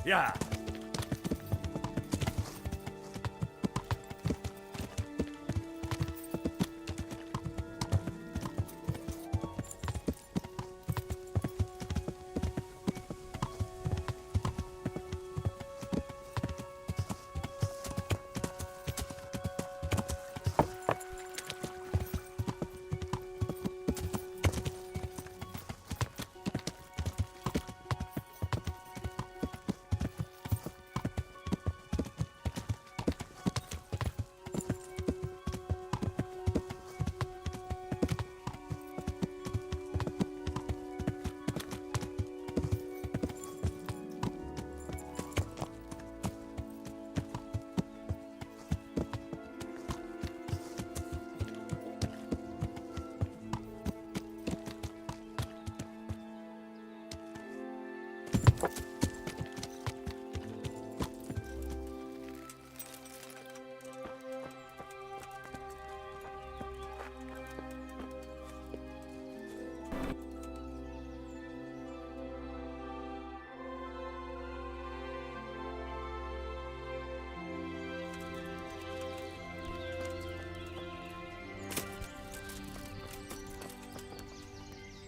Yeah.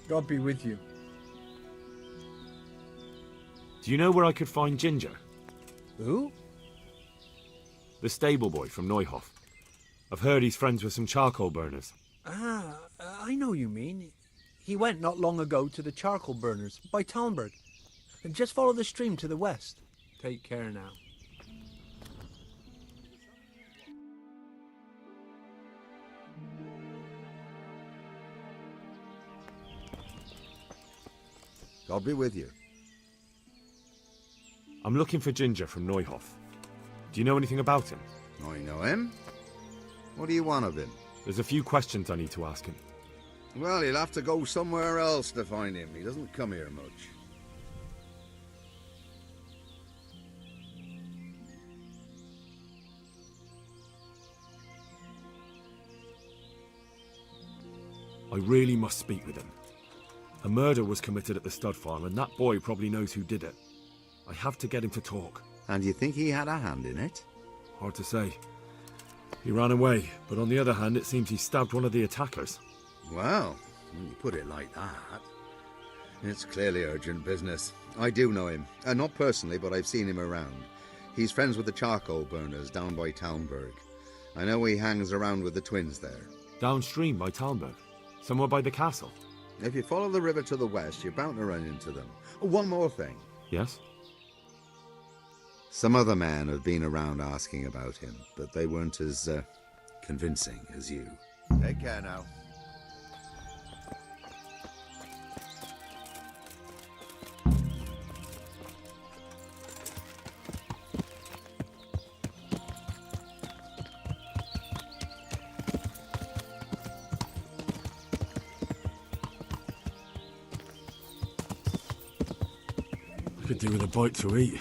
God be with you. Do you know where I could find Ginger? Who? The stable boy from Neuhof. I've heard he's friends with some charcoal burners. I know you mean. He went not long ago to the charcoal burners by Talmberg. And just follow the stream to the west. Take care now. God be with you. I'm looking for Ginger from Neuhof. Do you know anything about him? I know him. What do you want of him? There's a few questions I need to ask him. Well, you'll have to go somewhere else to find him. He doesn't come here much. I really must speak with him. A murder was committed at the stud farm, and that boy probably knows who did it. I have to get him to talk. And you think he had a hand in it? Hard to say. He ran away, but on the other hand, it seems he stabbed one of the attackers. Well, when you put it like that, it's clearly urgent business. I do know him. Not personally, but I've seen him around. He's friends with the charcoal burners down by Talmberg. I know he hangs around with the twins there. Downstream by Talmberg, somewhere by the castle. If you follow the river to the west, you're bound to run into them. One more thing. Yes? Some other men have been around asking about him, but they weren't as convincing as you. Take care now. I could do with a bite to eat.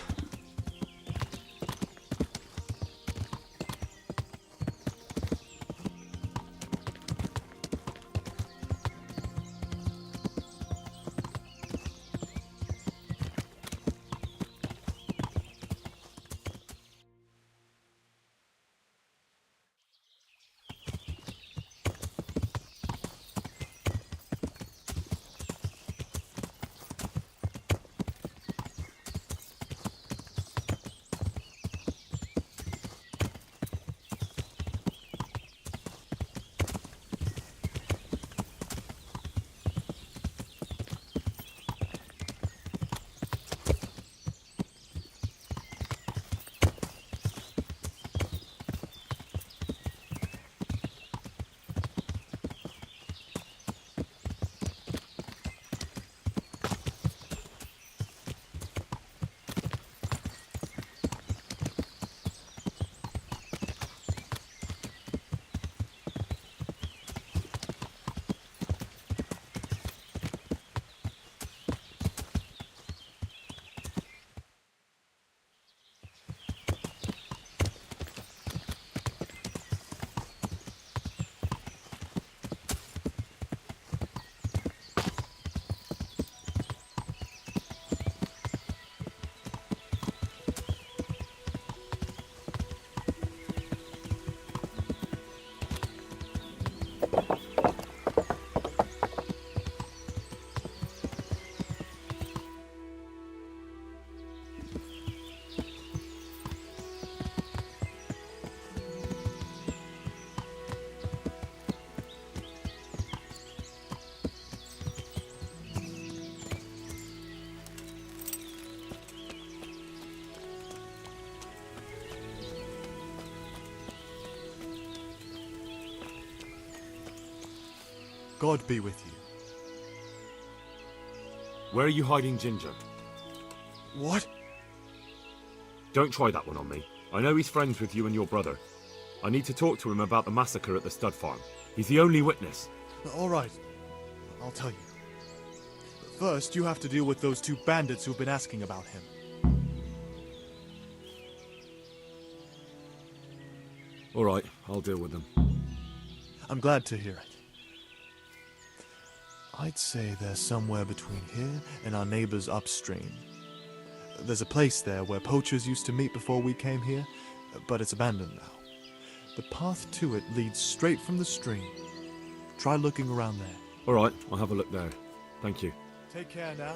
God be with you. Where are you hiding Ginger? What? Don't try that one on me. I know he's friends with you and your brother. I need to talk to him about the massacre at the stud farm. He's the only witness. All right. I'll tell you. But first, you have to deal with those two bandits who've been asking about him. All right, I'll deal with them. I'm glad to hear it. I'd say they're somewhere between here and our neighbors upstream. There's a place there where poachers used to meet before we came here, but it's abandoned now. The path to it leads straight from the stream. Try looking around there. All right, I'll have a look there. Thank you. Take care now.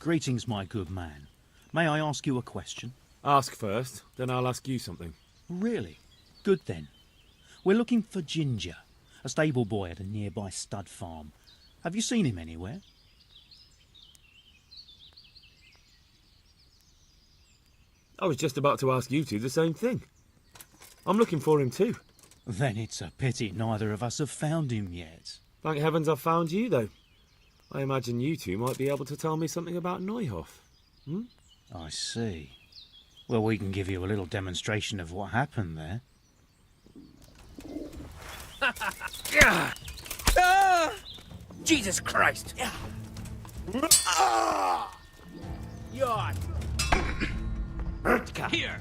Greetings, my good man. May I ask you a question? Ask first, then I'll ask you something. Really? Good then. We're looking for Ginger, a stable boy at a nearby stud farm. Have you seen him anywhere? I was just about to ask you two the same thing. I'm looking for him too. Then it's a pity neither of us have found him yet. Thank heavens I've found you, though. I imagine you two might be able to tell me something about Neuhoff. Hmm? I see. Well, we can give you a little demonstration of what happened there. Jesus Christ! Yawn! Here!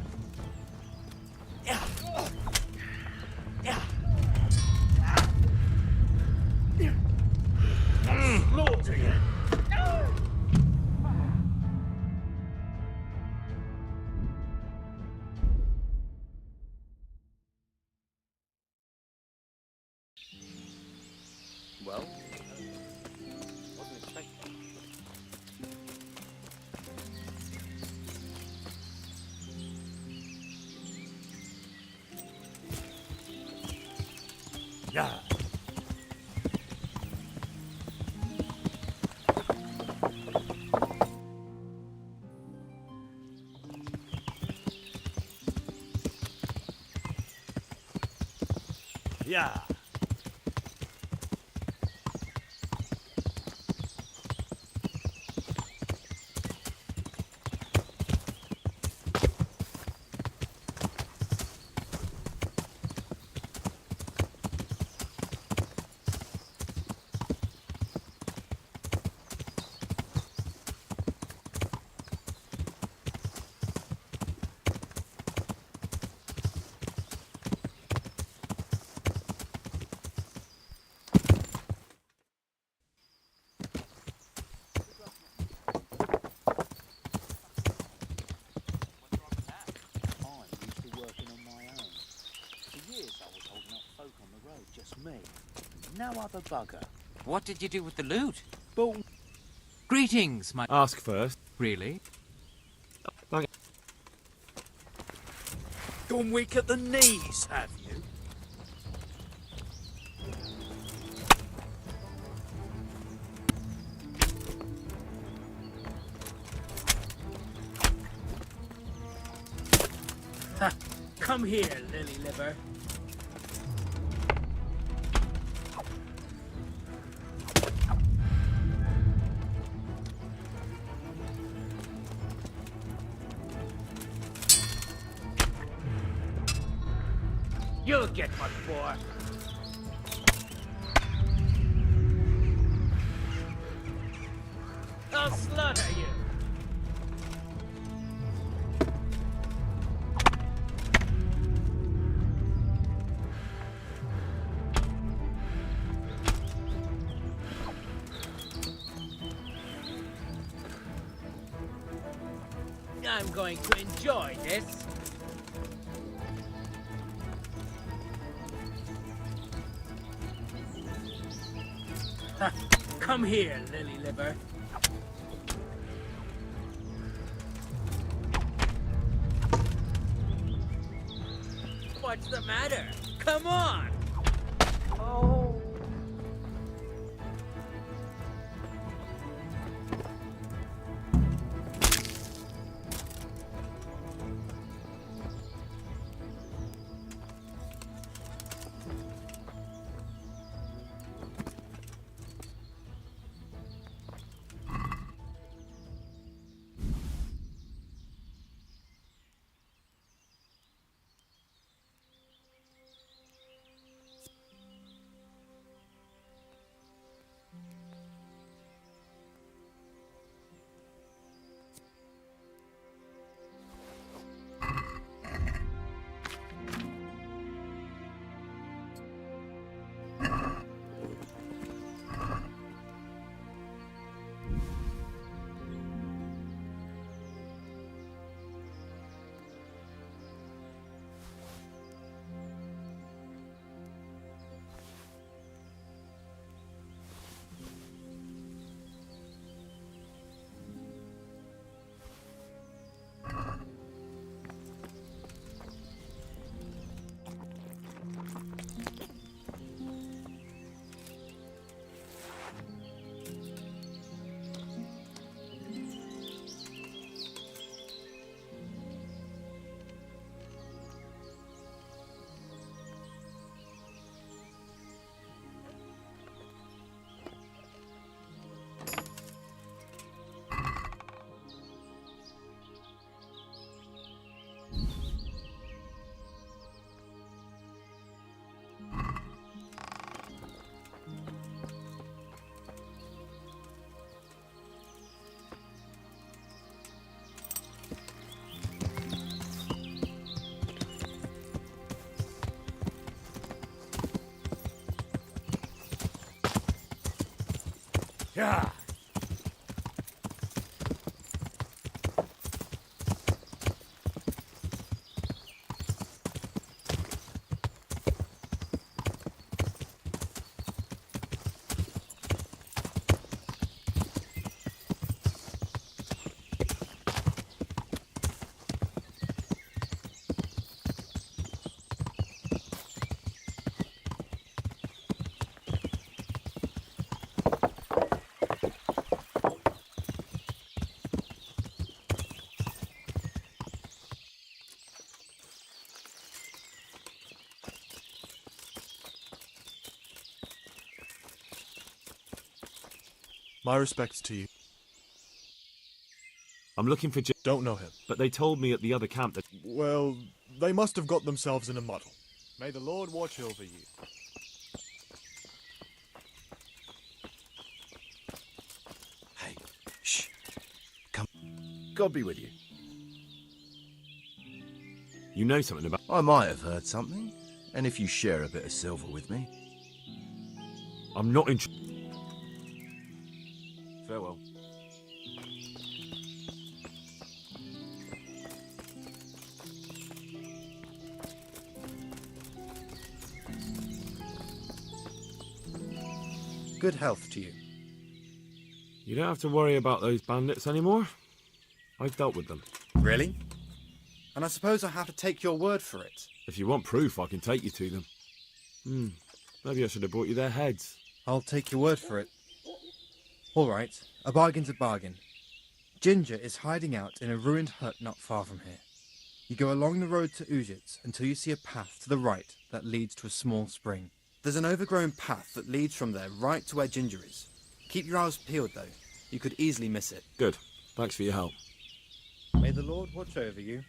well. Wasn't expecting. Yeah. Yeah. Me. No other bugger. What did you do with the loot? But Greetings, my... Ask first. Really? gone weak at the knees, have you? Ha! Come here, lily liver. You'll get what for. I'll slaughter you. I'm going to enjoy this. Ha, come here, lily liver. What's the matter? Come on! Oh. Yeah. My respects to you. I'm looking for Don't know him. but they told me at the other camp that... Well, they must have got themselves in a muddle. May the Lord watch over you. Hey, shh. God be with you. You know something about... I might have heard something, and if you share a bit of silver with me. I'm not in... Farewell. Good health to you. You don't have to worry about those bandits anymore. I've dealt with them. Really? And I suppose I have to take your word for it. If you want proof, I can take you to them. Maybe I should have brought you their heads. I'll take your word for it. All right, a bargain's a bargain. Ginger is hiding out in a ruined hut not far from here. You go along the road to Ujits until you see a path to the right that leads to a small spring. There's an overgrown path that leads from there right to where Ginger is. Keep your eyes peeled, though. You could easily miss it. Good. Thanks for your help. May the Lord watch over you.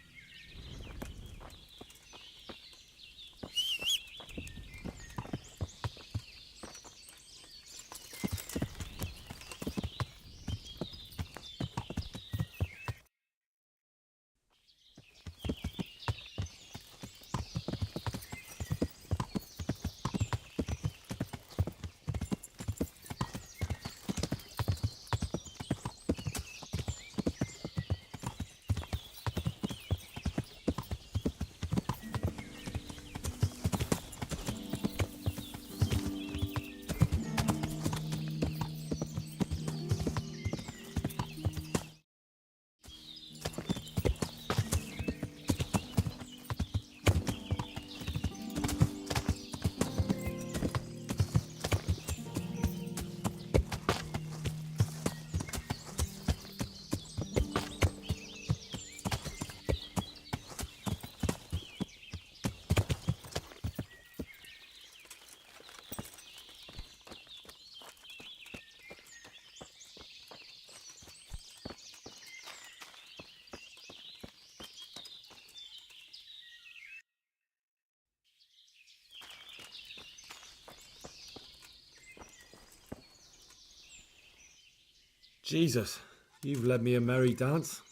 Jesus, you've led me a merry dance.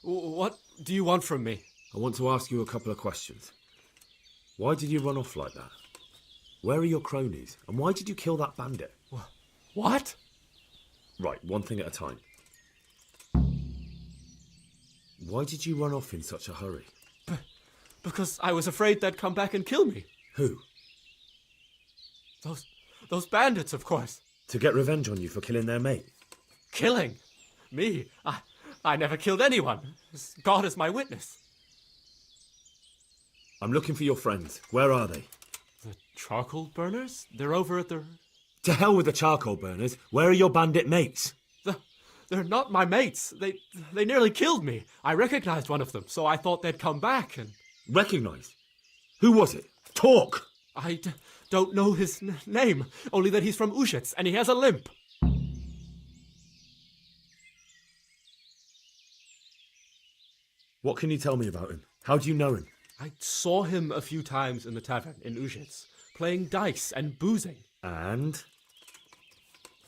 What do you want from me? I want to ask you a couple of questions. Why did you run off like that? Where are your cronies? And why did you kill that bandit? What? Right, one thing at a time. Why did you run off in such a hurry? Because I was afraid they'd come back and kill me. Who? Those bandits, of course. To get revenge on you for killing their mate? Killing? Me? I never killed anyone. God is my witness. I'm looking for your friends. Where are they? The charcoal burners? They're over at the... To hell with the charcoal burners. Where are your bandit mates? They're not my mates. They nearly killed me. I recognized one of them, so I thought they'd come back and... Recognised? Who was it? Talk! I don't know his name, only that he's from Ujits and he has a limp. What can you tell me about him? How do you know him? I saw him a few times in the tavern in Ujits, playing dice and boozing. And?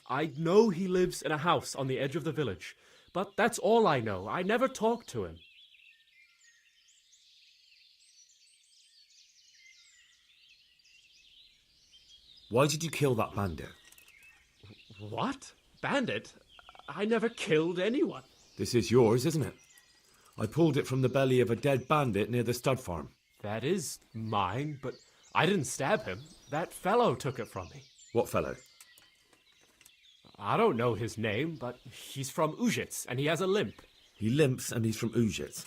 I know he lives in a house on the edge of the village, but that's all I know. I never talked to him. Why did you kill that bandit? What? Bandit? I never killed anyone. This is yours, isn't it? I pulled it from the belly of a dead bandit near the stud farm. That is mine, but I didn't stab him. That fellow took it from me. What fellow? I don't know his name, but he's from Ujits, and he has a limp. He limps and he's from Ujits.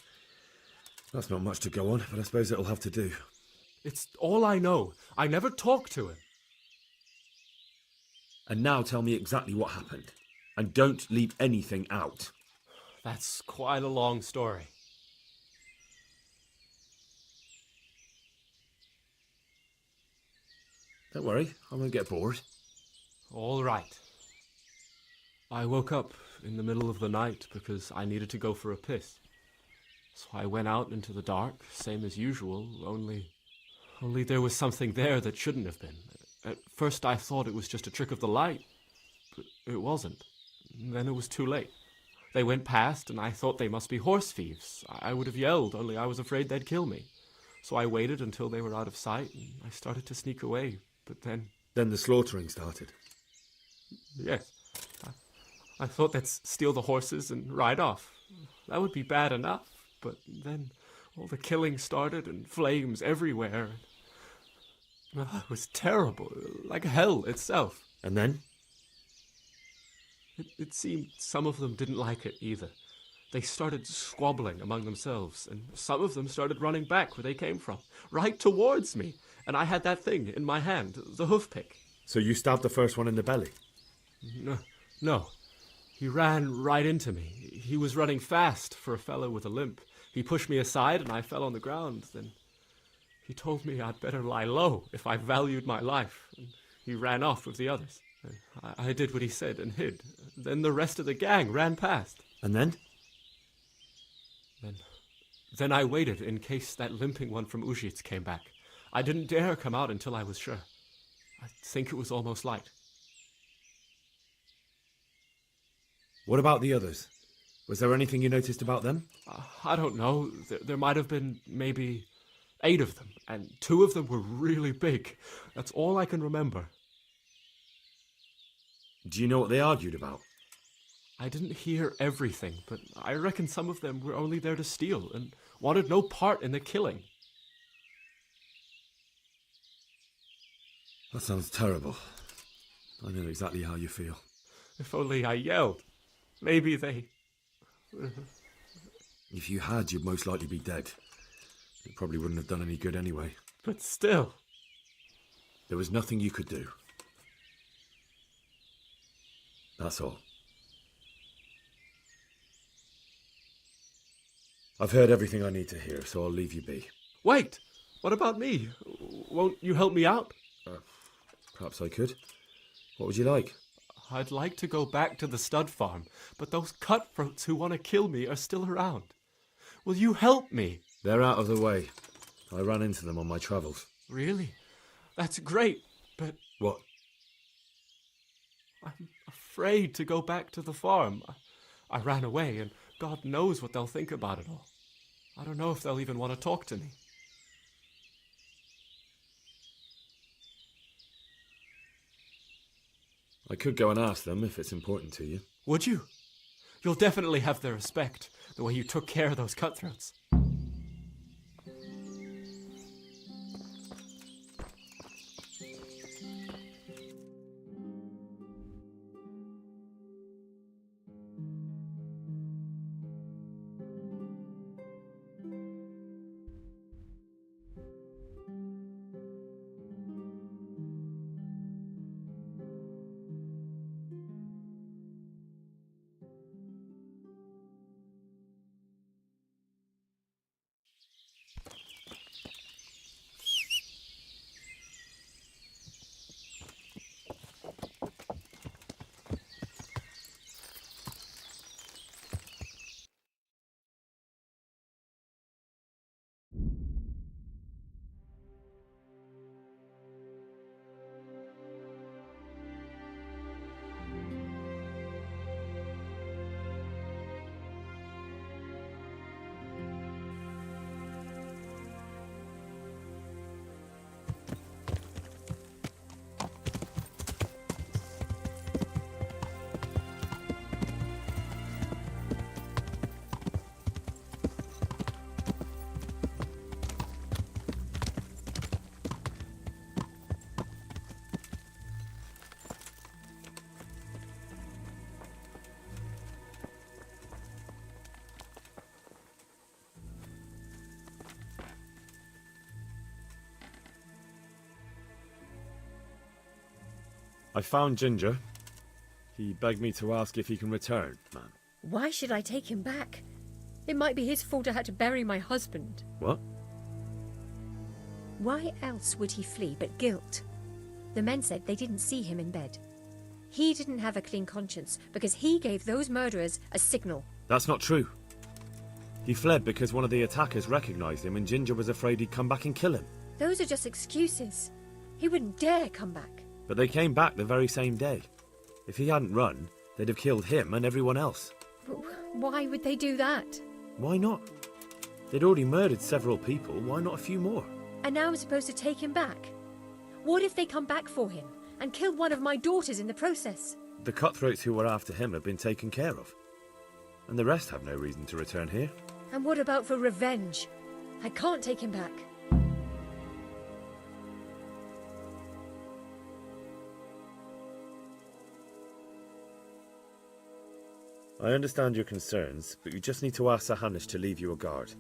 That's not much to go on, but I suppose it'll have to do. It's all I know. I never talked to him. And now tell me exactly what happened. And don't leave anything out. That's quite a long story. Don't worry, I won't get bored. All right. I woke up in the middle of the night because I needed to go for a piss. So I went out into the dark, same as usual, only there was something there that shouldn't have been. At first I thought it was just a trick of the light, but it wasn't. Then it was too late. They went past, and I thought they must be horse thieves. I would have yelled, only I was afraid they'd kill me. So I waited until they were out of sight, and I started to sneak away, but then... Then the slaughtering started. Yes. I thought they'd steal the horses and ride off. That would be bad enough, but then all the killing started and flames everywhere. It was terrible, like hell itself. And then? It seemed some of them didn't like it either. They started squabbling among themselves, and some of them started running back where they came from, right towards me. And I had that thing in my hand, the hoof pick. So you stabbed the first one in the belly? No. He ran right into me. He was running fast for a fellow with a limp. He pushed me aside and I fell on the ground. Then he told me I'd better lie low if I valued my life. And he ran off with the others. I did what he said and hid. Then the rest of the gang ran past. And then? Then I waited in case that limping one from Ujits came back. I didn't dare come out until I was sure. I think it was almost light. What about the others? Was there anything you noticed about them? I don't know. There might have been maybe 8 of them, and 2 of them were really big. That's all I can remember. Do you know what they argued about? I didn't hear everything, but I reckon some of them were only there to steal and wanted no part in the killing. That sounds terrible. I know exactly how you feel. If only I yelled. Maybe they... If you had, you'd most likely be dead. It probably wouldn't have done any good anyway. But still... There was nothing you could do. That's all. I've heard everything I need to hear, so I'll leave you be. Wait! What about me? Won't you help me out? Perhaps I could. What would you like? I'd like to go back to the stud farm, but those cutthroats who want to kill me are still around. Will you help me? They're out of the way. I ran into them on my travels. Really? That's great, but... What? I'm afraid to go back to the farm. I ran away, and God knows what they'll think about it all. I don't know if they'll even want to talk to me. I could go and ask them if it's important to you. Would you? You'll definitely have their respect, the way you took care of those cutthroats. I found Ginger. He begged me to ask if he can return, man. Why should I take him back? It might be his fault I had to bury my husband. What? Why else would he flee but guilt? The men said they didn't see him in bed. He didn't have a clean conscience because he gave those murderers a signal. That's not true. He fled because one of the attackers recognised him and Ginger was afraid he'd come back and kill him. Those are just excuses. He wouldn't dare come back. But they came back the very same day. If he hadn't run, they'd have killed him and everyone else. But why would they do that? Why not? They'd already murdered several people, why not a few more? And now I'm supposed to take him back? What if they come back for him and kill one of my daughters in the process? The cutthroats who were after him have been taken care of. And the rest have no reason to return here. And what about for revenge? I can't take him back. I understand your concerns, but you just need to ask Sir Hanish to leave you a guard.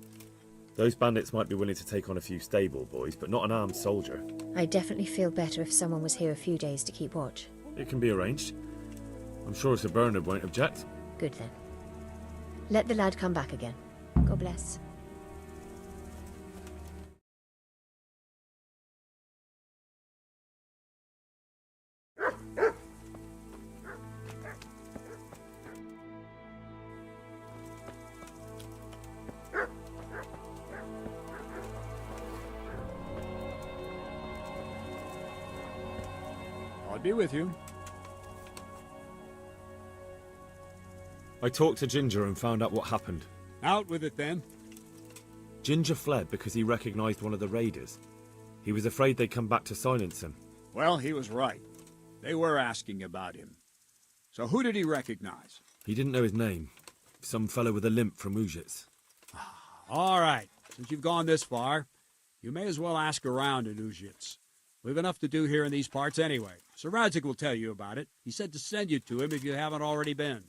Those bandits might be willing to take on a few stable boys, but not an armed soldier. I'd definitely feel better if someone was here a few days to keep watch. It can be arranged. I'm sure Sir Bernard won't object. Good then. Let the lad come back again. God bless. I'll be with you. I talked to Ginger and found out what happened. Out with it then. Ginger fled because he recognised one of the raiders. He was afraid they'd come back to silence him. Well, he was right. They were asking about him. So who did he recognize? He didn't know his name. Some fellow with a limp from Ujits. All right. Since you've gone this far, you may as well ask around in Ujits. We've enough to do here in these parts anyway. Sir Radzik will tell you about it. He said to send you to him if you haven't already been.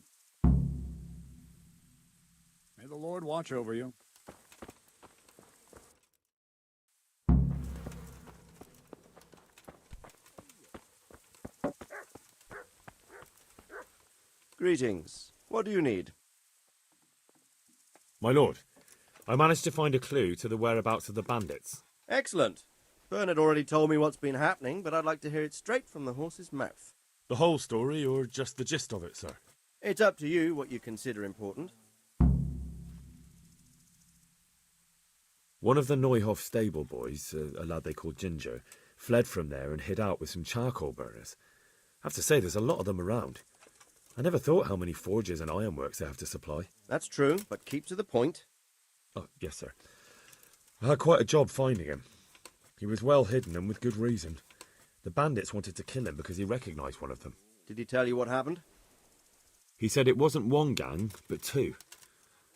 May the Lord watch over you. Greetings. What do you need? My lord, I managed to find a clue to the whereabouts of the bandits. Excellent. Bernard already told me what's been happening, but I'd like to hear it straight from the horse's mouth. The whole story, or just the gist of it, sir? It's up to you what you consider important. One of the Neuhoff stable boys, a lad they called Ginger, fled from there and hid out with some charcoal burners. I have to say, there's a lot of them around. I never thought how many forges and ironworks they have to supply. That's true, but keep to the point. Oh, yes, sir. I had quite a job finding him. He was well hidden and with good reason. The bandits wanted to kill him because he recognised one of them. Did he tell you what happened? He said it wasn't one gang, but two.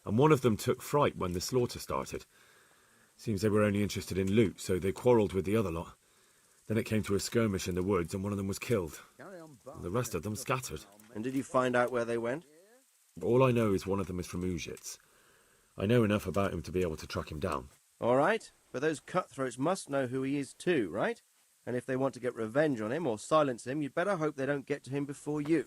And one of them took fright when the slaughter started. Seems they were only interested in loot, so they quarrelled with the other lot. Then it came to a skirmish in the woods and one of them was killed. And the rest of them scattered. And did you find out where they went? All I know is one of them is from Ujits. I know enough about him to be able to track him down. All right, but those cutthroats must know who he is too, right? And if they want to get revenge on him or silence him, you'd better hope they don't get to him before you.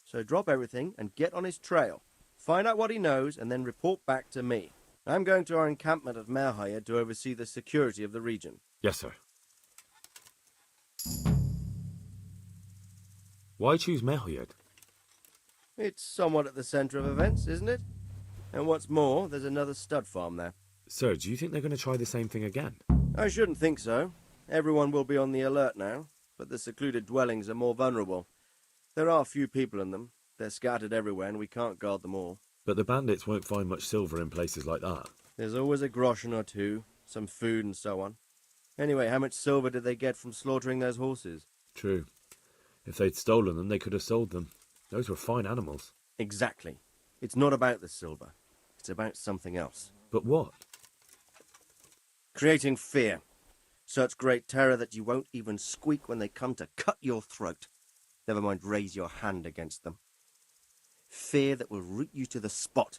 So drop everything and get on his trail. Find out what he knows and then report back to me. I'm going to our encampment at Merhayed to oversee the security of the region. Yes, sir. Why choose Merhayed? It's somewhat at the centre of events, isn't it? And what's more, there's another stud farm there. Sir, do you think they're going to try the same thing again? I shouldn't think so. Everyone will be on the alert now, but the secluded dwellings are more vulnerable. There are few people in them. They're scattered everywhere and we can't guard them all. But the bandits won't find much silver in places like that. There's always a groschen or two, some food and so on. Anyway, how much silver did they get from slaughtering those horses? True. If they'd stolen them, they could have sold them. Those were fine animals. Exactly. It's not about the silver. It's about something else. But what? Creating fear. Such great terror that you won't even squeak when they come to cut your throat. Never mind raise your hand against them. Fear that will root you to the spot,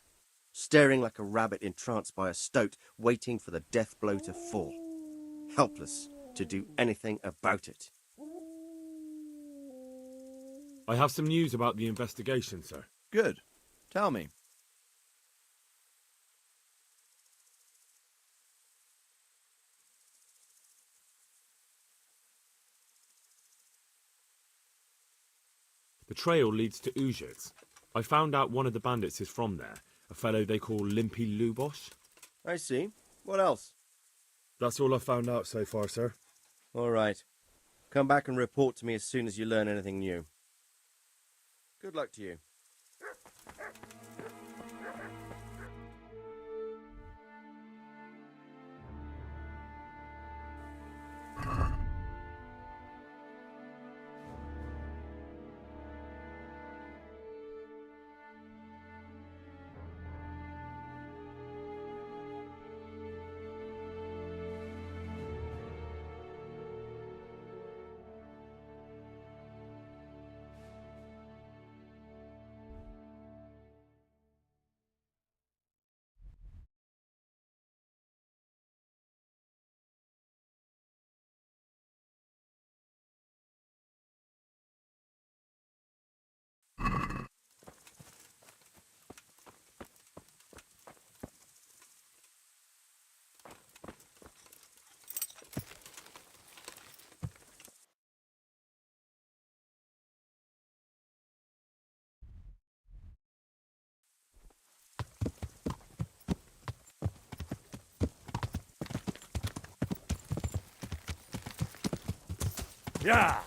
staring like a rabbit entranced by a stoat, waiting for the death blow to fall. Helpless to do anything about it. I have some news about the investigation, sir. Good. Tell me. The trail leads to Uzhitz. I found out one of the bandits is from there, a fellow they call Limpy Lubosh. I see. What else? That's all I found out so far, sir. All right. Come back and report to me as soon as you learn anything new. Good luck to you. Yeah!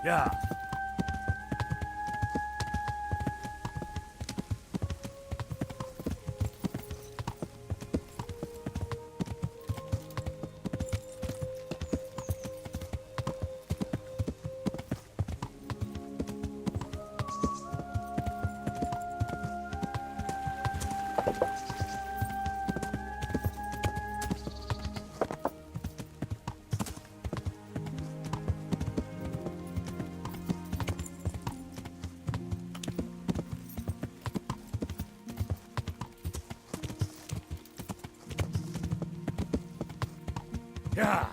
Yeah. Yeah.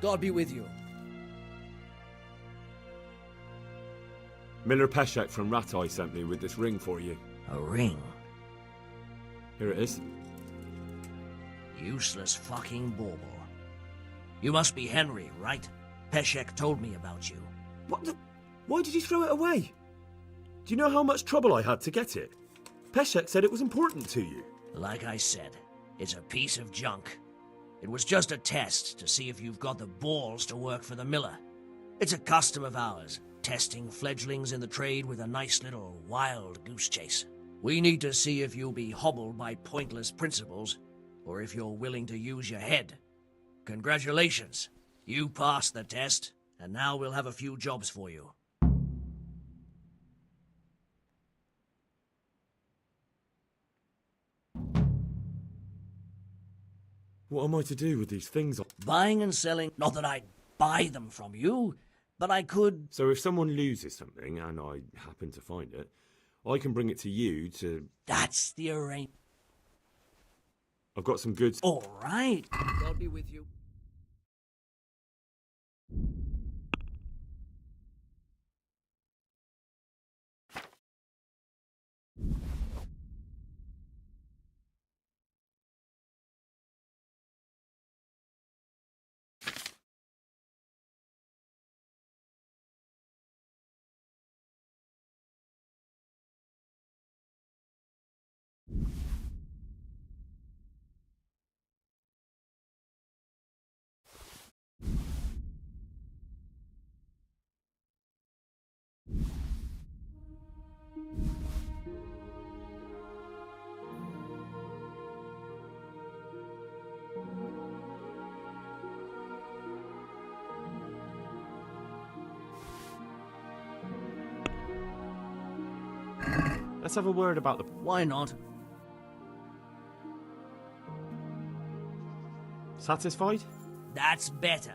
God be with you. Miller Peshek from Ratai sent me with this ring for you. A ring? Here it is. Useless fucking bauble. You must be Henry, right? Peshek told me about you. What the? Why did you throw it away? Do you know how much trouble I had to get it? Peshek said it was important to you. Like I said, it's a piece of junk. It was just a test to see if you've got the balls to work for the miller. It's a custom of ours, testing fledglings in the trade with a nice little wild goose chase. We need to see if you'll be hobbled by pointless principles, or if you're willing to use your head. Congratulations. You passed the test, and now we'll have a few jobs for you. What am I to do with these things? Buying and selling, not that I'd buy them from you, but I could... So if someone loses something, and I happen to find it, I can bring it to you to... That's the arrangement. I've got some goods... All right. God be with you. Let's have a word about the... Why not? Satisfied? That's better.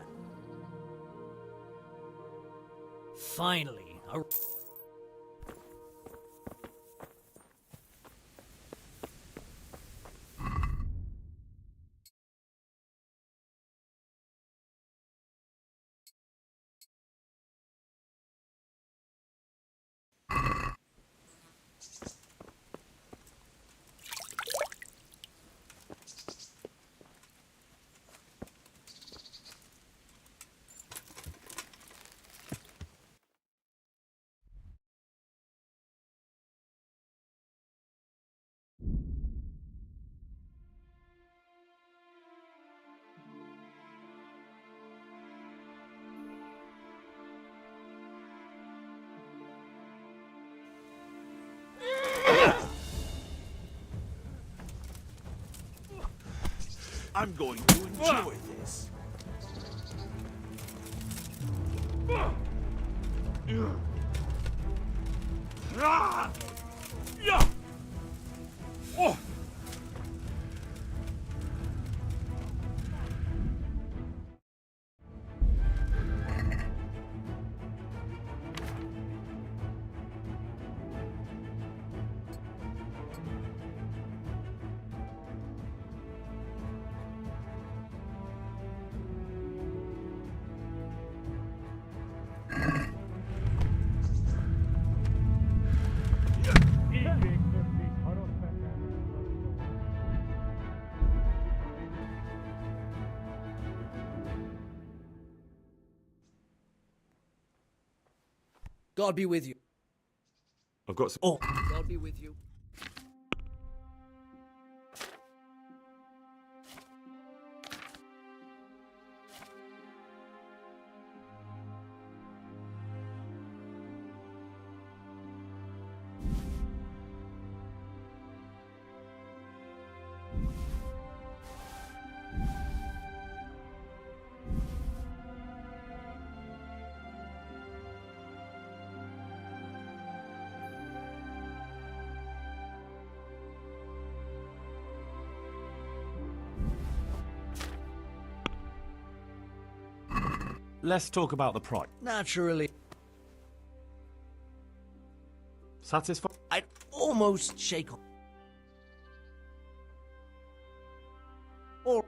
Finally, a... I'm going to enjoy this. God be with you. I've got some... Oh. God be with you. Let's talk about the price. Naturally. Satisfied? I'd almost shake on. Or...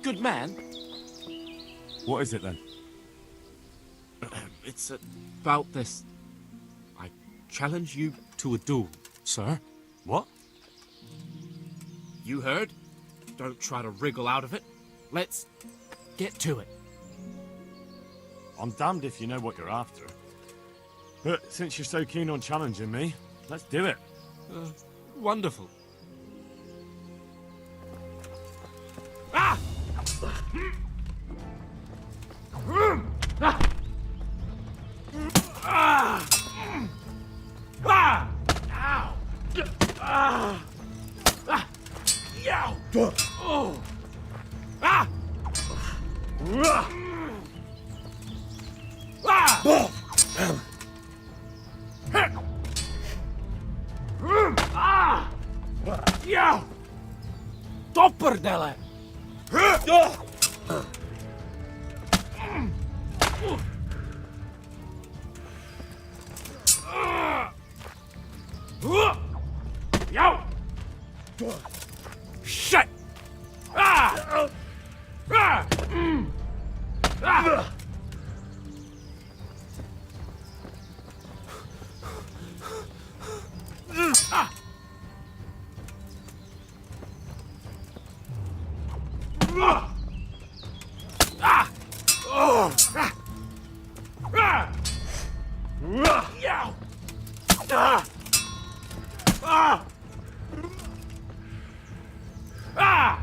good man? What is it then? It's about this. I challenge you to a duel, sir. What? You heard? Don't try to wriggle out of it. Let's get to it. I'm damned if you know what you're after. But since you're so keen on challenging me, let's do it. Wonderful. Ah! Ah! Ah! Ow! Ah! Ah! Yow! Oh! Ah! Ah! Ah! Yow! Topperdelle! Yow! Shit! Ah! Ah! Ah! Ah! Ah! Oh! Ah! Ah! Yow! Ah! Ah! Ah!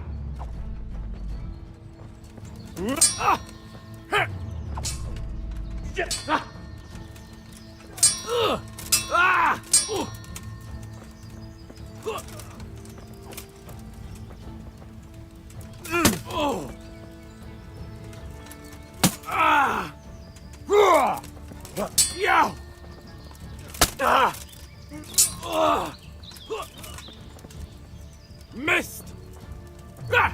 Ah! Heh! Yeah! Ah! Ah! Oh! Ah! Yow! Ah! Missed! Ah!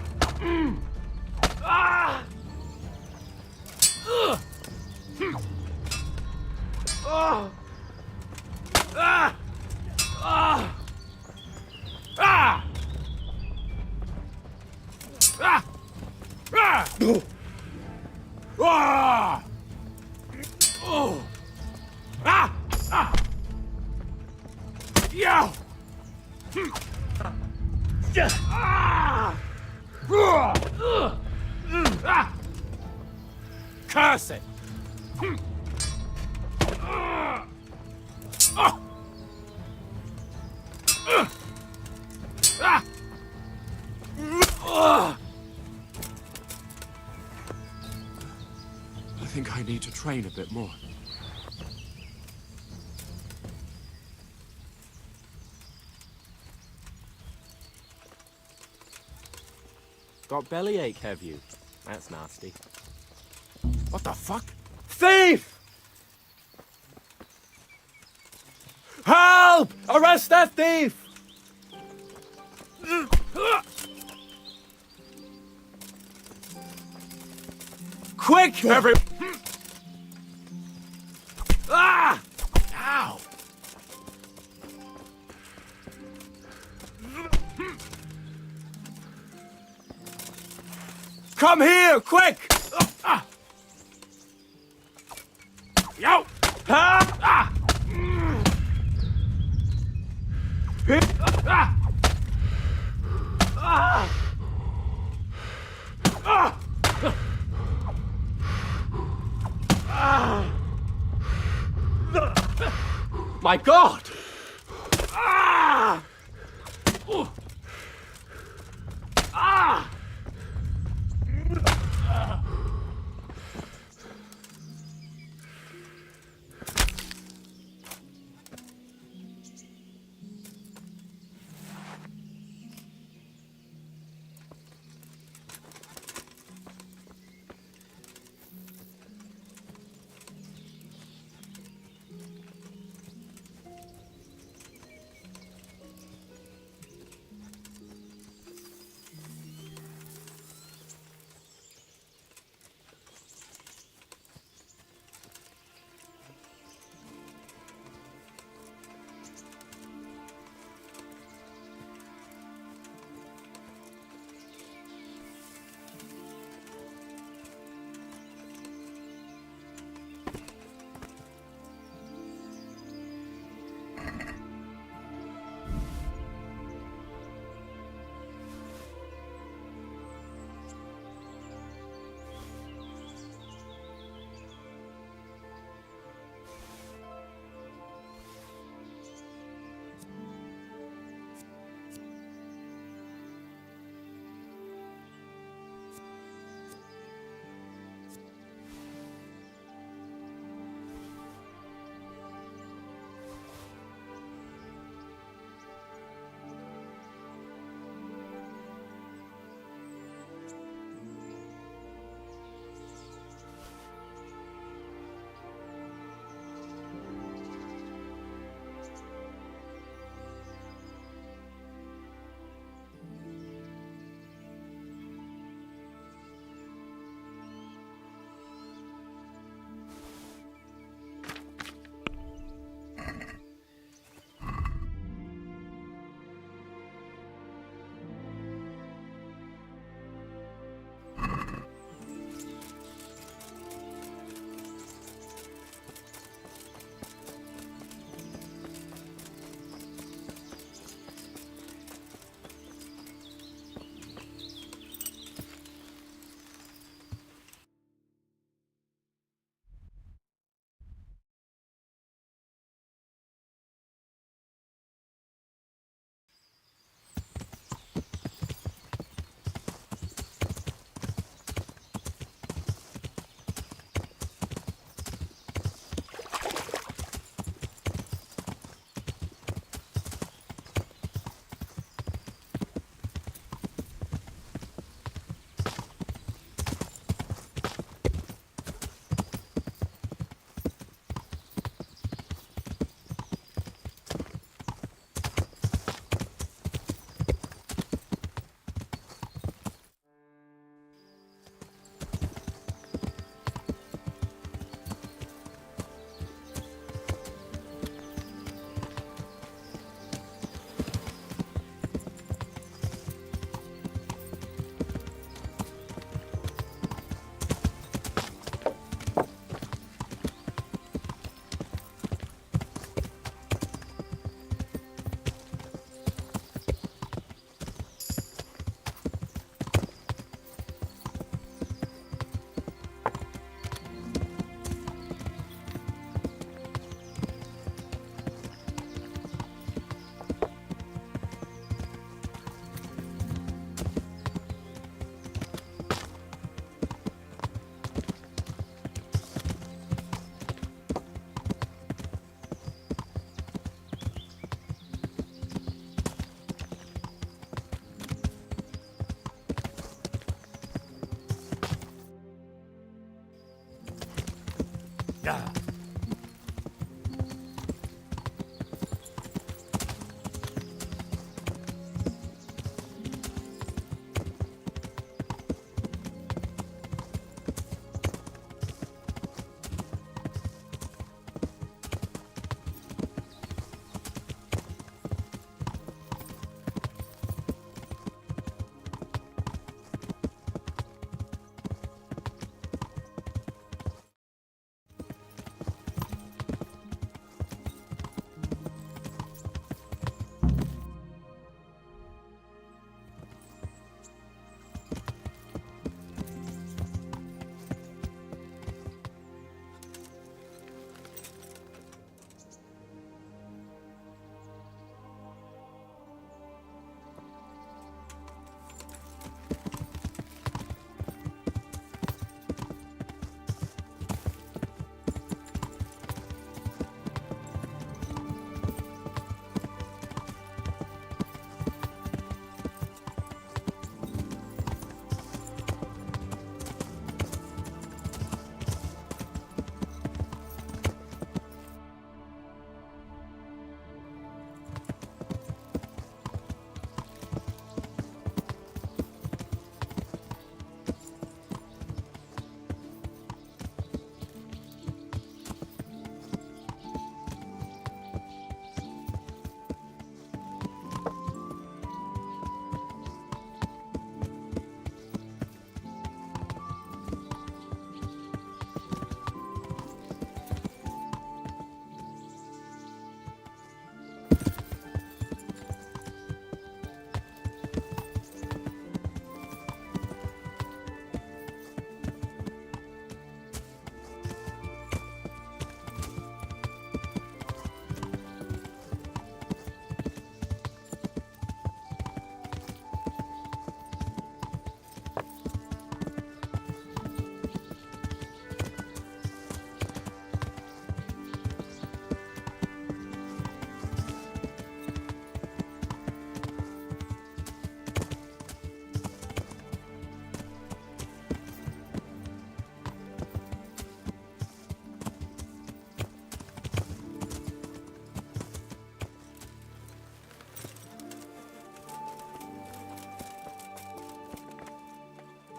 Ah! Ah! Ah! Ah! Ah! Ah! Ah! Ah! Oh! Ah! Ah! Yow! Ah! Ah! Curse it! Ah! Ah! Ah! I think I need to train a bit more. Got bellyache, have you? That's nasty. What the fuck? Thief! Help! Arrest that thief! Quick, every... Ah! Ow! Come here, quick! Yow! Ah! Ah! Ah! Ah! Ah! My God! Ah! Ah!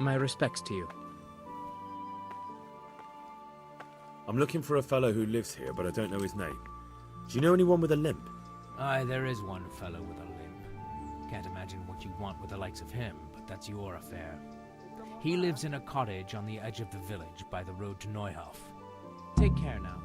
My respects to you. I'm looking for a fellow who lives here, but I don't know his name. Do you know anyone with a limp? Aye, there is one fellow with a limp. Can't imagine what you want with the likes of him, but that's your affair. He lives in a cottage on the edge of the village by the road to Neuhof. Take care now.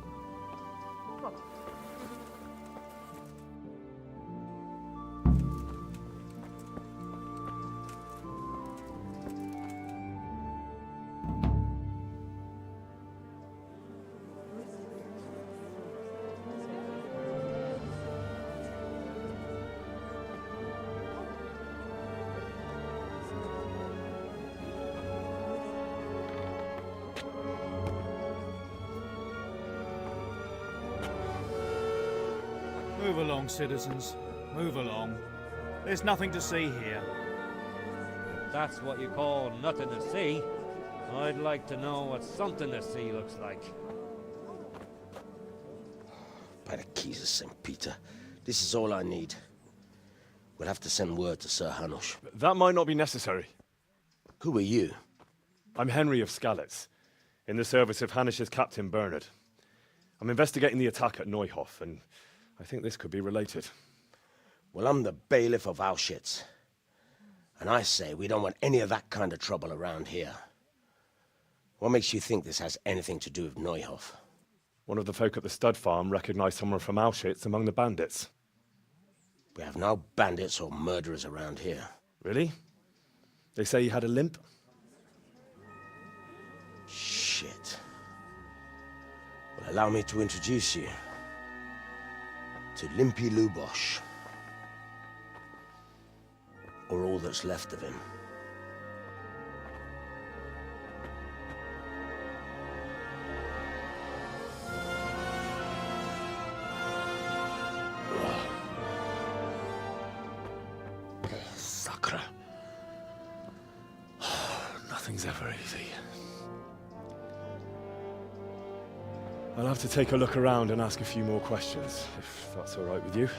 Move along, citizens. Move along. There's nothing to see here. If that's what you call nothing to see, I'd like to know what something to see looks like. By the keys of St. Peter, this is all I need. We'll have to send word to Sir Hanush. That might not be necessary. Who are you? I'm Henry of Skalitz, in the service of Hanush's Captain Bernard. I'm investigating the attack at Neuhof, and I think this could be related. Well, I'm the bailiff of Auschwitz. And I say we don't want any of that kind of trouble around here. What makes you think this has anything to do with Neuhof? One of the folk at the stud farm recognized someone from Auschwitz among the bandits. We have no bandits or murderers around here. Really? They say he had a limp? Shit. Well, allow me to introduce you to Limpy Lubosh. Or all that's left of him. Sacre. Nothing's ever easy. I'll have to take a look around and ask a few more questions, if that's all right with you.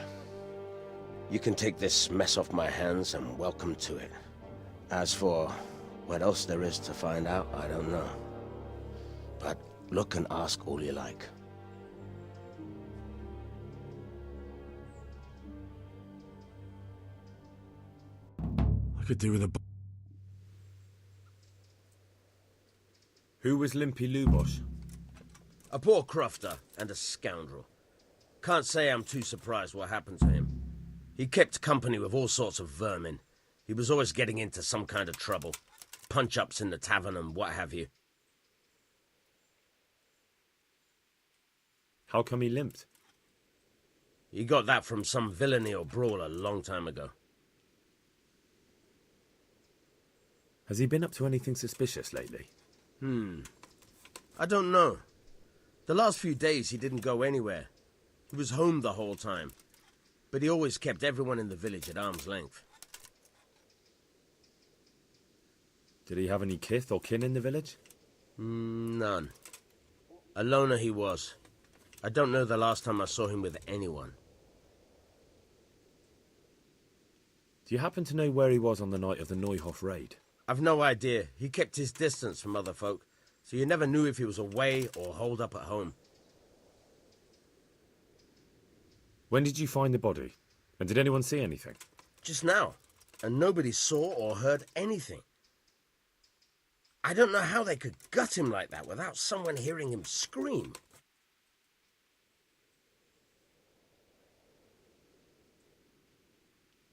You can take this mess off my hands and welcome to it. As for what else there is to find out, I don't know. But look and ask all you like. I could do with a... Who was Limpy Lubosh? A poor crofter and a scoundrel. Can't say I'm too surprised what happened to him. He kept company with all sorts of vermin. He was always getting into some kind of trouble. Punch-ups in the tavern and what have you. How come he limped? He got that from some villainy or brawl a long time ago. Has he been up to anything suspicious lately? I don't know. The last few days he didn't go anywhere. He was home the whole time. But he always kept everyone in the village at arm's length. Did he have any kith or kin in the village? None. A loner he was. I don't know the last time I saw him with anyone. Do you happen to know where he was on the night of the Neuhof raid? I've no idea. He kept his distance from other folk, so you never knew if he was away or holed up at home. When did you find the body? And did anyone see anything? Just now, and nobody saw or heard anything. I don't know how they could gut him like that without someone hearing him scream.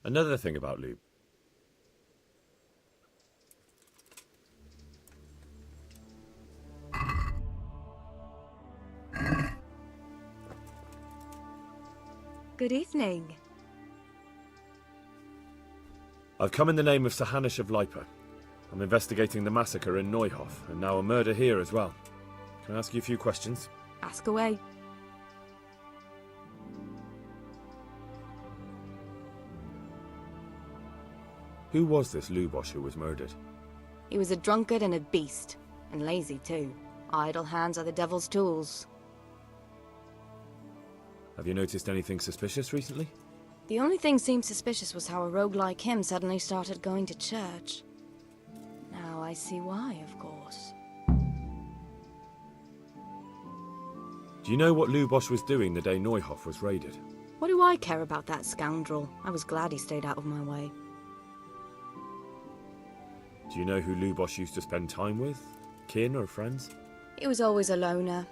Another thing about Lube. Good evening. I've come in the name of Sahanish of Lipa. I'm investigating the massacre in Neuhof, and now a murder here as well. Can I ask you a few questions? Ask away. Who was this Lubosh who was murdered? He was a drunkard and a beast, and lazy too. Idle hands are the devil's tools. Have you noticed anything suspicious recently? The only thing seemed suspicious was how a rogue like him suddenly started going to church. Now I see why, of course. Do you know what Lubosh was doing the day Neuhof was raided? What do I care about that scoundrel? I was glad he stayed out of my way. Do you know who Lubosh used to spend time with? Kin or friends? He was always a loner.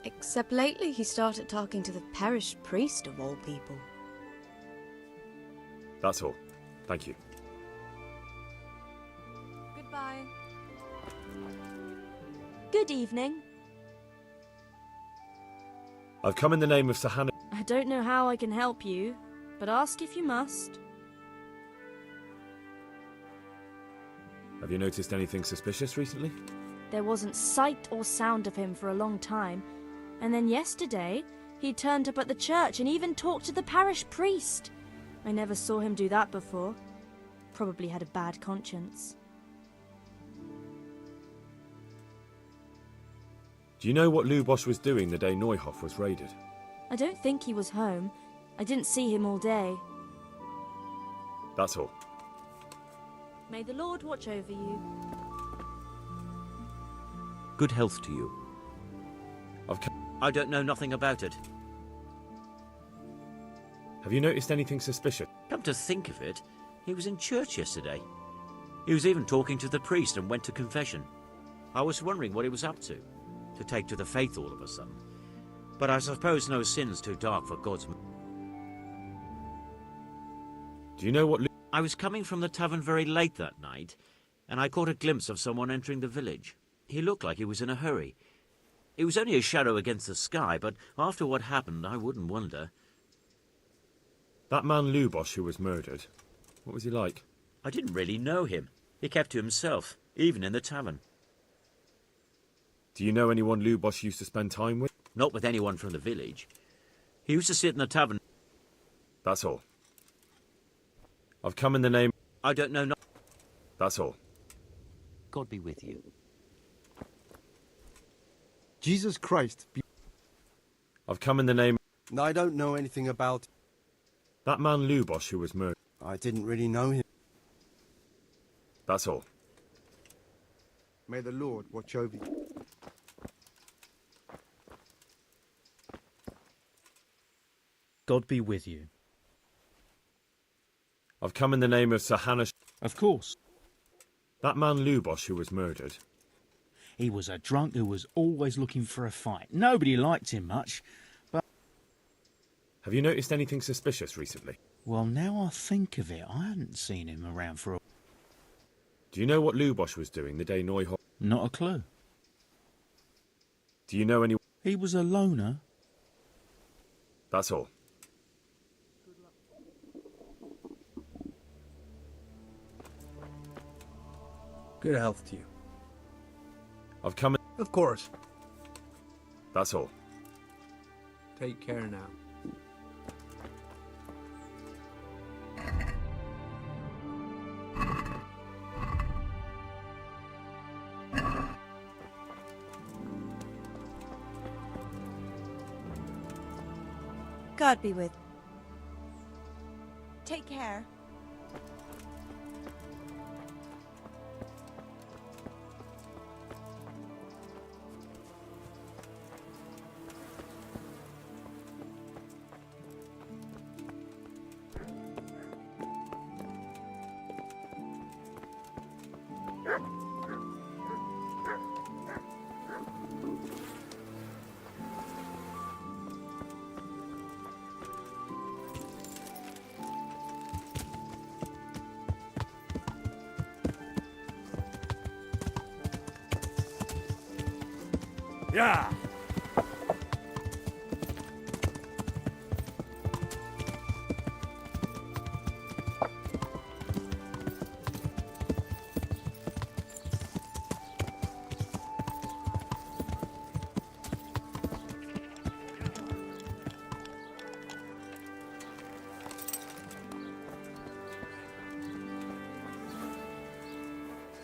Except lately he started talking to the parish priest of all people. That's all. Thank you. Goodbye. Good evening. I've come in the name of Sahana. I don't know how I can help you, but ask if you must. Have you noticed anything suspicious recently? There wasn't sight or sound of him for a long time, and then yesterday he turned up at the church and even talked to the parish priest. I never saw him do that before. Probably had a bad conscience. Do you know what Lubosh was doing the day Neuhof was raided? I don't think he was home. I didn't see him all day. That's all. May the Lord watch over you. Good health to you. I don't know nothing about it. Have you noticed anything suspicious? Come to think of it, he was in church yesterday. He was even talking to the priest and went to confession. I was wondering what he was up to take to the faith all of a sudden. But I suppose no sin's too dark for God's... Do you know what... I was coming from the tavern very late that night, and I caught a glimpse of someone entering the village. He looked like he was in a hurry. It was only a shadow against the sky, but after what happened, I wouldn't wonder. That man Lubosh who was murdered, what was he like? I didn't really know him. He kept to himself, even in the tavern. Do you know anyone Lubosh used to spend time with? Not with anyone from the village. He used to sit in the tavern. That's all. I've come in the name... I don't know... That's all. God be with you. Jesus Christ be... I've come in the name... I don't know anything about... That man Lubosh who was murdered. I didn't really know him. That's all. May the Lord watch over you. God be with you. I've come in the name of Sir Hanish... Of course. That man Lubosh who was murdered. He was a drunk who was always looking for a fight. Nobody liked him much, but... Have you noticed anything suspicious recently? Well, now I think of it, I hadn't seen him around for a... Do you know what Lubosh was doing the day Neuhoff... Not a clue. Do you know any... He was a loner. That's all. Good health to you. I've come in... Of course. That's all. Take care now. God be with. Take care. Yeah.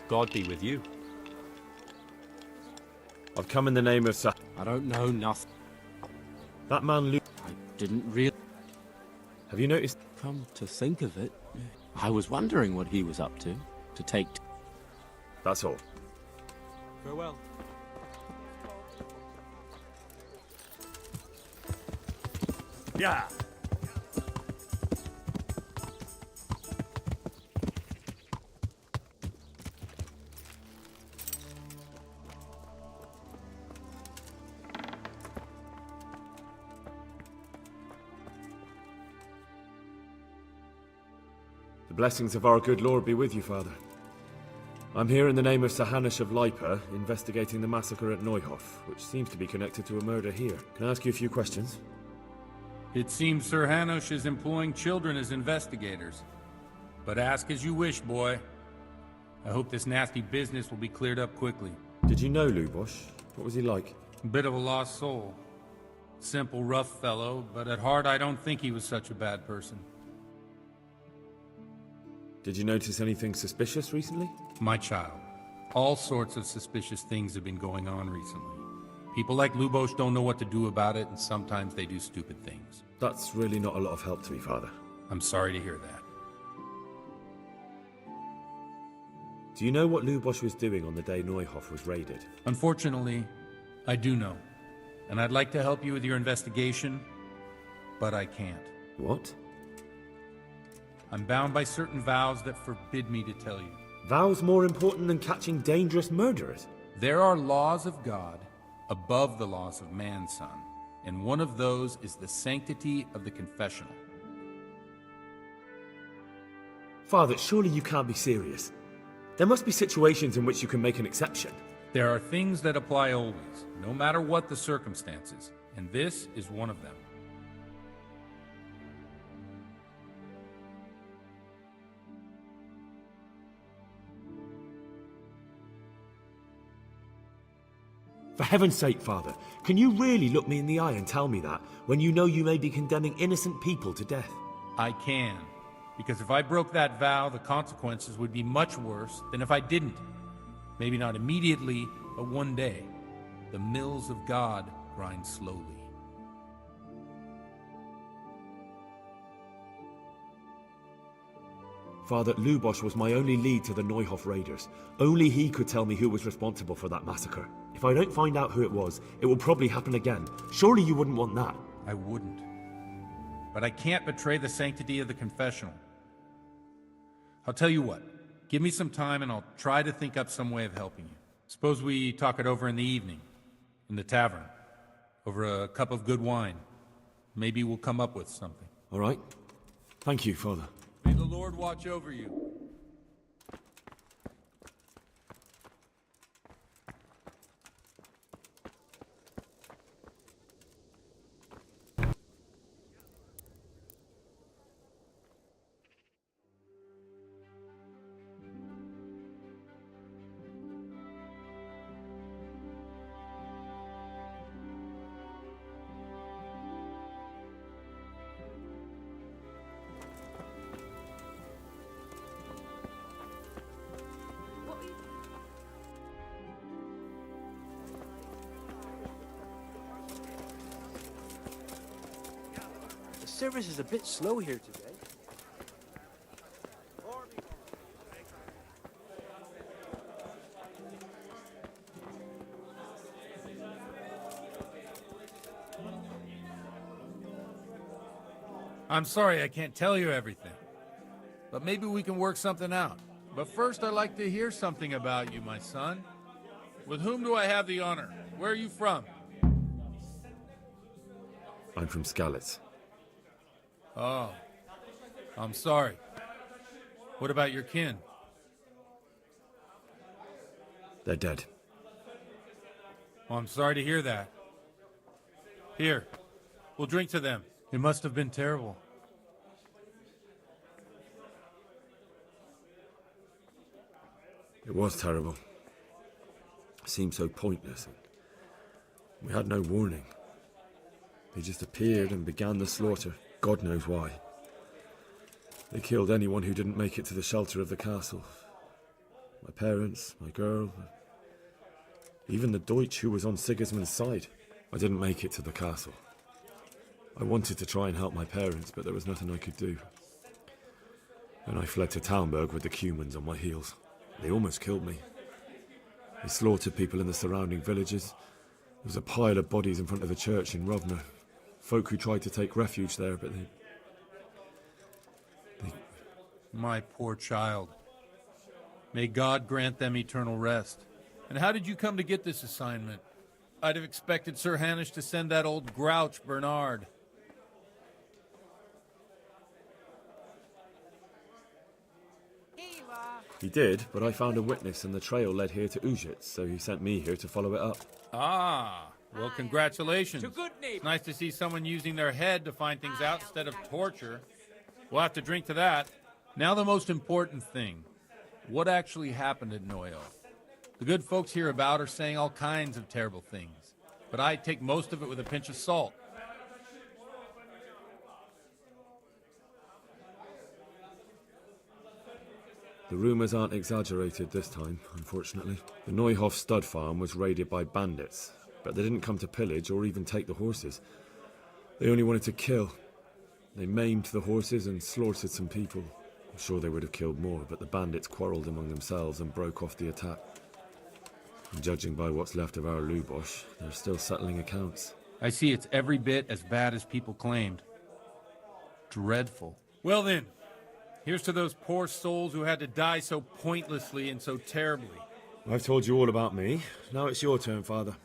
God be with you. I've come in the name of Sir... I don't know nothing. That man Lu... I didn't really... Have you noticed... Come to think of it, I was wondering what he was up to take... That's all. Farewell. Yeah. The blessings of our good Lord be with you, Father. I'm here in the name of Sir Hanish of Lipa, investigating the massacre at Neuhoff, which seems to be connected to a murder here. Can I ask you a few questions? It seems Sir Hanish is employing children as investigators. But ask as you wish, boy. I hope this nasty business will be cleared up quickly. Did you know Lubosh? What was he like? A bit of a lost soul. Simple, rough fellow, but at heart I don't think he was such a bad person. Did you notice anything suspicious recently? My child, all sorts of suspicious things have been going on recently. People like Lubosh don't know what to do about it, and sometimes they do stupid things. That's really not a lot of help to me, Father. I'm sorry to hear that. Do you know what Lubosh was doing on the day Neuhoff was raided? Unfortunately, I do know. And I'd like to help you with your investigation, but I can't. What? I'm bound by certain vows that forbid me to tell you. Vows more important than catching dangerous murderers? There are laws of God above the laws of man, son, and one of those is the sanctity of the confessional. Father, surely you can't be serious. There must be situations in which you can make an exception. There are things that apply always, no matter what the circumstances, and this is one of them. For heaven's sake, Father, can you really look me in the eye and tell me that, when you know you may be condemning innocent people to death? I can, because if I broke that vow, the consequences would be much worse than if I didn't. Maybe not immediately, but one day. The mills of God grind slowly. Father, Lubosh was my only lead to the Neuhof raiders. Only he could tell me who was responsible for that massacre. If I don't find out who it was, it will probably happen again. Surely you wouldn't want that. I wouldn't. But I can't betray the sanctity of the confessional. I'll tell you what. Give me some time and I'll try to think up some way of helping you. Suppose we talk it over in the evening, in the tavern, over a cup of good wine. Maybe we'll come up with something. All right. Thank you, Father. May the Lord watch over you. The service is a bit slow here today. I'm sorry I can't tell you everything. But maybe we can work something out. But first I'd like to hear something about you, my son. With whom do I have the honor? Where are you from? I'm from Skalitz. Oh, I'm sorry. What about your kin? They're dead. Oh, I'm sorry to hear that. Here, we'll drink to them. It must have been terrible. It was terrible. It seemed so pointless. We had no warning. They just appeared and began the slaughter. God knows why. They killed anyone who didn't make it to the shelter of the castle. My parents, my girl, even the Deutsch who was on Sigismund's side. I didn't make it to the castle. I wanted to try and help my parents, but there was nothing I could do. And I fled to Talmberg with the Cumans on my heels. They almost killed me. They slaughtered people in the surrounding villages. There was a pile of bodies in front of the church in Rovna. Folk who tried to take refuge there, but they... My poor child. May God grant them eternal rest. And how did you come to get this assignment? I'd have expected Sir Hanush to send that old grouch, Bernard. He did, but I found a witness and the trail led here to Ujits, so he sent me here to follow it up. Ah, well, congratulations. It's nice to see someone using their head to find things out instead of torture. We'll have to drink to that. Now the most important thing. What actually happened at Noyo? The good folks hereabout are saying all kinds of terrible things, but I take most of it with a pinch of salt. The rumours aren't exaggerated this time, unfortunately. The Neuhof stud farm was raided by bandits, but they didn't come to pillage or even take the horses. They only wanted to kill. They maimed the horses and slaughtered some people. I'm sure they would have killed more, but the bandits quarrelled among themselves and broke off the attack. And judging by what's left of our Lubosh, they're still settling accounts. I see it's every bit as bad as people claimed. Dreadful. Well then, here's to those poor souls who had to die so pointlessly and so terribly. I've told you all about me. Now it's your turn, Father.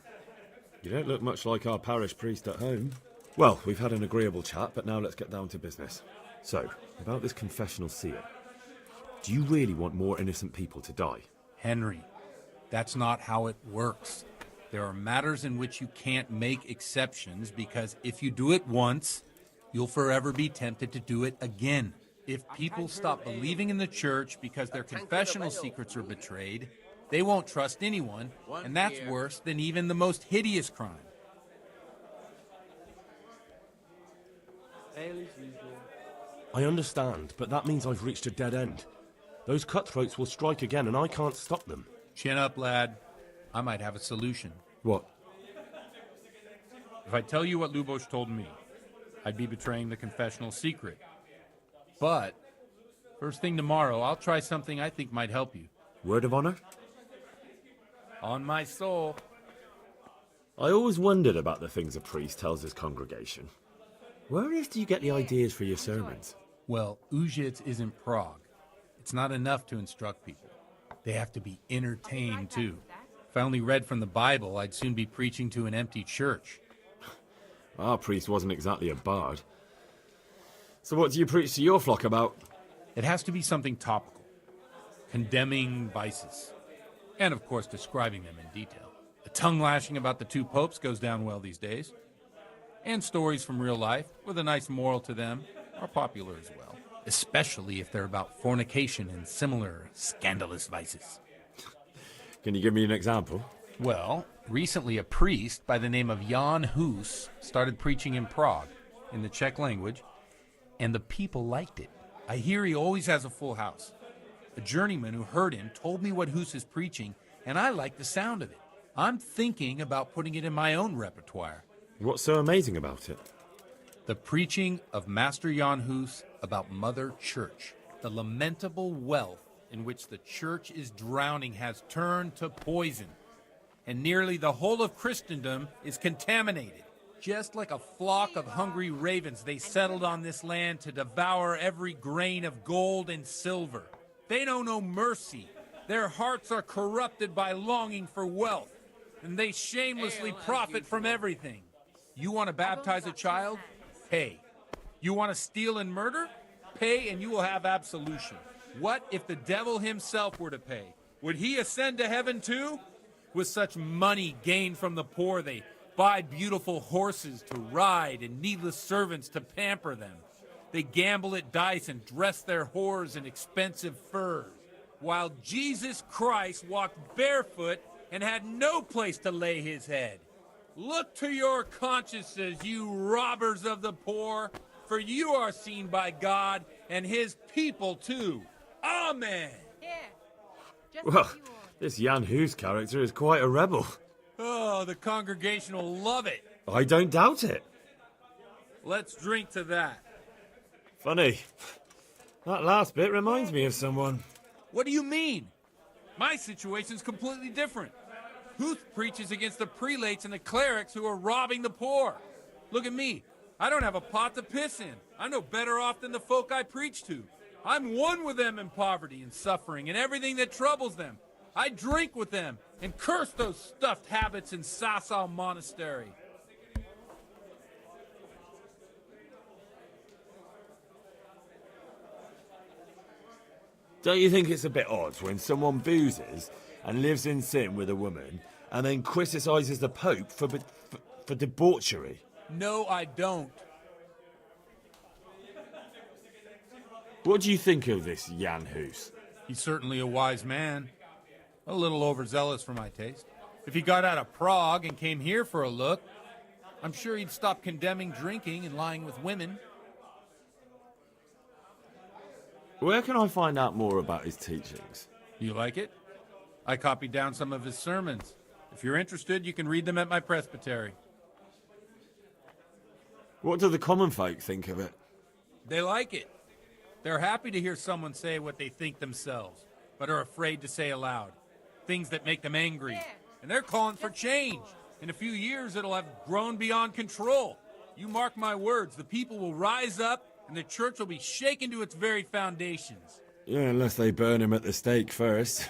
You don't look much like our parish priest at home. Well, we've had an agreeable chat, but now let's get down to business. So, about this confessional seer. Do you really want more innocent people to die? Henry, that's not how it works. There are matters in which you can't make exceptions because if you do it once, you'll forever be tempted to do it again. If people stop believing in the church because their confessional secrets are betrayed, they won't trust anyone, and that's worse than even the most hideous crime. I understand, but that means I've reached a dead end. Those cutthroats will strike again and I can't stop them. Chin up, lad. I might have a solution. What? If I tell you what Lubosh told me, I'd be betraying the confessional secret. But First thing tomorrow, I'll try something I think might help you. Word of honor? On my soul. I always wondered about the things a priest tells his congregation. Where on earth do you get the ideas for your sermons? Well, Ujic is in Prague. It's not enough to instruct people. They have to be entertained, too. If I only read from the Bible, I'd soon be preaching to an empty church. Our priest wasn't exactly a bard. So what do you preach to your flock about? It has to be something topical. Condemning vices. And, of course, describing them in detail. The tongue-lashing about the two popes goes down well these days. And stories from real life, with a nice moral to them, are popular as well. Especially if they're about fornication and similar scandalous vices. Can you give me an example? Well, recently a priest by the name of Jan Hus started preaching in Prague, in the Czech language, and the people liked it. I hear he always has a full house. A journeyman who heard him told me what Hus is preaching, and I like the sound of it. I'm thinking about putting it in my own repertoire. What's so amazing about it? The preaching of Master Jan Hus about Mother Church. The lamentable wealth in which the church is drowning has turned to poison, and nearly the whole of Christendom is contaminated. Just like a flock of hungry ravens, they settled on this land to devour every grain of gold and silver. They know no mercy. Their hearts are corrupted by longing for wealth, and they shamelessly profit from everything. You want to baptize a child? Pay. You want to steal and murder? Pay and you will have absolution. What if the devil himself were to pay? Would he ascend to heaven too? With such money gained from the poor, they buy beautiful horses to ride and needless servants to pamper them. They gamble at dice and dress their whores in expensive furs, while Jesus Christ walked barefoot and had no place to lay his head. Look to your consciences, you robbers of the poor, for you are seen by God and his people too. Amen. Well, this Jan Hus character is quite a rebel. Oh, the congregation will love it. I don't doubt it. Let's drink to that. Funny. That last bit reminds me of someone. What do you mean? My situation's completely different. Huth preaches against the prelates and the clerics who are robbing the poor. Look at me. I don't have a pot to piss in. I'm no better off than the folk I preach to. I'm one with them in poverty and suffering and everything that troubles them. I drink with them and curse those stuffed habits in Sasau Monastery. Don't you think it's a bit odd when someone boozes and lives in sin with a woman and then criticises the Pope for debauchery? No, I don't. What do you think of this Jan Hus? He's certainly a wise man. A little overzealous for my taste. If he got out of Prague and came here for a look, I'm sure he'd stop condemning drinking and lying with women. Where can I find out more about his teachings? You like it? I copied down some of his sermons. If you're interested, you can read them at my presbytery. What do the common folk think of it? They like it. They're happy to hear someone say what they think themselves, but are afraid to say aloud. Things that make them angry. And they're calling for change. In a few years, it'll have grown beyond control. You mark my words, the people will rise up, and the church will be shaken to its very foundations. Yeah, unless they burn him at the stake first.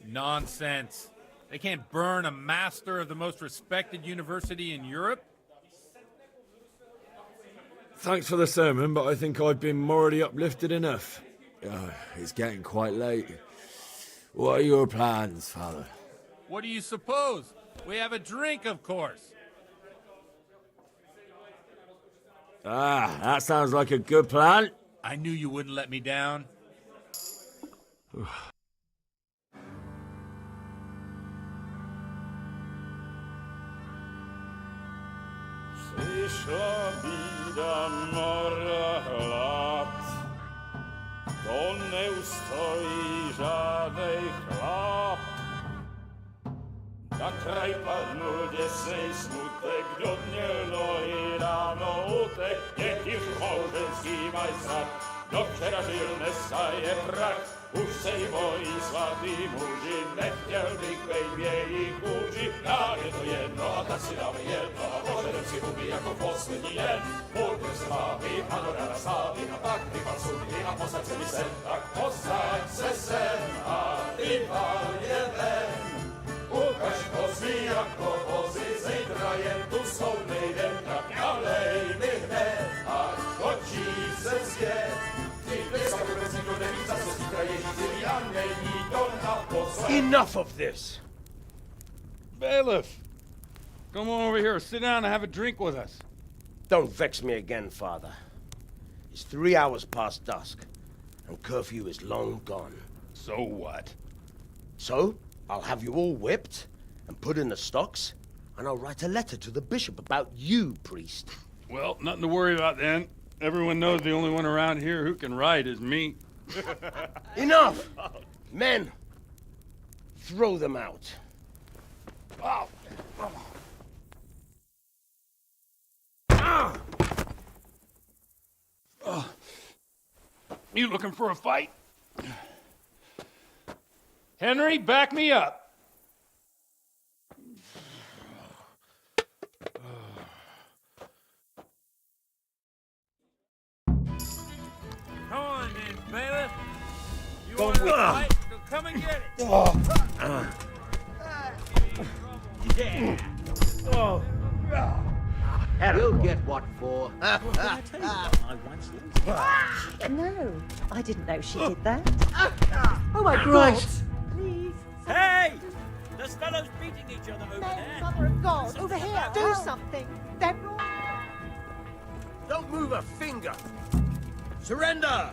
Nonsense. They can't burn a master of the most respected university in Europe. Thanks for the sermon, but I think I've been morally uplifted enough. It's getting quite late. What are your plans, Father? What do you suppose? We have a drink, of course. Ah, that sounds like a good plan. I knew you wouldn't let me down. Přišla bída mora hlad, to neustojí žádnej chlap. Na kraj padnul děsnej smutek, kdo měl nohy ráno utek, děti v mouženský maj sad. do včeražilne staje prach. Už sej moji svatý muži, nechtěl bych bejt v jejich kůži. Nám je to jedno a tak si dáme jedno a požerem si huby jako poslední den. Půjdem se vámi a do rána slávy a tak vypal sudy a posaď se mi sem. Tak posaď se sem a vypal je ven. Ukaž kozy jako vozy, zítra jen tu svou nejdem, tak nalej mi hned, ať točí se svět. Enough of this! Bailiff! Come on over here, sit down and have a drink with us. Don't vex me again, Father. It's 3 hours past dusk, and curfew is long gone. So what? So, I'll have you all whipped, and put in the stocks, and I'll write a letter to the bishop about you, priest. Well, nothing to worry about then. Everyone knows the only one around here who can write is me. Enough! Men, throw them out. Oh. Oh. You looking for a fight? Henry, back me up. Come on then, bailiff. You want to fight? So come and get it. Yeah. Oh. You'll get what for. No, I didn't know she did that. Oh my Christ! Please. Hey! There's fellows beating each other over there. Mother of God, over here, do something. They're Don't move a finger. Surrender!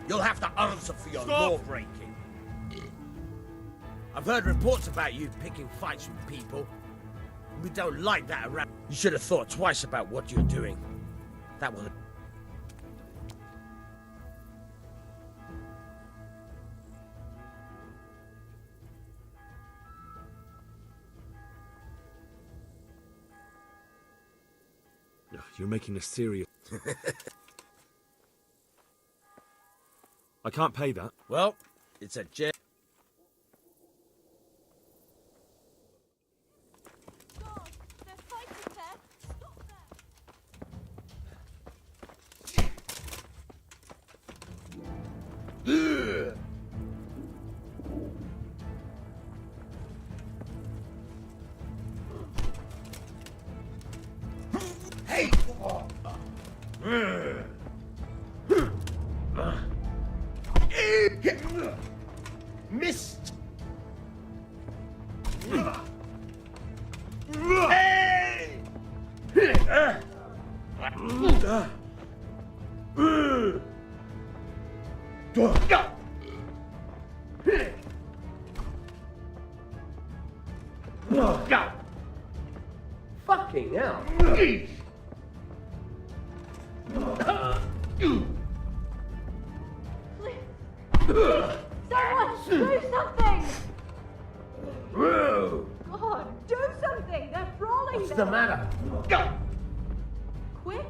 You'll have to answer for your law breaking. I've heard reports about you picking fights with people. We don't like that around. You should have thought twice about what you're doing. That will. You're making a serious... I can't pay that. Well, it's a jail. Hey! Missed! Hey! Fucking hell! Someone, do something! Whoa! God, do something! They're brawling What's there. the matter? Quick,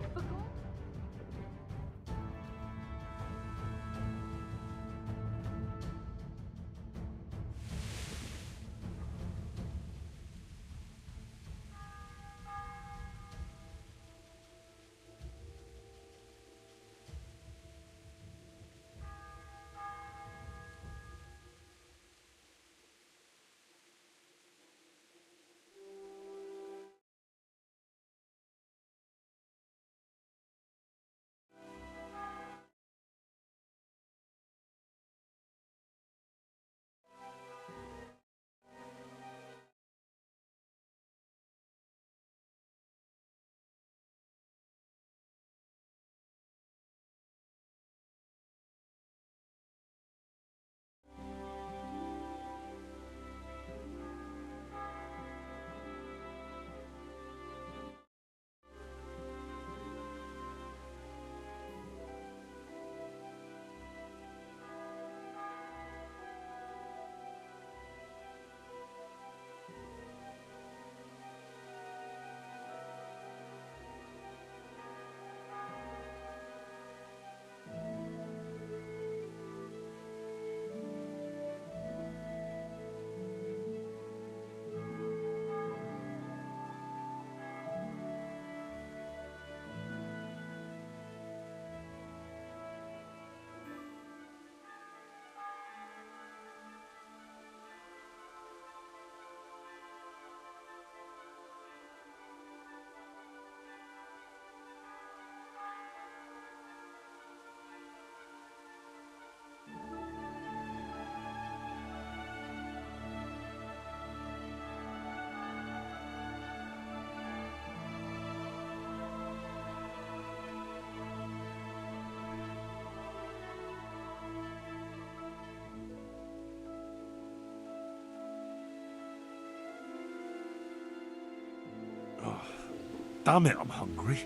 Damn it, I'm hungry.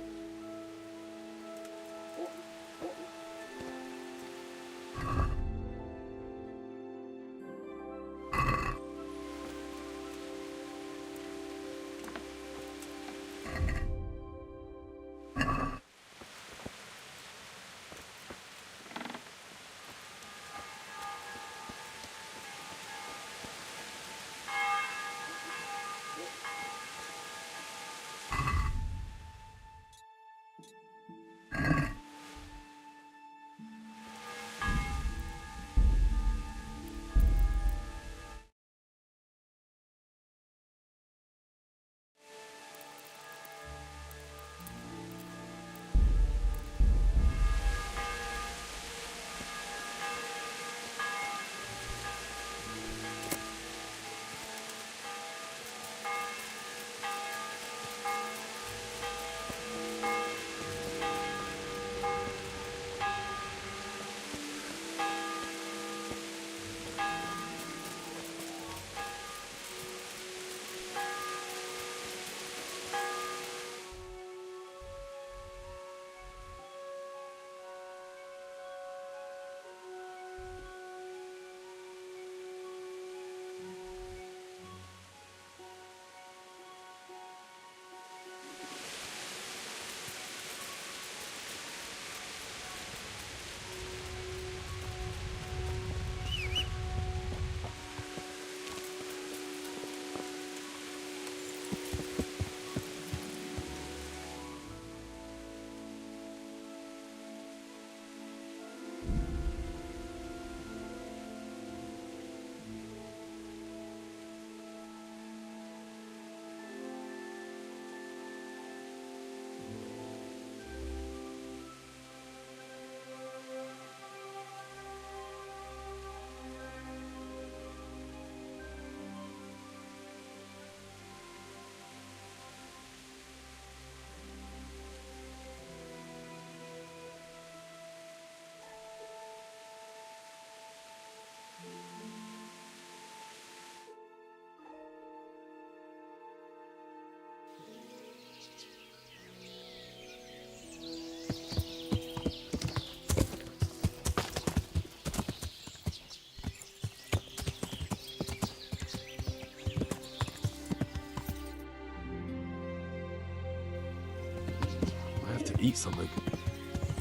Eat something.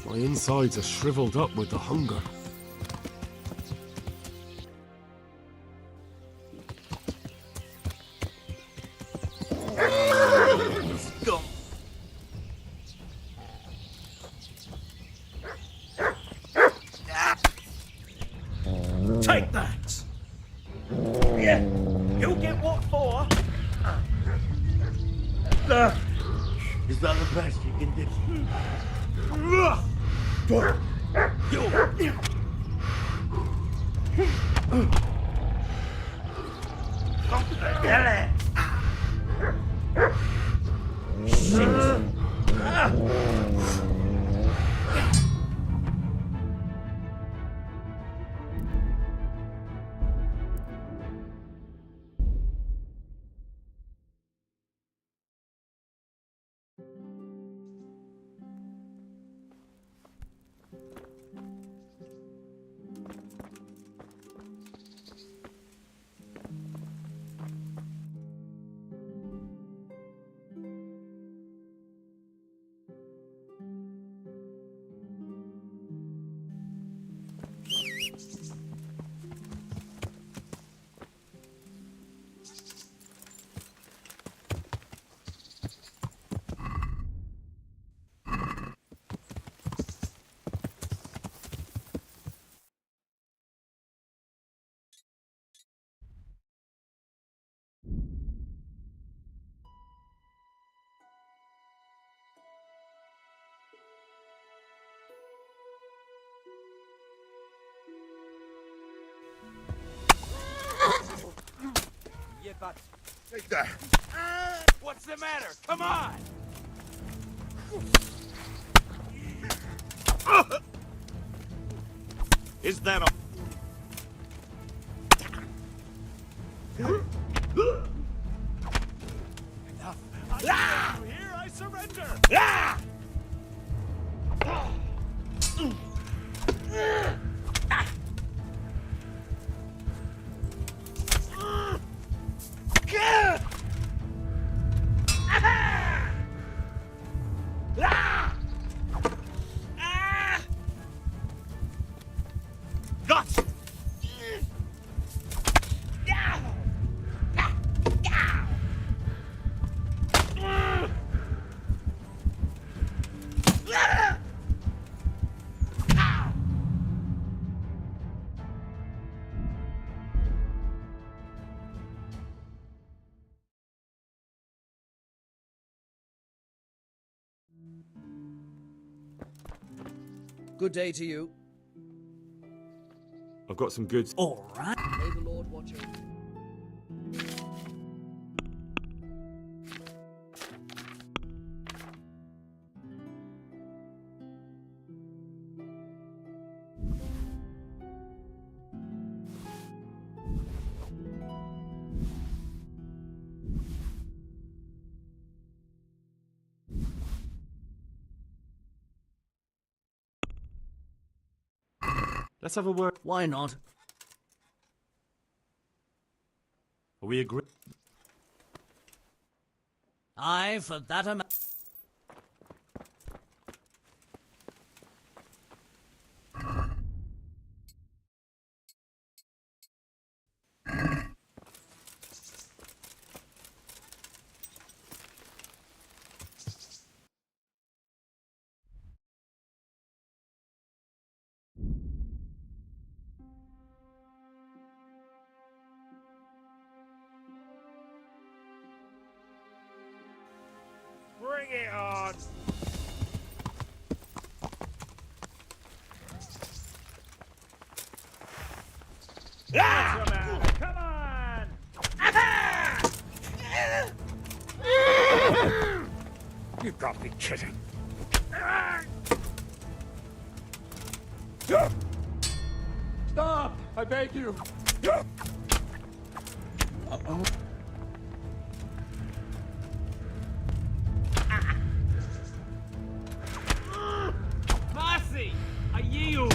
My insides are shriveled up with the hunger. Take that! Yeah, you'll get what for? Is that the best you can do? Yeah, but... Take that. What's the matter? Come on! Is that a... Enough. I here, I surrender! Good day to you. I've got some goods. All right. May the Lord watch over you. Let's have a word. Why not? Are we agree? Aye, for that amount. Bring it on! What's the matter? Come on! You've got to be kidding. Stop! I beg you! Uh-oh. Mercy! I yield!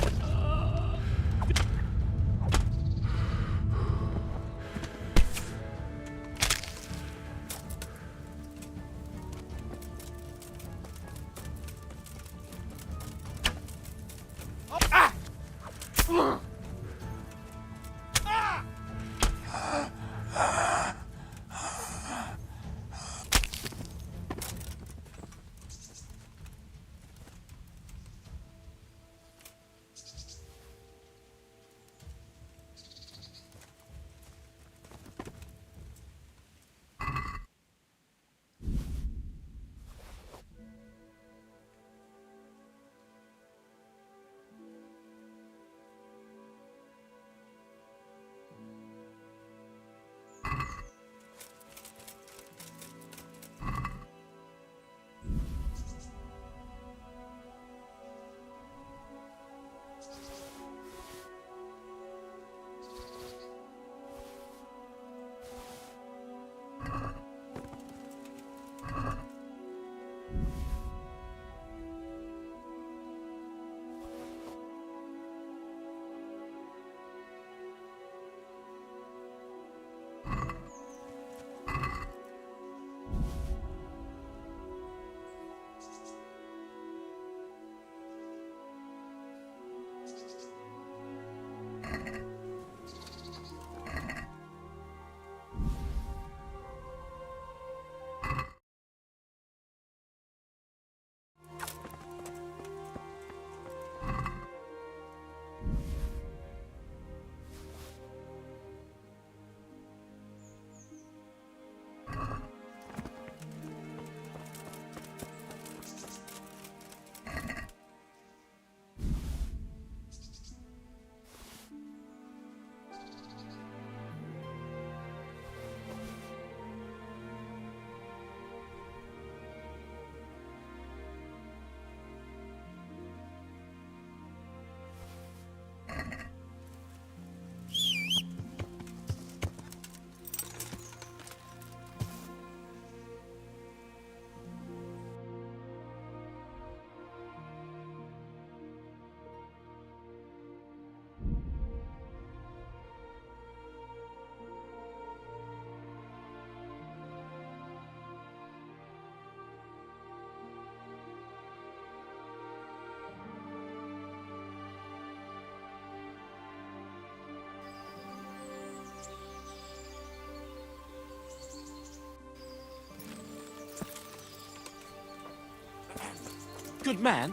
good man?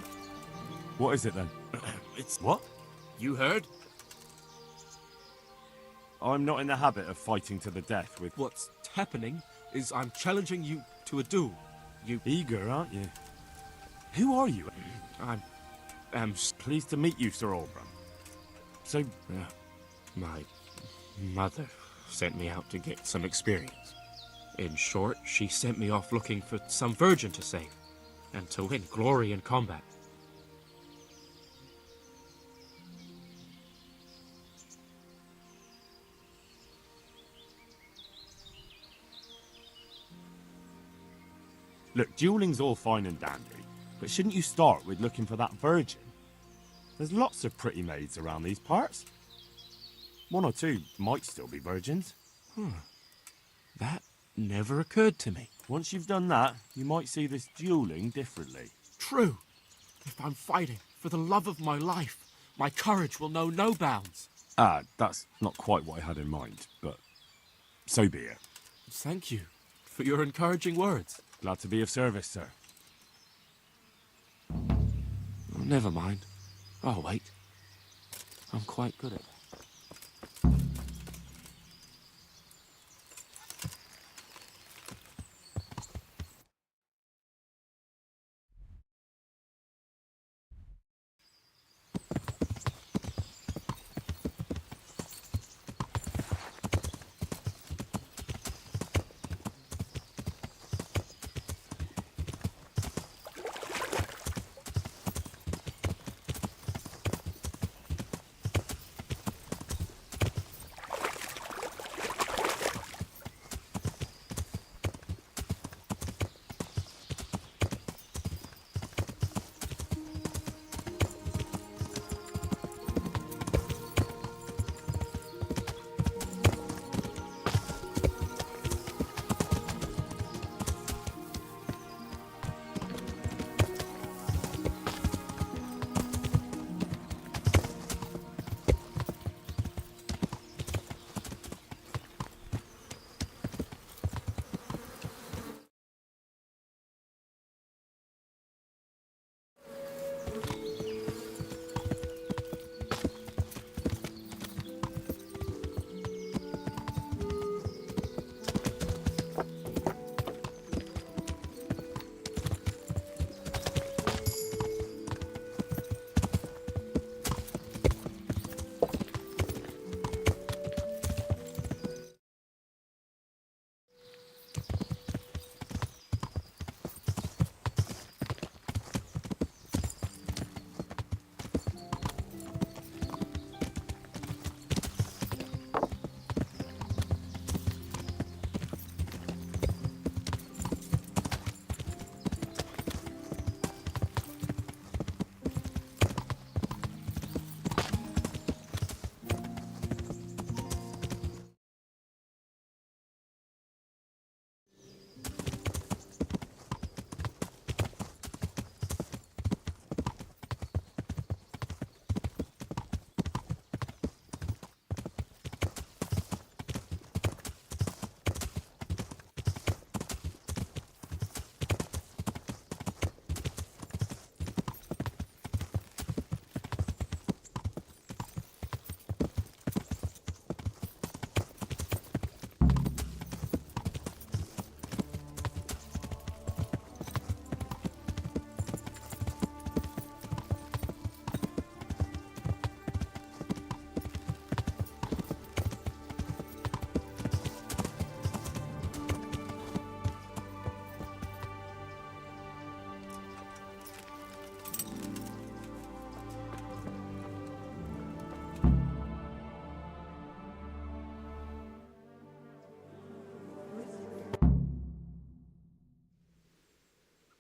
What is it then? It's... What? You heard? I'm not in the habit of fighting to the death with... What's happening is I'm challenging you to a duel. You... Eager, aren't you? Who are you? I'm pleased to meet you, Sir Oldbram. So... my mother sent me out to get some experience. In short, she sent me off looking for some virgin to save, and to win glory in combat. Look, dueling's all fine and dandy, but shouldn't you start with looking for that virgin? There's lots of pretty maids around these parts. One or two might still be virgins. That never occurred to me. Once you've done that, you might see this dueling differently. True. If I'm fighting for the love of my life, my courage will know no bounds. That's not quite what I had in mind, but so be it. Thank you for your encouraging words. Glad to be of service, sir. Oh, never mind. I'll wait. I'm quite good at that.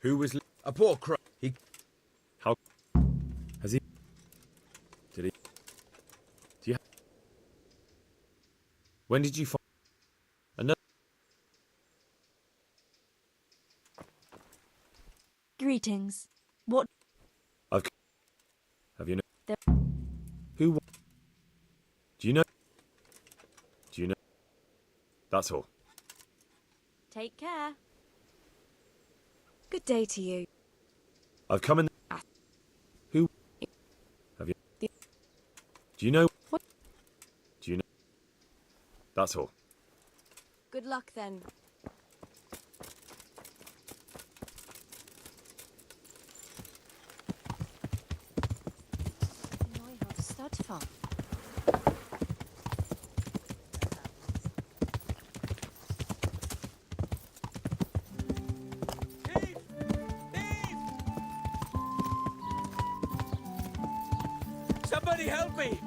Who was... A poor crow. He... How... Has he... Did he... Do you... When did you find... Another... Greetings. What... Have you know... The... Who... Do you know... Do you know... That's all. Take care. Good day to you. I've come in... Who? Have you? Do you know? What? Do you know? That's all. Good luck then. Neuhof Stadtfarm. Somebody help me!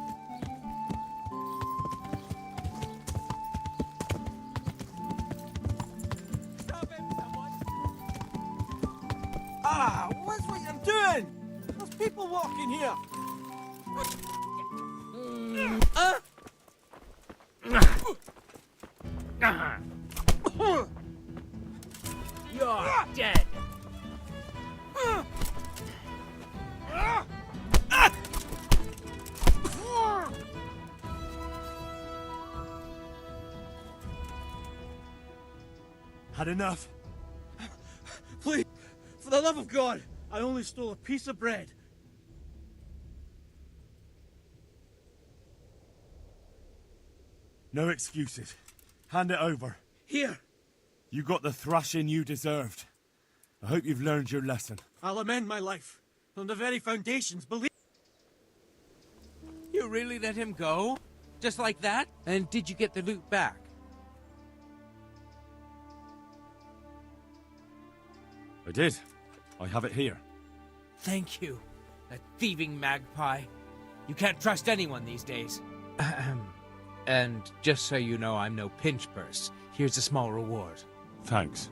Stop him, someone! Ah, what's what I'm doing? There's people walking here. You're dead. Had enough. Please, for the love of God, I only stole a piece of bread. No excuses. Hand it over. Here, You got the thrashing you deserved. I hope you've learned your lesson. I'll amend my life. From the very foundations, believe... You really let him go? Just like that? And did you get the loot back? I did. I have it here. Thank you. That thieving magpie. You can't trust anyone these days. And just so you know, I'm no pinch purse. Here's a small reward. Thanks.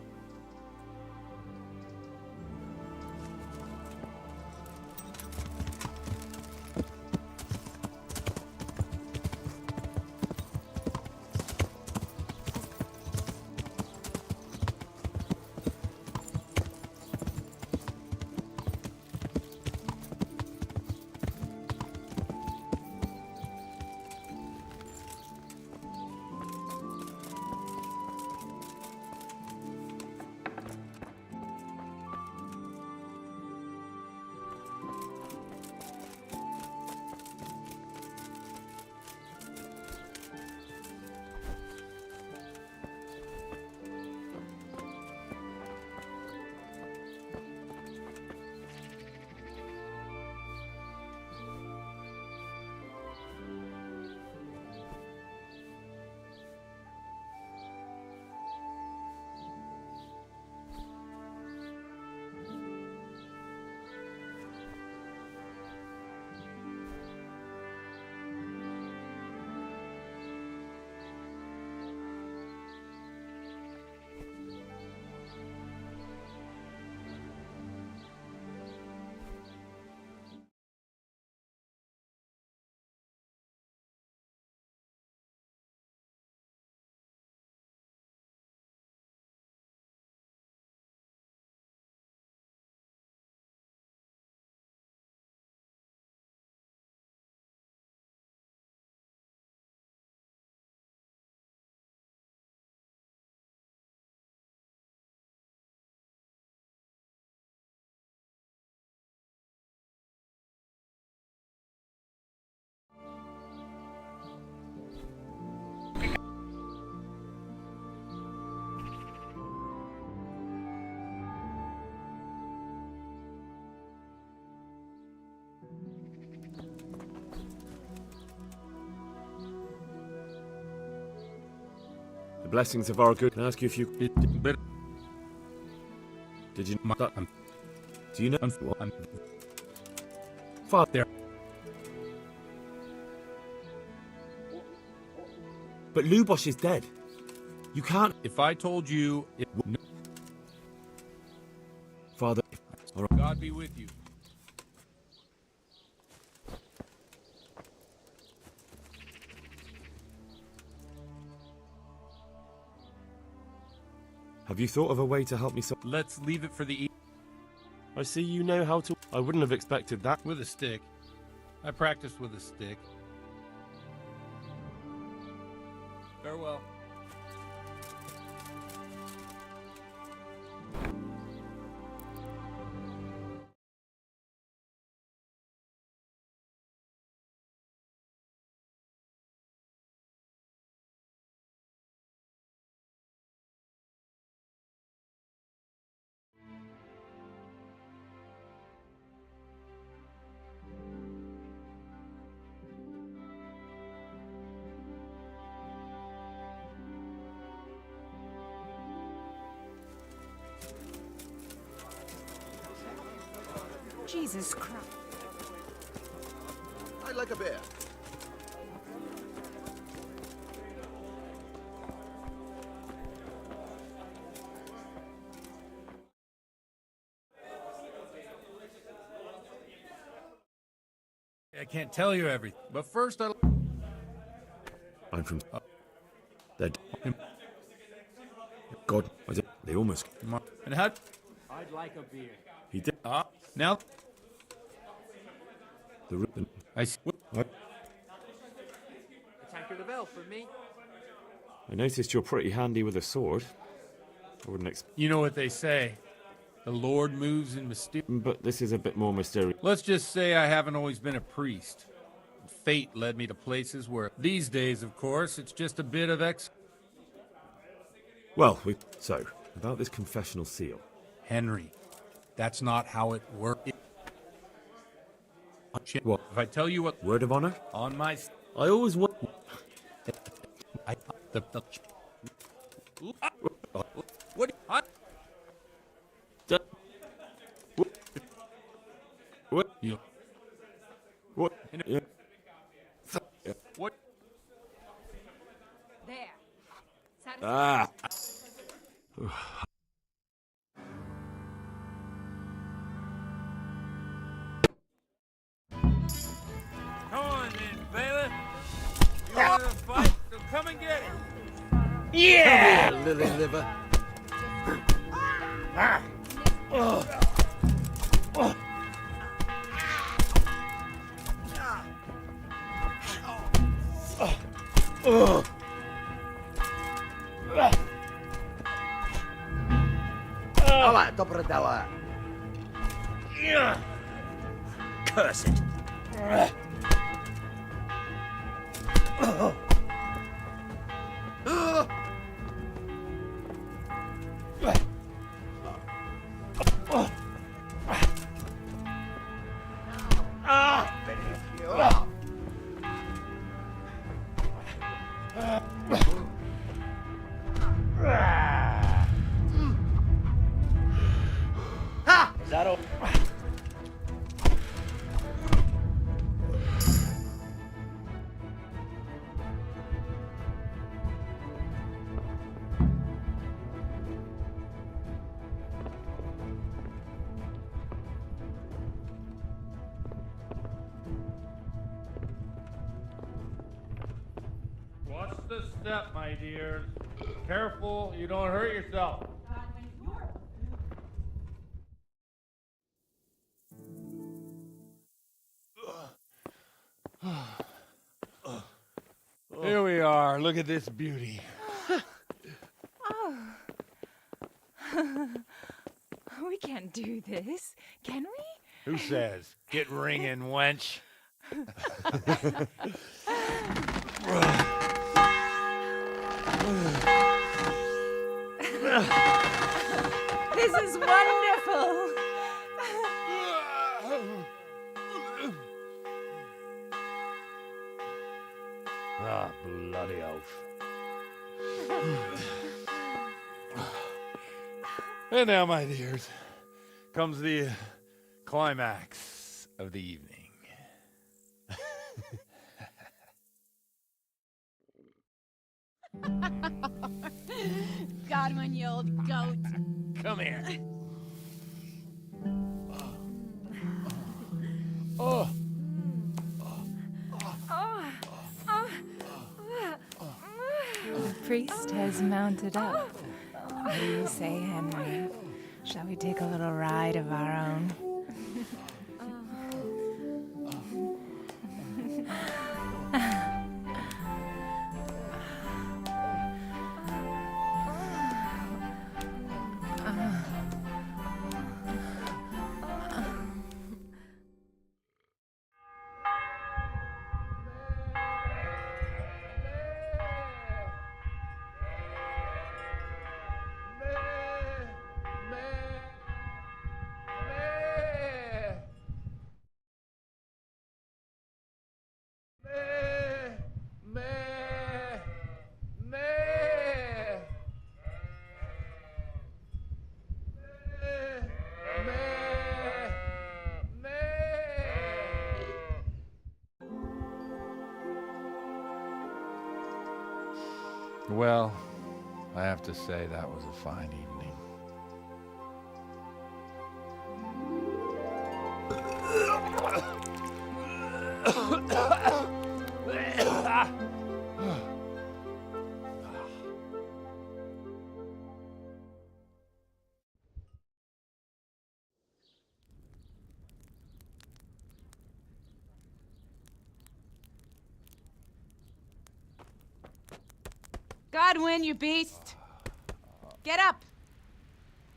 The blessings of our good. Can I ask you if you... Did you... Do you know... Father... But Lubosh is dead. You can't... If I told you... Father... God be with you. Have you thought of a way to help me Let's leave it for the... I see you know how to... I wouldn't have expected that. With a stick. I practiced with a stick. Farewell. Jesus Christ. I'd like a beer. I can't tell you everything, but first I'm from. They're. God, they almost. And how? I'd like a beer. He did. Now. I see. What? A tankard of ale for me. I noticed you're pretty handy with a sword. I wouldn't expect. You know what they say. The Lord moves in mysterious. But this is a bit more mysterious. Let's just say I haven't always been a priest. Fate led me to places where, these days, of course, it's just a bit of Well, so, about this confessional seal. Henry, that's not how it works. What? If I tell you what... Word of honor? On my... I always want... What? What? You... What? Yeah. What? There. Ah. Come on then, bailiff. You want to fight? So come and get it. Yeah! Come here, lily liver. Awa, dobra dała. Curse it. Is that all? Watch the step, my dear. Careful, you don't hurt yourself. Here we are. Look at this beauty. Oh. We can't do this, can we? Who says? Get ringing, wench. This is wonderful. Ah, bloody oath. And now, my dears, comes the climax of the evening. God, one, you old goat. Come here. Oh. The priest has mounted up. What do you say, Henry? Shall we take a little ride of our own? Well, I have to say that was a fine evening. Godwin, you beast! Get up!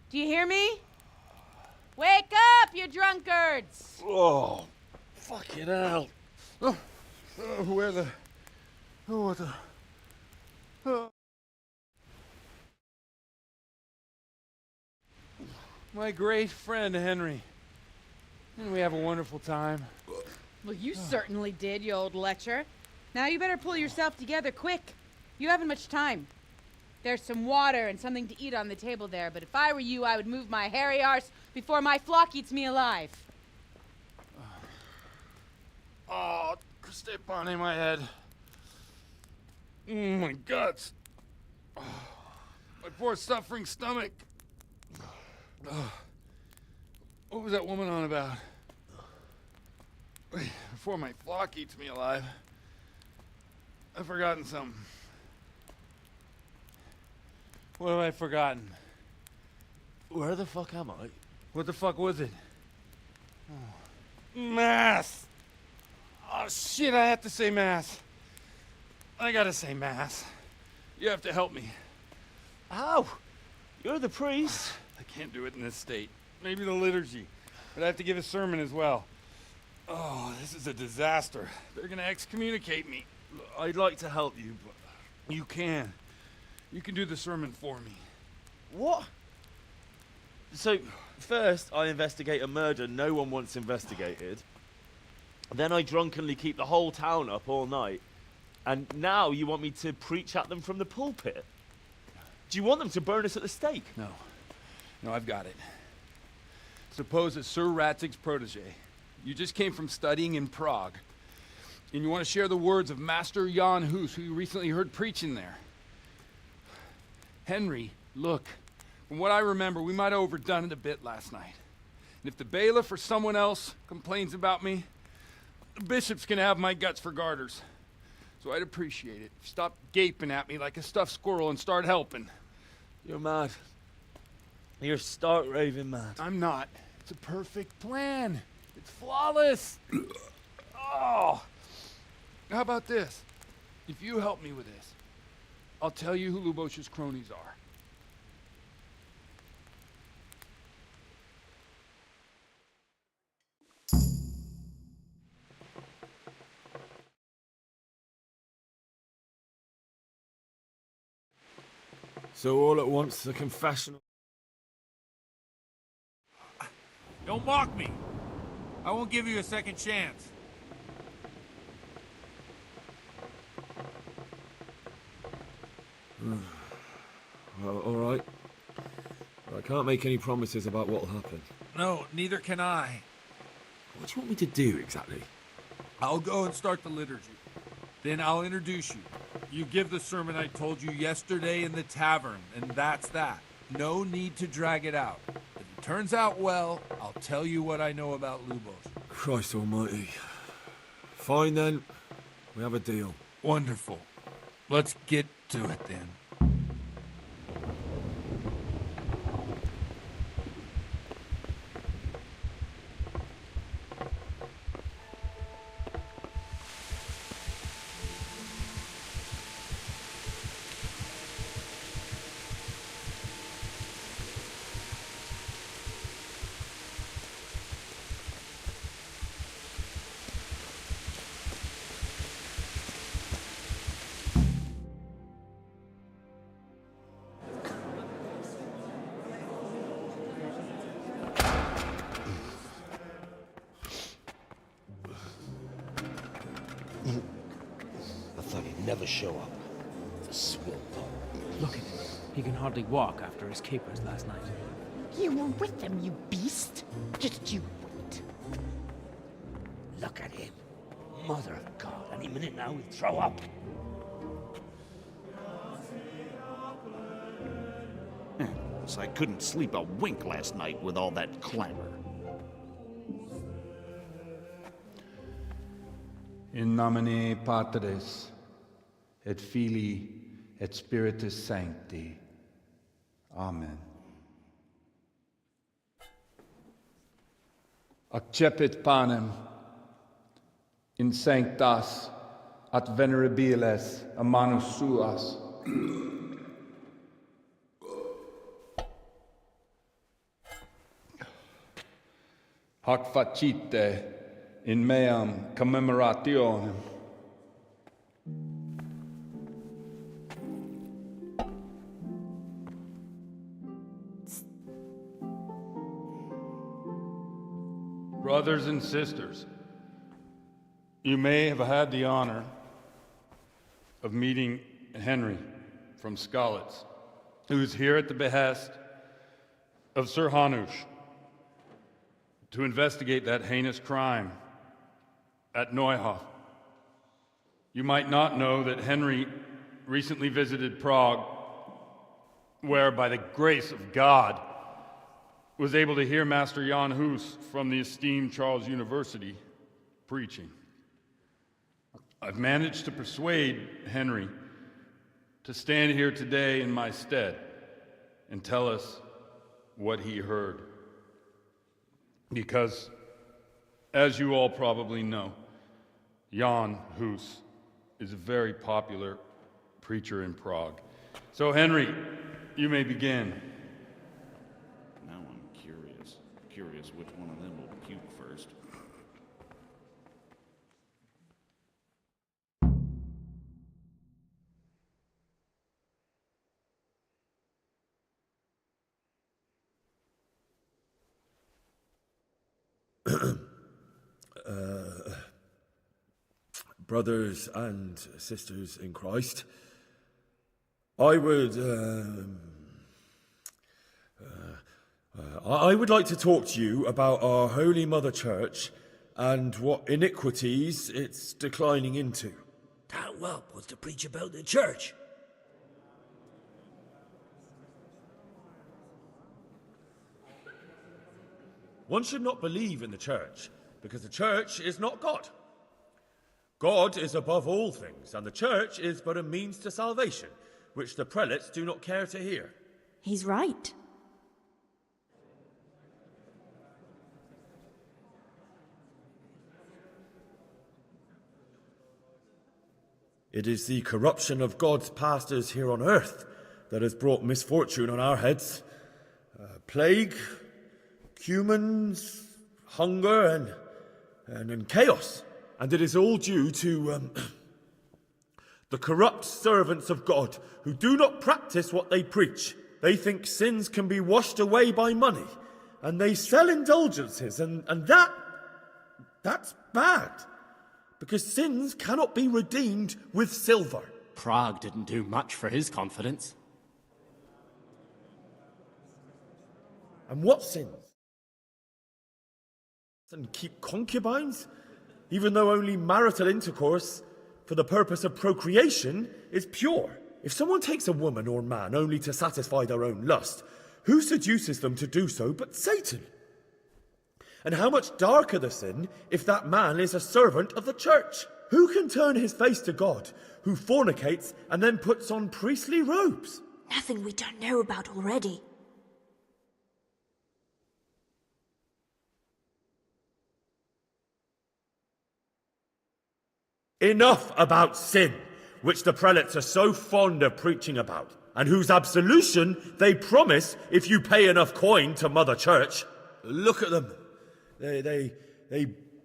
Do you hear me? Wake up, you drunkards! Oh, fucking hell. Where the... Oh, what the... My great friend, Henry. Didn't we have a wonderful time? Well, you certainly did, you old lecher. Now you better pull yourself together quick. You haven't much time. There's some water and something to eat on the table there, but if I were you, I would move my hairy arse before my flock eats me alive. Oh, step on my head. My guts. Oh, my poor suffering stomach. What was that woman on about? Wait, before my flock eats me alive. I've forgotten something. What have I forgotten? Where the fuck am I? What the fuck was it? Oh. Mass! Oh shit, I have to say mass. I gotta say mass. You have to help me. How? You're the priest. I can't do it in this state. Maybe the liturgy. But I have to give a sermon as well. Oh, this is a disaster. They're gonna excommunicate me. I'd like to help you, but... You can. You can do the sermon for me. What? So, first I investigate a murder no one wants investigated. Then I drunkenly keep the whole town up all night. And now you want me to preach at them from the pulpit? Do you want them to burn us at the stake? No. No, I've got it. Suppose that Sir Ratzig's protege. You just came from studying in Prague. And you want to share the words of Master Jan Hus, who you recently heard preaching there. Henry, look, from what I remember, we might have overdone it a bit last night. And if the bailiff or someone else complains about me, the bishop's gonna have my guts for garters. So I'd appreciate it. Stop gaping at me like a stuffed squirrel and start helping. You're mad. You're stark raving mad. I'm not. It's a perfect plan. It's flawless. Oh. How about this? If you help me with this, I'll tell you who Lubosh's cronies are. So all at once, the confessional... Don't mock me. I won't give you a second chance. Well, all right. I can't make any promises about what'll happen. No, neither can I. What do you want me to do, exactly? I'll go and start the liturgy. Then I'll introduce you. You give the sermon I told you yesterday in the tavern, and that's that. No need to drag it out. If it turns out well, I'll tell you what I know about Lubos. Christ almighty. Fine then. We have a deal. Wonderful. Let's get to it then. I thought he'd never show up. The swill dog. Look at him. He can hardly walk after his capers last night. You were with them, you beast. Just you wait. Look at him. Mother of God, any minute now he'll throw up. nervous. I couldn't sleep a wink last night with all that clamor. In nomine Patris, et Filii, et Spiritus Sancti. Amen. Accepit panem in sanctas at venerabiles a manus suas. Hac facite in meam commemorationem. Brothers and sisters, you may have had the honor of meeting Henry from Skalitz, who is here at the behest of Sir Hanush to investigate that heinous crime at Neuhof. You might not know that Henry recently visited Prague, where, by the grace of God, was able to hear Master Jan Hus from the esteemed Charles University preaching. I've managed to persuade Henry to stand here today in my stead and tell us what he heard. Because, as you all probably know, Jan Hus is a very popular preacher in Prague. So, Henry, you may begin. Now I'm curious which one of them will puke first. Brothers and sisters in Christ, I would like to talk to you about our Holy Mother Church and what iniquities it's declining into. That whelp wants to preach about the church. One should not believe in the church, because the church is not God. God is above all things, and the church is but a means to salvation, which the prelates do not care to hear. He's right. It is the corruption of God's pastors here on earth that has brought misfortune on our heads. Plague, humans, hunger, and chaos. And it is all due to the corrupt servants of God who do not practice what they preach. They think sins can be washed away by money, and they sell indulgences, and that's bad. Because sins cannot be redeemed with silver. Prague didn't do much for his confidence. And what sins? And keep concubines? Even though only marital intercourse for the purpose of procreation is pure. If someone takes a woman or man only to satisfy their own lust, who seduces them to do so but Satan? And how much darker the sin if that man is a servant of the church? Who can turn his face to God, who fornicates and then puts on priestly robes? Nothing we don't know about already. Enough about sin, which the prelates are so fond of preaching about, and whose absolution they promise if you pay enough coin to Mother Church. Look at them. They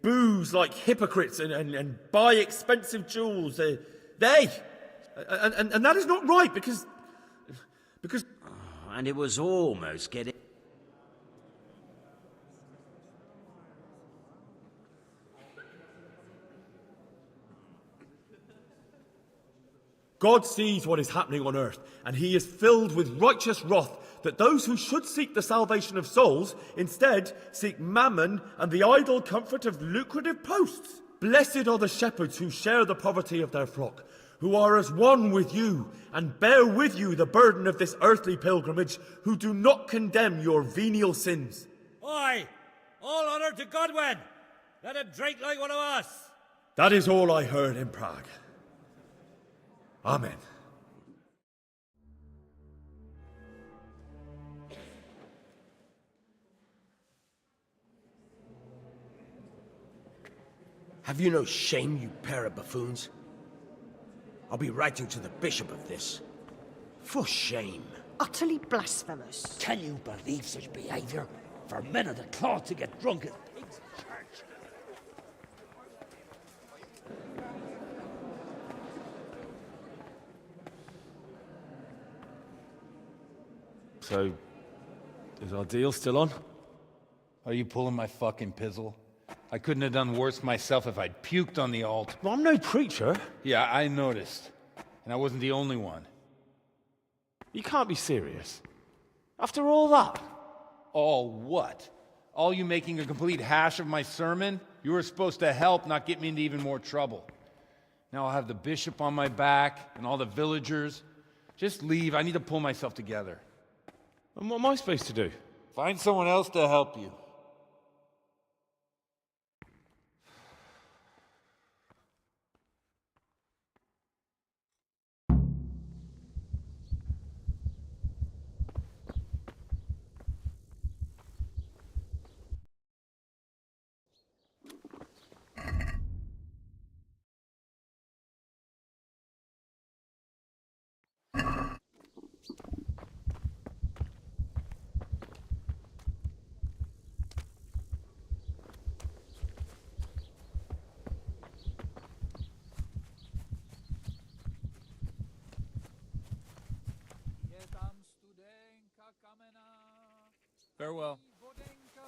booze like hypocrites and buy expensive jewels. And that is not right because. Oh, and it was almost getting. God sees what is happening on earth, and he is filled with righteous wrath that those who should seek the salvation of souls instead seek mammon and the idle comfort of lucrative posts. Blessed are the shepherds who share the poverty of their flock, who are as one with you, and bear with you the burden of this earthly pilgrimage, who do not condemn your venial sins. Oi! All honor to Godwin! Let him drink like one of us! That is all I heard in Prague. Amen. Have you no shame, you pair of buffoons? I'll be writing to the bishop of this. For shame. Utterly blasphemous. Can you believe such behavior? For men of the cloth to get drunk as pigs in church. So, is our deal still on? Are you pulling my fucking pizzle? I couldn't have done worse myself if I'd puked on the altar. Well, I'm no preacher. Yeah, I noticed. And I wasn't the only one. You can't be serious. After all that? All what? All you making a complete hash of my sermon? You were supposed to help, not get me into even more trouble. Now I'll have the bishop on my back and all the villagers. Just leave. I need to pull myself together. And what am I supposed to do? Find someone else to help you. Farewell. Vodenka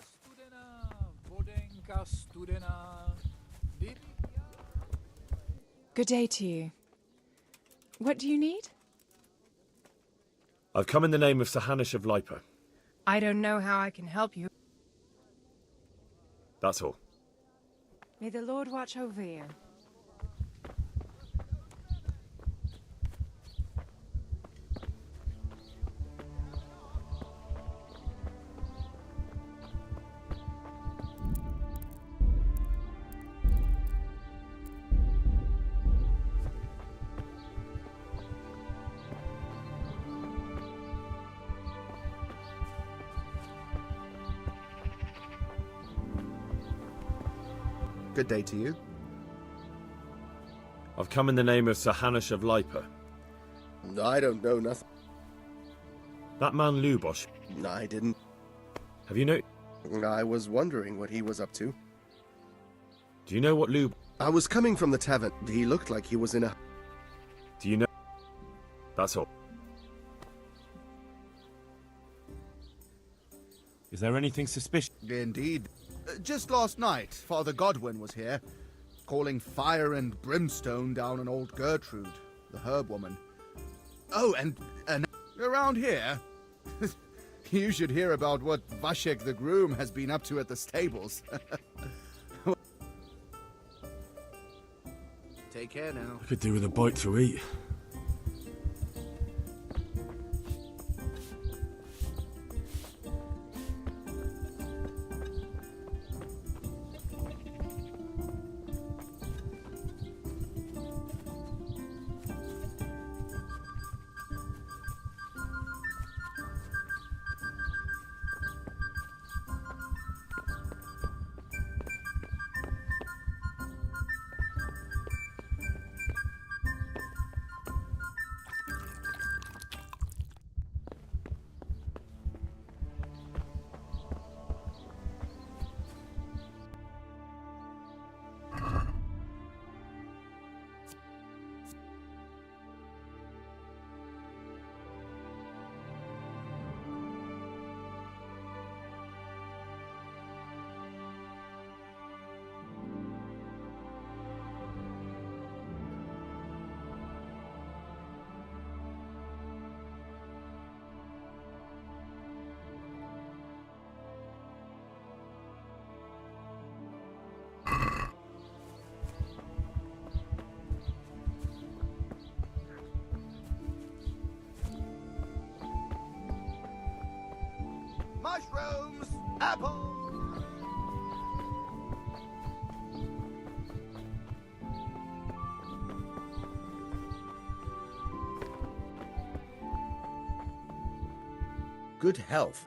studena. Good day to you. What do you need? I've come in the name of Sir Hanish of Lipa. I don't know how I can help you. That's all. May the Lord watch over you. Good day to you. I've come in the name of Sir Hanish of Lipa. I don't know nothing. That man Lubosh. I didn't. Have you know? I was wondering what he was up to. Do you know what Lub? I was coming from the tavern. He looked like he was in a... Do you know? That's all. Is there anything suspicious? Indeed. Just last night, Father Godwin was here, calling fire and brimstone down on old Gertrude, the herb woman. Oh, and around here, you should hear about what Vashek the groom has been up to at the stables. Take care now. I could do with a bite to eat. mushrooms, apples. Good health.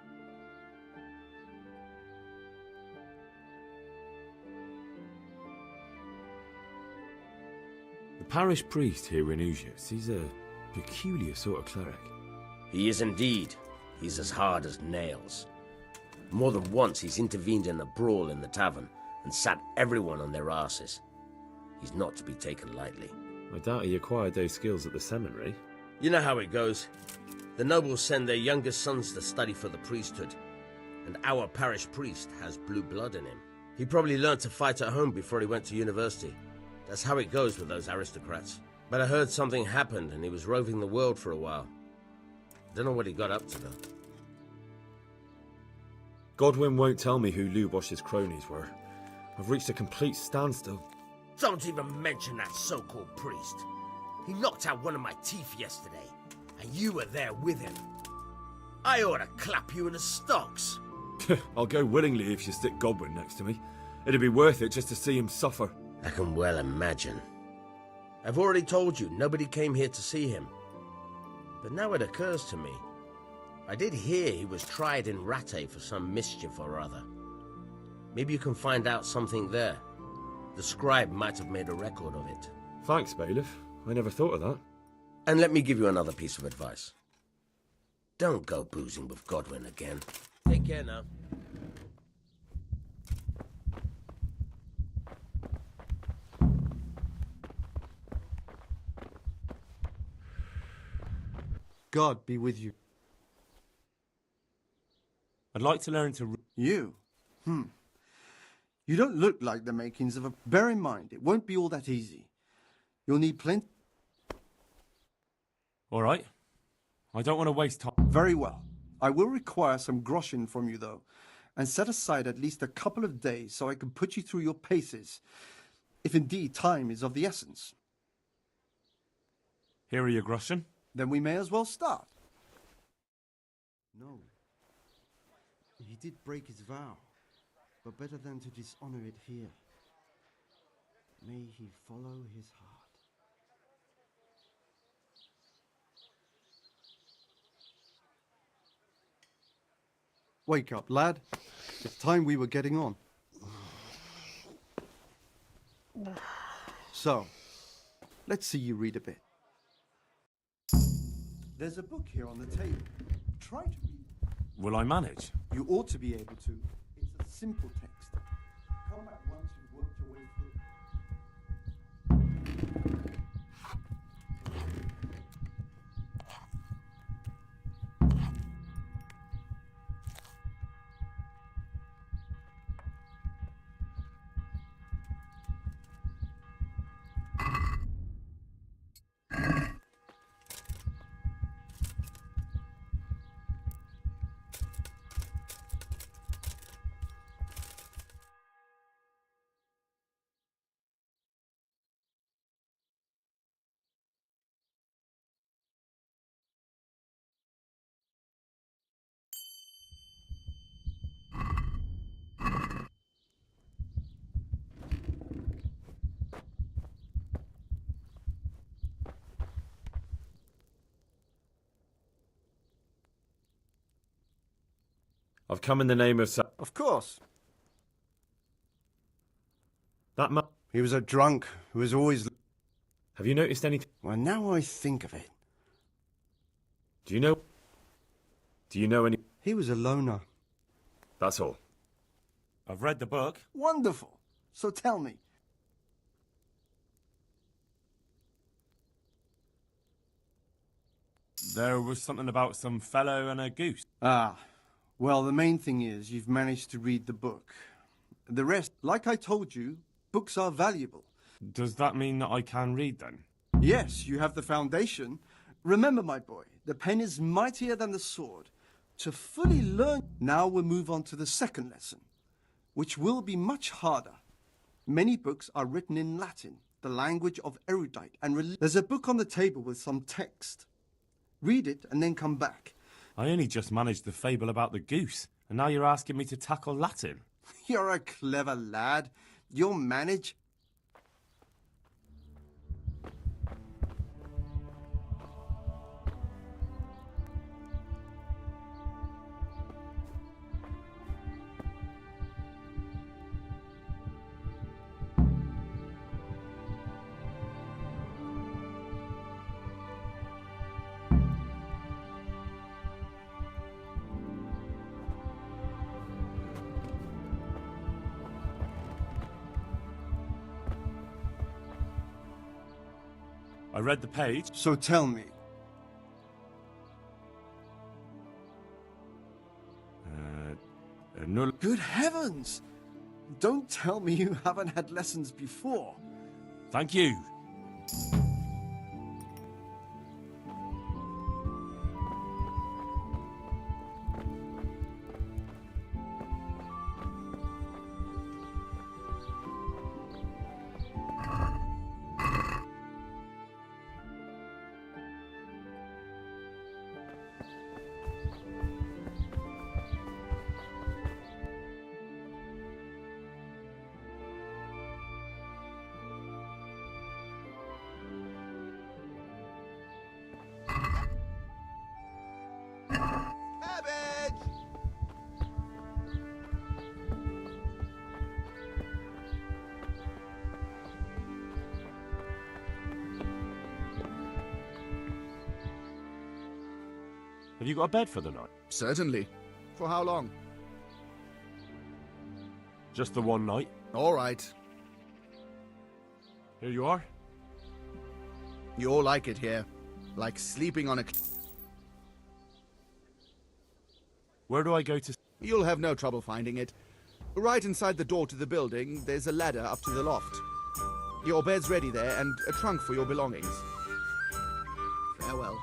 The parish priest here in Ujias, he's a peculiar sort of cleric. He is indeed. He's as hard as nails. More than once he's intervened in a brawl in the tavern and sat everyone on their arses. He's not to be taken lightly. I doubt he acquired those skills at the seminary. You know how it goes. The nobles send their youngest sons to study for the priesthood, and our parish priest has blue blood in him. He probably learned to fight at home before he went to university. That's how it goes with those aristocrats. But I heard something happened and he was roving the world for a while. Don't know what he got up to, though. Godwin won't tell me who Lubosh's cronies were. I've reached a complete standstill. Don't even mention that so-called priest. He knocked out one of my teeth yesterday, and you were there with him. I ought to clap you in the stocks. I'll go willingly if you stick Godwin next to me. It'd be worth it just to see him suffer. I can well imagine. I've already told you, nobody came here to see him. But now it occurs to me. I did hear he was tried in Rattay for some mischief or other. Maybe you can find out something there. The scribe might have made a record of it. Thanks, bailiff. I never thought of that. And let me give you another piece of advice. Don't go boozing with Godwin again. Take care now. God be with you. I'd like to learn to... You? You don't look like the makings of a... Bear in mind, it won't be all that easy. You'll need plenty... All right. I don't want to waste time. Very well. I will require some groschen from you, though, and set aside at least a couple of days so I can put you through your paces, if indeed time is of the essence. Here are your groschen. Then we may as well start. No. He did break his vow, but better than to dishonor it here. May he follow his heart. Wake up, lad. It's time we were getting on. So, let's see you read a bit. There's a book here on the table. Try to read it. Will I manage? You ought to be able to. It's a simple text. Come back once you've worked your way through. I've come in the name of... Of course. That man... He was a drunk who was always... Have you noticed anything? Well, now I think of it. Do you know any... He was a loner. That's all. I've read the book. Wonderful. So tell me. There was something about some fellow and a goose. Ah. Well, the main thing is you've managed to read the book. The rest, like I told you, books are valuable. Does that mean that I can read then? Yes, you have the foundation. Remember, my boy, the pen is mightier than the sword. To fully learn... Now we'll move on to the second lesson, which will be much harder. Many books are written in Latin, the language of erudite and There's a book on the table with some text. Read it and then come back. I only just managed the fable about the goose, And now you're asking me to tackle Latin? You're a clever lad. You'll manage. I read the page. So tell me. Null. Good heavens! Don't tell me you haven't had lessons before. Thank you. Have you got a bed for the night? Certainly. For how long? Just the one night. All right. Here you are. You'll like it here. Like sleeping on a... Where do I go to... You'll have no trouble finding it. Right inside the door to the building, there's a ladder up to the loft. Your bed's ready there, and a trunk for your belongings. Farewell.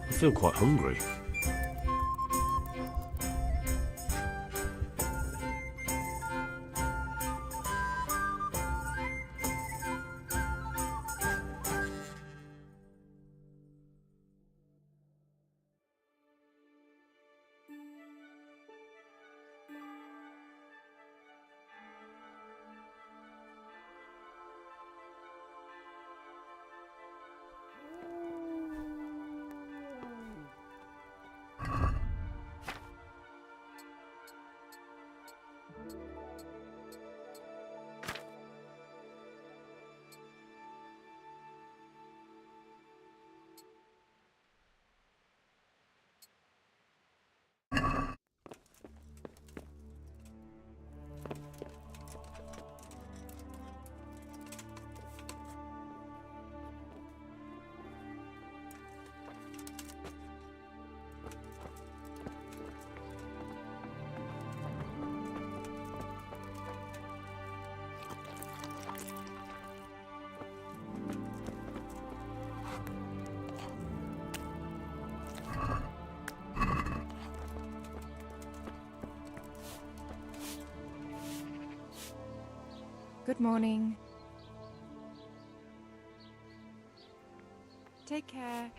I feel quite hungry. Good morning. Take care.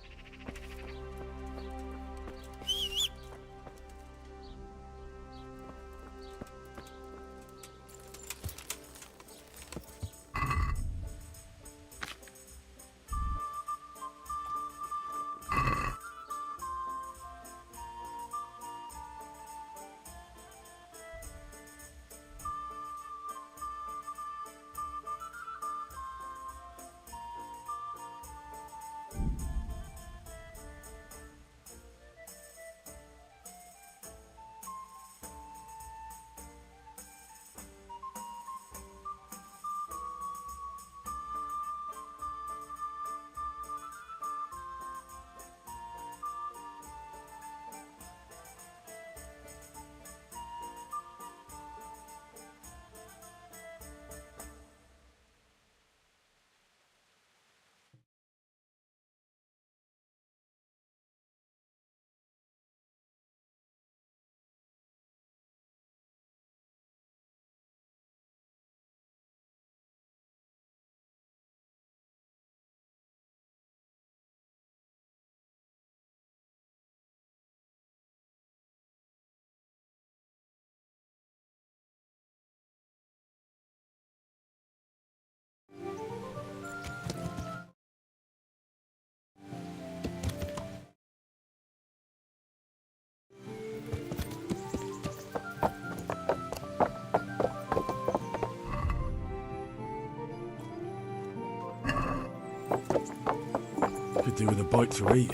do with a bite to eat.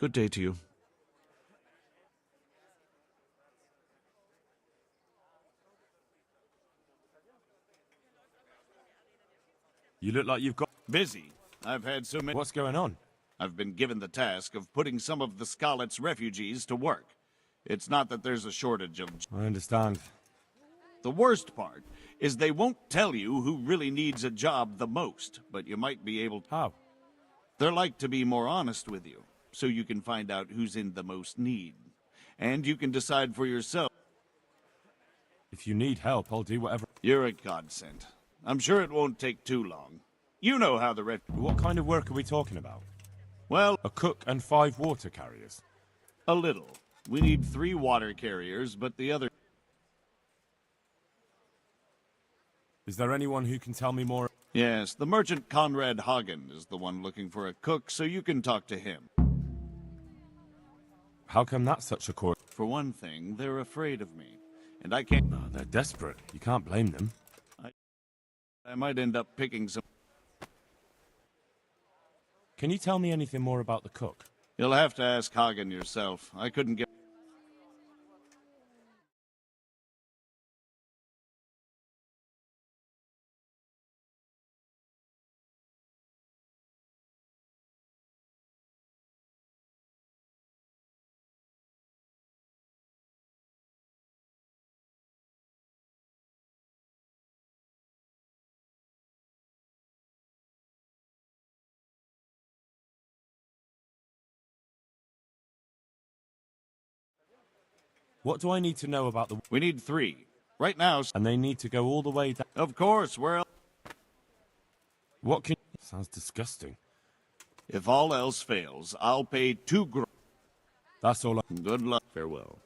Good day to you. You look like you've got... Busy. I've had so many... What's going on? I've been given the task of putting some of the Scarlet's refugees to work. It's not that there's a shortage of... I understand. The worst part is they won't tell you who really needs a job the most, but you might be able to... How? They're like to be more honest with you, so you can find out who's in the most need. And you can decide for yourself. If you need help, I'll do whatever... You're a godsend. I'm sure it won't take too long. You know how the What kind of work are we talking about? Well... A cook and 5 water carriers? A little. We need 3 water carriers, but the other... Is there anyone who can tell me more? Yes, the merchant Conrad Hagen is the one looking for a cook, so you can talk to him. How come that's such a core? For one thing, they're afraid of me, and I can't... No, they're desperate. You can't blame them. I might end up picking some... Can you tell me anything more about the cook? You'll have to ask Hagen yourself. I couldn't get... What do I need to know about the... We need 3. Right now... And they need to go all the way down... Of course, where else... What can... Sounds disgusting. If all else fails, I'll pay 2 gr... That's all I... Good luck. Farewell.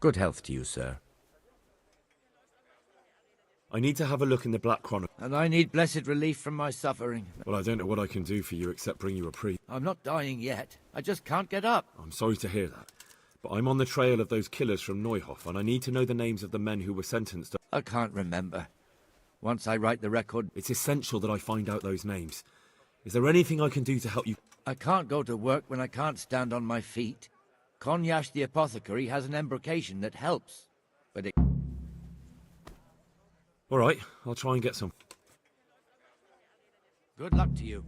Good health to you, sir. I need to have a look in the Black Chronicle. And I need blessed relief from my suffering. Well, I don't know what I can do for you except bring you a priest. I'm not dying yet. I just can't get up. I'm sorry to hear that. But I'm on the trail of those killers from Neuhof, and I need to know the names of the men who were sentenced to... I can't remember. Once I write the record... It's essential that I find out those names. Is there anything I can do to help you? I can't go to work when I can't stand on my feet. Konyash the apothecary has an embrocation that helps, but it... All right, I'll try and get some. Good luck to you.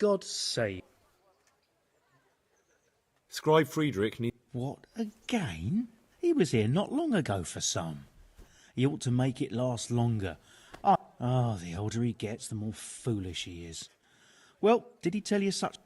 God's sake. Scribe Friedrich need... What, again? He was here not long ago for some. He ought to make it last longer. The older he gets, the more foolish he is. Well, did he tell you such...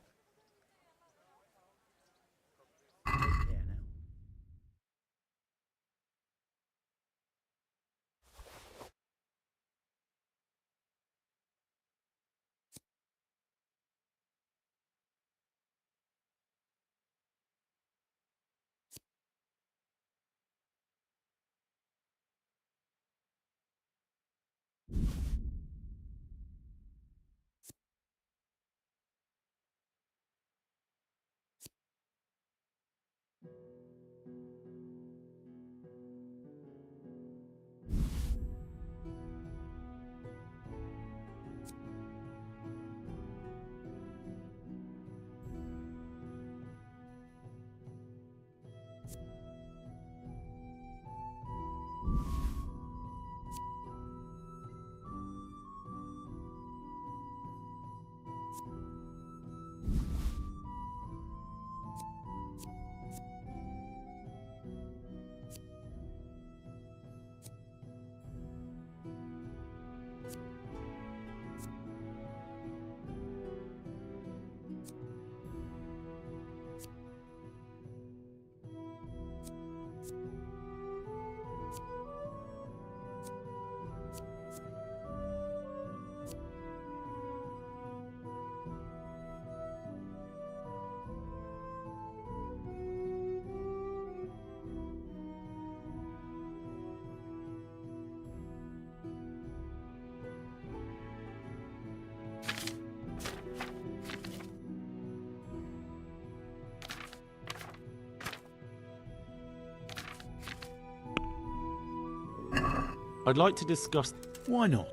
I'd like to discuss... Why not?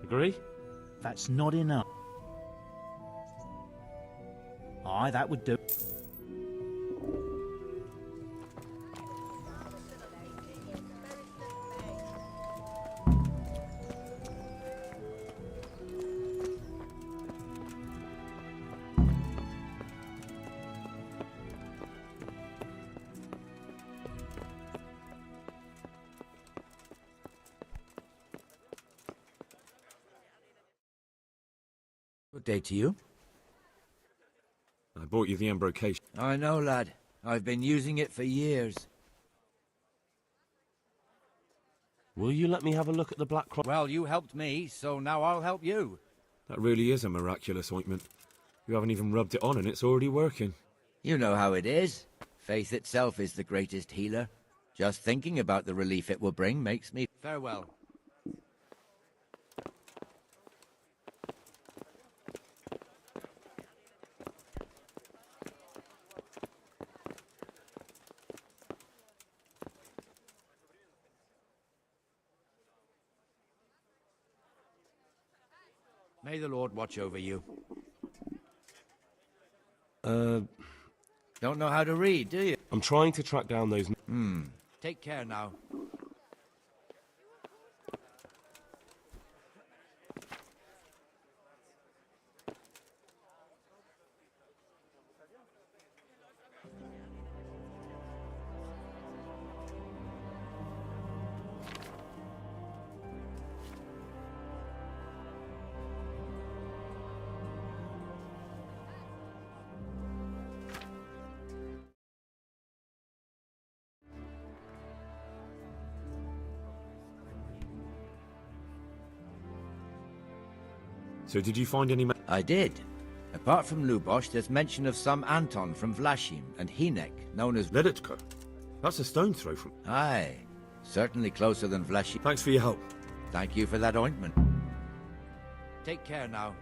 Agree? That's not enough. Aye, that would do. Good day to you. I bought you the embrocation. I know, lad. I've been using it for years. Will you let me have a look at the Black Cross? Well, you helped me, so now I'll help you. That really is a miraculous ointment. You haven't even rubbed it on and it's already working. You know how it is. Faith itself is the greatest healer. Just thinking about the relief it will bring makes me... Farewell. May the Lord watch over you. Don't Don't know how to read, do you? I'm trying to track down those... Take care now. So did you find any... I did. Apart from Lubosh, there's mention of some Anton from Vlashim and Hinek, known as... Leditko? That's a stone's throw from... Aye. Certainly closer than Vlashim. Thanks for your help. Thank you for that ointment. Take care now.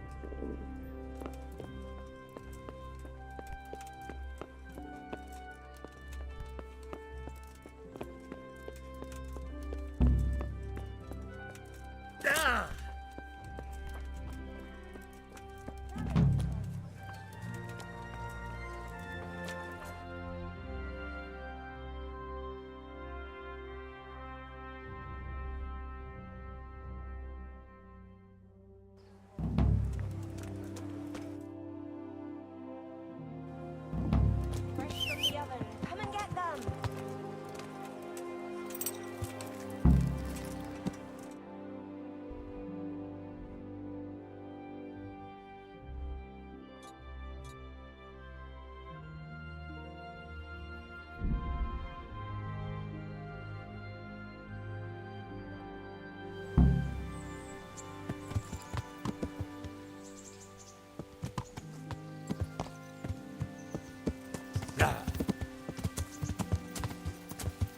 Come and get them!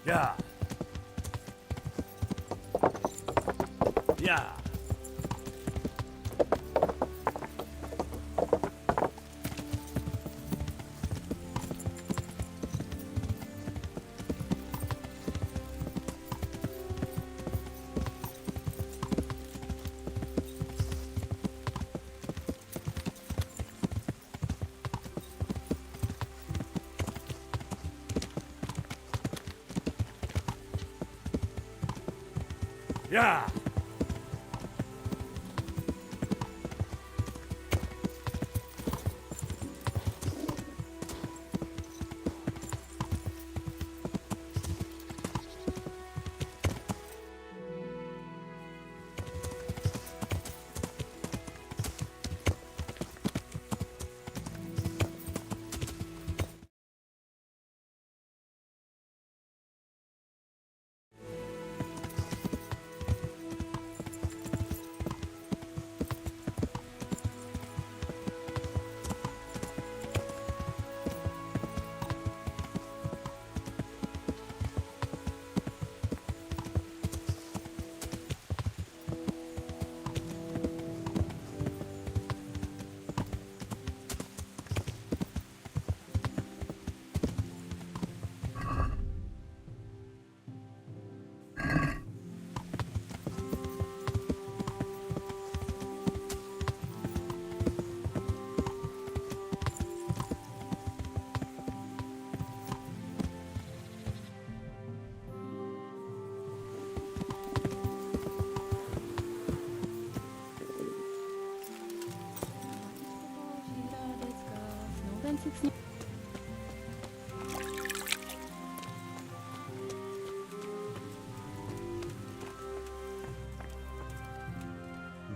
Yeah. Yeah. Yeah.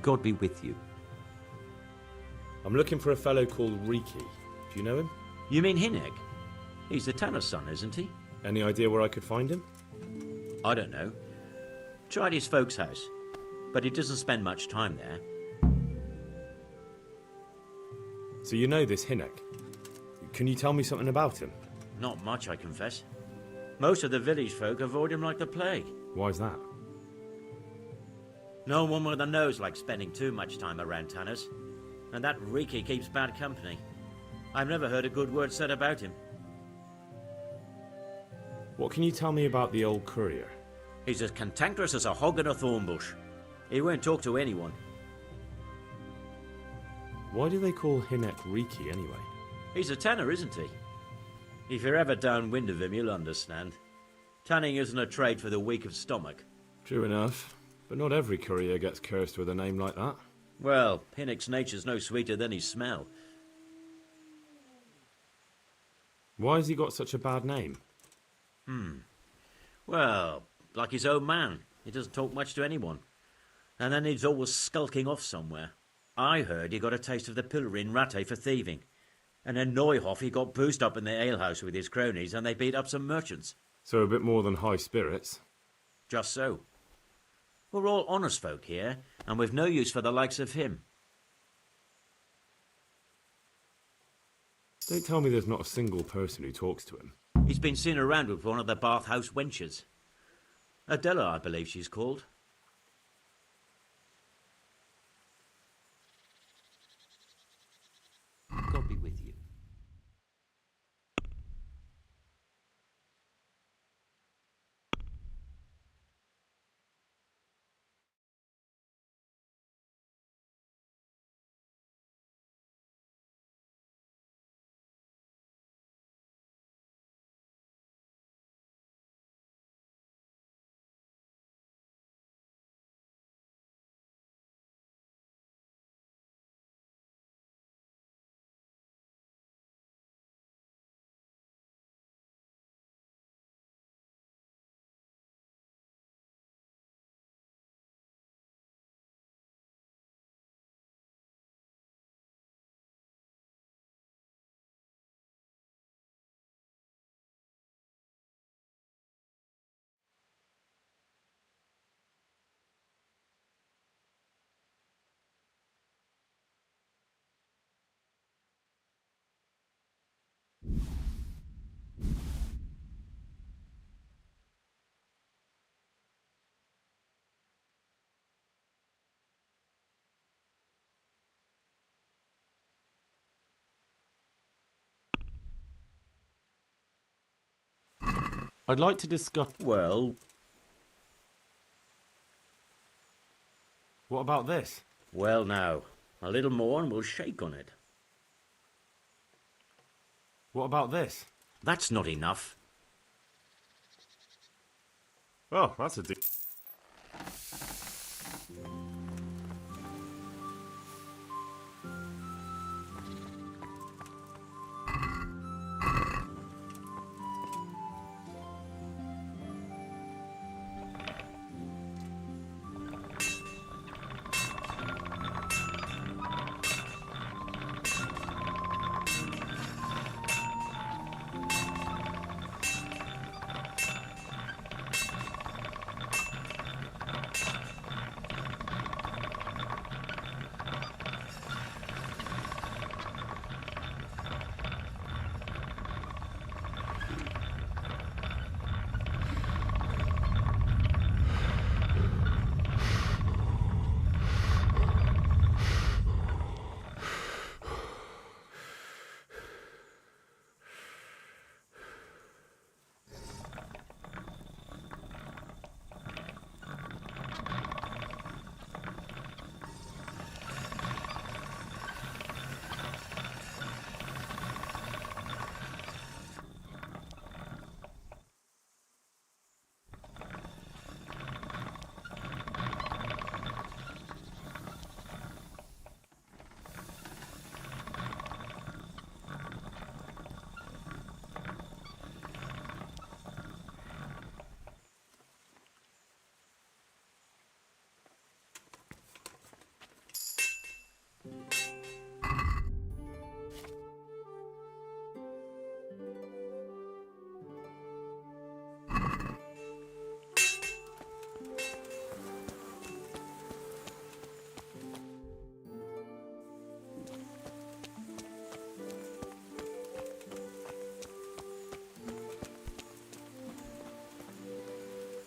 God be with you. I'm looking for a fellow called Riki. Do you know him? You mean Hinek? He's the tanner's son, isn't he? Any idea where I could find him? I don't know. Tried his folks' house, but he doesn't spend much time there. So you know this Hinek. Can you tell me something about him? Not much, I confess. Most of the village folk avoid him like the plague. Why's that? No one with a nose likes spending too much time around tanners. And that Riki keeps bad company. I've never heard a good word said about him. What can you tell me about the old courier? He's as cantankerous as a hog in a thorn bush. He won't talk to anyone. Why do they call Hinek Riki anyway? He's a tanner, isn't he? If you're ever downwind of him, you'll understand. Tanning isn't a trade for the weak of stomach. True enough, but not every courier gets cursed with a name like that. Well, Pinnock's nature's no sweeter than his smell. Why has he got such a bad name? Well, like his own man. He doesn't talk much to anyone. And then he's always skulking off somewhere. I heard he got a taste of the pillory in Rattay for thieving. And in Neuhoff he got boozed up in the alehouse with his cronies and they beat up some merchants. So a bit more than high spirits. Just so. We're all honest folk here, and we've no use for the likes of him. Don't tell me there's not a single person who talks to him. He's been seen around with one of the Bath House wenches. Adela, I believe she's called. God be with you. I'd like to discuss... Well... What about this? Well now, a little more and we'll shake on it. What about this? That's not enough. Oh, that's a...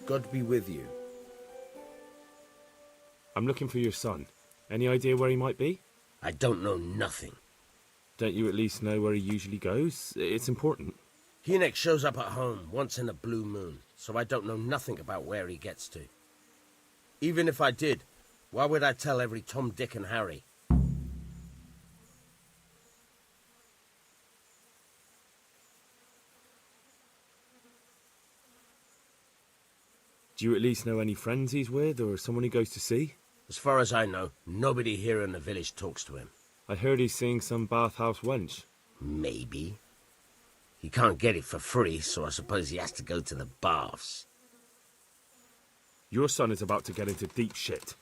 God be with you. I'm looking for your son. Any idea where he might be? I don't know nothing. Don't you at least know where he usually goes? It's important. Hynek shows up at home once in a blue moon, so I don't know nothing about where he gets to. Even if I did, why would I tell every Tom, Dick and Harry? Do you at least know any friends he's with, or someone he goes to see? As far as I know, nobody here in the village talks to him. I heard he's seeing some bathhouse wench. Maybe. He can't get it for free, so I suppose he has to go to the baths. Your son is about to get into deep shit.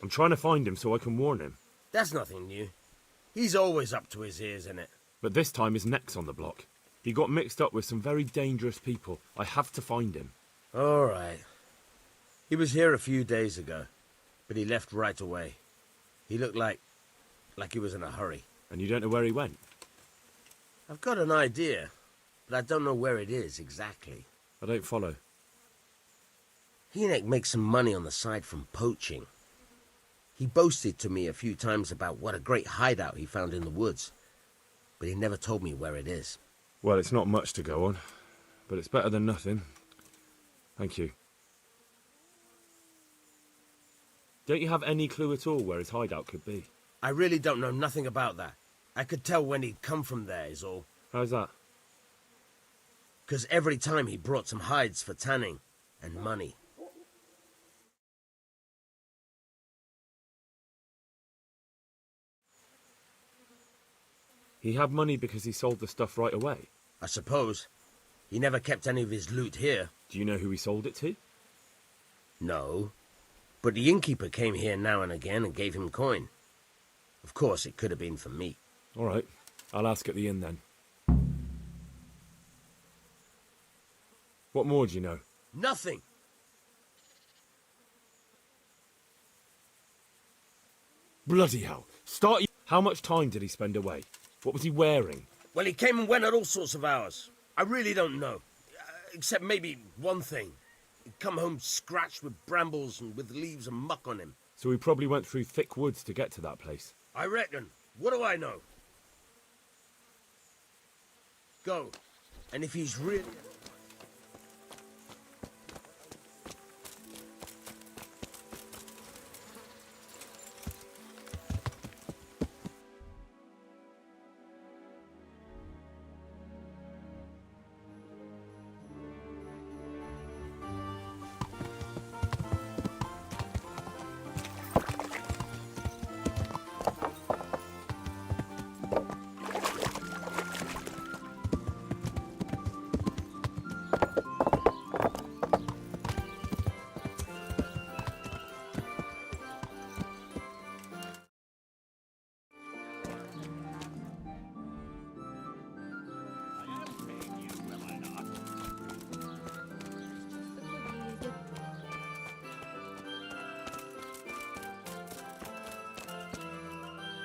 I'm trying to find him so I can warn him. That's nothing new. He's always up to his ears in it. But this time his neck's on the block. He got mixed up with some very dangerous people. I have to find him. All right. He was here a few days ago, but he left right away. He looked like he was in a hurry. And you don't know where he went? I've got an idea, but I don't know where it is exactly. I don't follow. Hynek makes some money on the side from poaching. He boasted to me a few times about what a great hideout he found in the woods, but he never told me where it is. Well, it's not much to go on, but it's better than nothing. Thank you. Don't you have any clue at all where his hideout could be? I really don't know nothing about that. I could tell when he'd come from there, is all. How's that? 'Cause every time he brought some hides for tanning and money. He had money because he sold the stuff right away? I suppose. He never kept any of his loot here. Do you know who he sold it to? No. But the innkeeper came here now and again and gave him coin. Of course, it could have been for me. All right. I'll ask at the inn then. What more do you know? Nothing. Bloody hell. Start you. How much time did he spend away? What was he wearing? Well, he came and went at all sorts of hours. I really don't know. Except maybe one thing. He'd come home scratched with brambles and with leaves and muck on him. So he probably went through thick woods to get to that place. I reckon. What do I know? Go. And if he's really...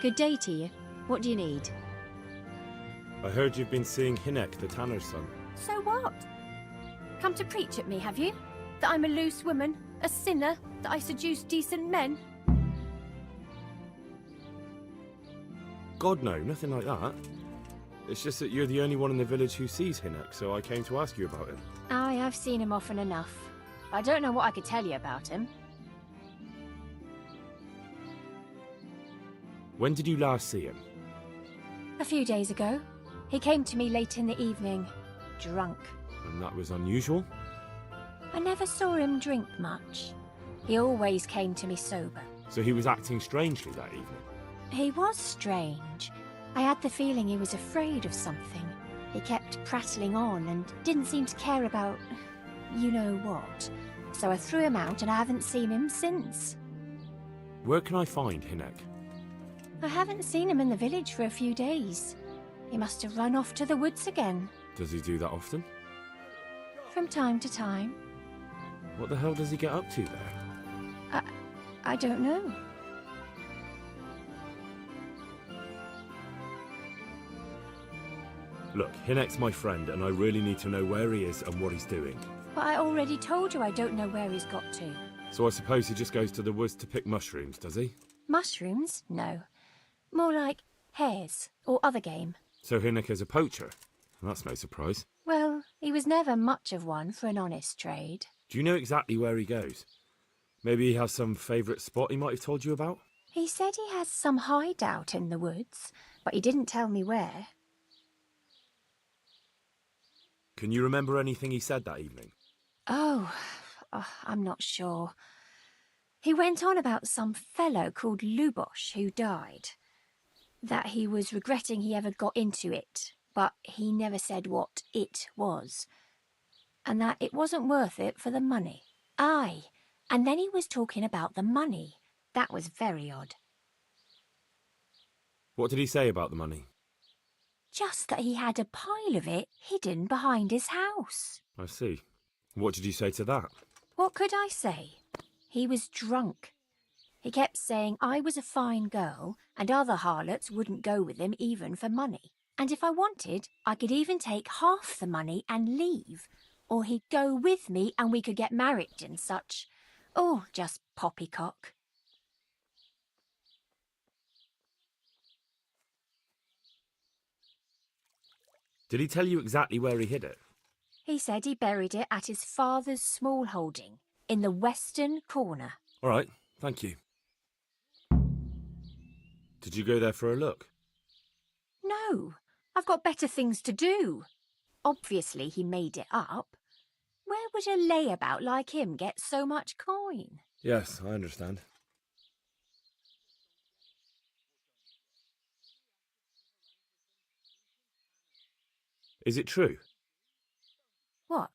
Good day to you. What do you need? I heard you've been seeing Hynek, the tanner's son. So what? Come to preach at me, have you? That I'm a loose woman, a sinner, that I seduce decent men? God, no, nothing like that. It's just that you're the only one in the village who sees Hynek, so I came to ask you about him. Aye, I've seen him often enough. I don't know what I could tell you about him. When did you last see him? A few days ago. He came to me late in the evening, drunk. And that was unusual? I never saw him drink much. He always came to me sober. So he was acting strangely that evening? He was strange. I had the feeling he was afraid of something. He kept prattling on and didn't seem to care about you know what. So I threw him out and I haven't seen him since. Where can I find Hynek? I haven't seen him in the village for a few days. He must have run off to the woods again. Does he do that often? From time to time. What the hell does he get up to there? I don't know. Look, Hynek's my friend, and I really need to know where he is and what he's doing. But I already told you I don't know where he's got to. So I suppose he just goes to the woods to pick mushrooms, does he? Mushrooms? No. More like hares or other game. So Hynek is a poacher? That's no surprise. Well, he was never much of one for an honest trade. Do you know exactly where he goes? Maybe he has some favourite spot he might have told you about? He said he has some hideout in the woods, but he didn't tell me where. Can you remember anything he said that evening? Oh, I'm not sure. He went on about some fellow called Lubosh who died. That he was regretting he ever got into it, but he never said what it was. And that it wasn't worth it for the money. Aye, and then he was talking about the money. That was very odd. What did he say about the money? Just that he had a pile of it hidden behind his house. I see. What did you say to that? What could I say? He was drunk. He kept saying I was a fine girl and other harlots wouldn't go with him even for money. And if I wanted, I could even take half the money and leave. Or he'd go with me and we could get married and such. Oh, just poppycock. Did he tell you exactly where he hid it? He said he buried it at his father's small holding in the western corner. All right, thank you. Did you go there for a look? No, I've got better things to do. Obviously he made it up. Where would a layabout like him get so much coin? Yes, I understand. Is it true? What?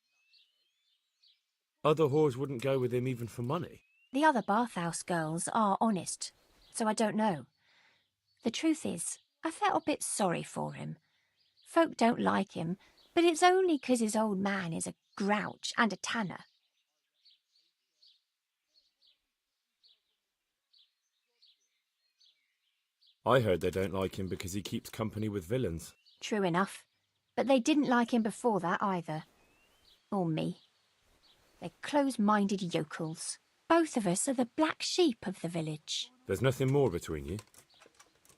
Other whores wouldn't go with him even for money? The other bathhouse girls are honest, so I don't know. The truth is, I felt a bit sorry for him. Folk don't like him, but it's only 'cause his old man is a grouch and a tanner. I heard they don't like him because he keeps company with villains. True enough. But they didn't like him before that either. Or me. They're close-minded yokels. Both of us are the black sheep of the village. There's nothing more between you?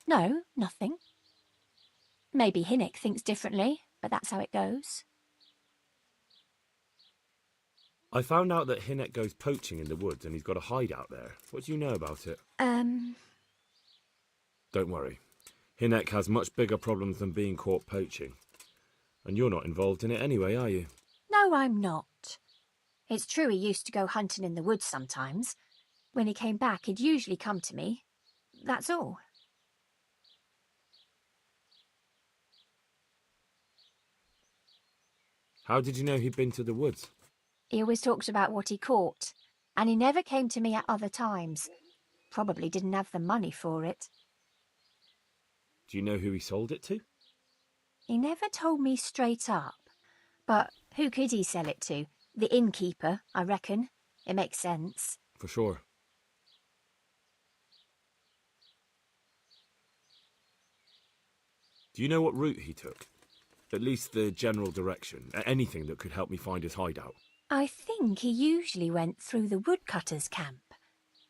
No, nothing. Maybe Hinnick thinks differently, but that's how it goes. I found out that Hinnick goes poaching in the woods and he's got a hideout there. What do you know about it? Don't worry. Hinnick has much bigger problems than being caught poaching. And you're not involved in it anyway, are you? No, I'm not. It's true he used to go hunting in the woods sometimes. When he came back, he'd usually come to me. That's all. How did you know he'd been to the woods? He always talked about what he caught, and he never came to me at other times. Probably didn't have the money for it. Do you know who he sold it to? He never told me straight up. But who could he sell it to? The innkeeper, I reckon. It makes sense. For sure. Do you know what route he took? At least the general direction. Anything that could help me find his hideout. I think he usually went through the woodcutter's camp,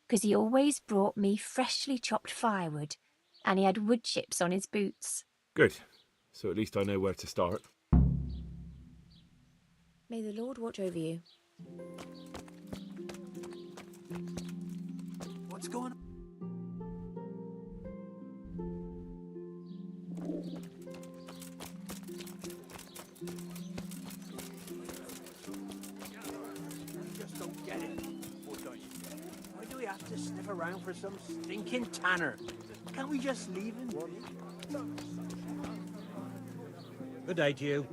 'cause he always brought me freshly chopped firewood, and he had wood chips on his boots. Good. So at least I know where to start. May the Lord watch over you. What's going on? Just don't get it. What don't you get? Why do we have to sniff around for some stinking tanner? Can't we just leave him? Good day to you.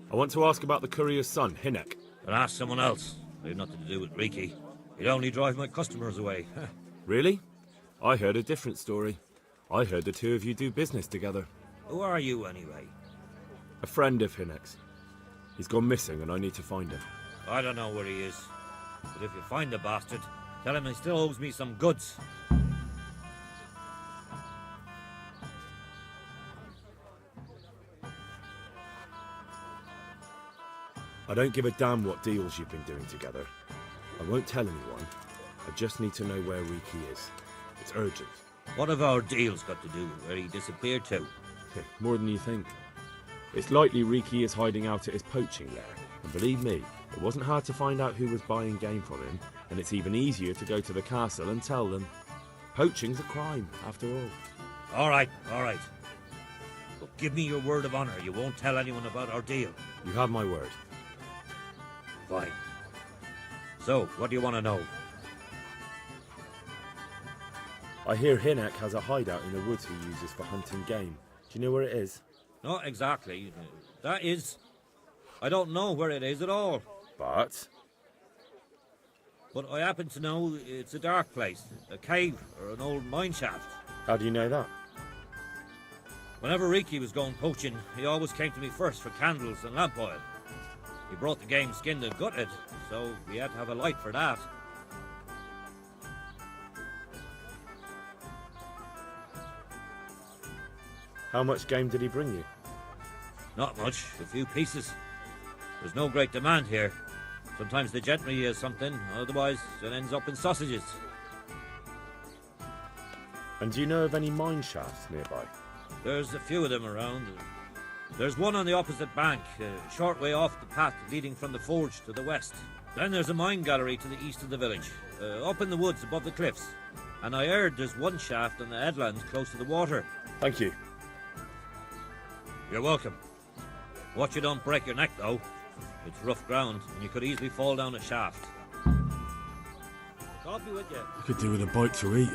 I want to ask about the courier's son, Hinnick. But ask someone else. They've nothing to do with Riki. He'd only drive my customers away. Really? I heard a different story. I heard the two of you do business together. Who are you, anyway? A friend of Hinnick's. He's gone missing and I need to find him. I don't know where he is. But if you find the bastard, tell him he still owes me some goods. I don't give a damn what deals you've been doing together. I won't tell anyone. I just need to know where Riki is. It's urgent. What have our deals got to do with where he disappeared to? More than you think. It's likely Riki is hiding out at his poaching lair. And believe me, it wasn't hard to find out who was buying game from him, and it's even easier to go to the castle and tell them. Poaching's a crime, after all. All right. But give me your word of honor you won't tell anyone about our deal. You have my word. Fine. So, what do you want to know? I hear Hinak has a hideout in the woods he uses for hunting game. Do you know where it is? Not exactly. That is... I don't know where it is at all. But I happen to know it's a dark place, a cave or an old mine shaft. how do you know that? Whenever Riki was going poaching, he always came to me first for candles and lamp oil. He brought the game skinned and gutted, so we had to have a light for that. How much game did he bring you? Not much, a few pieces. There's no great demand here. Sometimes the gentry hears something, otherwise it ends up in sausages. And do you know of any mine shafts nearby? There's a few of them around. There's one on the opposite bank, a short way off the path leading from the forge to the west. Then there's a mine gallery to the east of the village, up in the woods above the cliffs. And I heard there's one shaft on the headlands close to the water. Thank you. You're welcome. Watch you don't break your neck, though. It's rough ground, and you could easily fall down a shaft. God be with you. I could do with a bite to eat.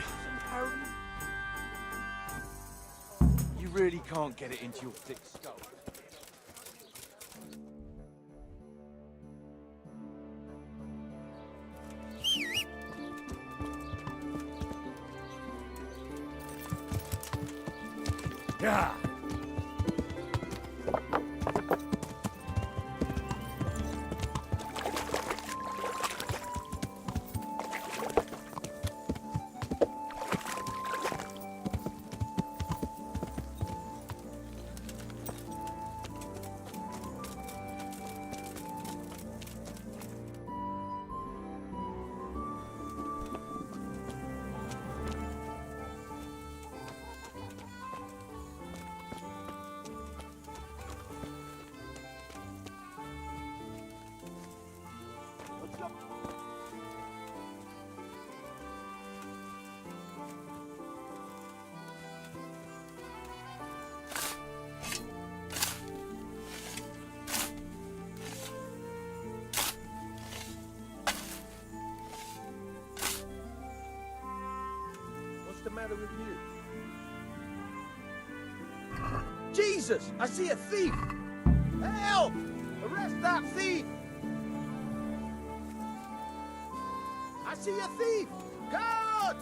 You really can't get it into your thick skull. Yeah. What's the matter with you? Jesus! I see a thief! Help! Arrest that thief! I see a thief! God!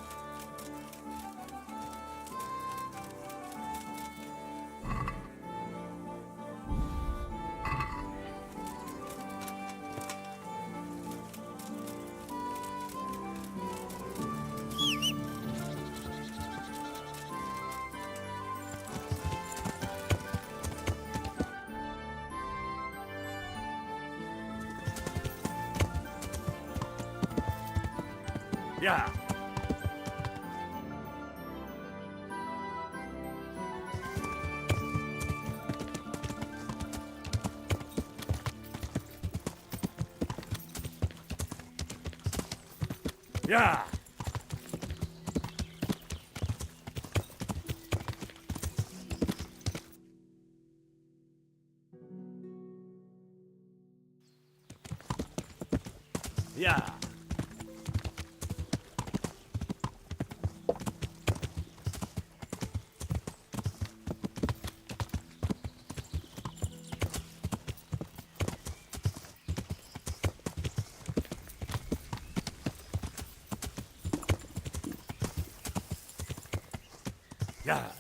Yeah. Yeah. Yeah. Yeah.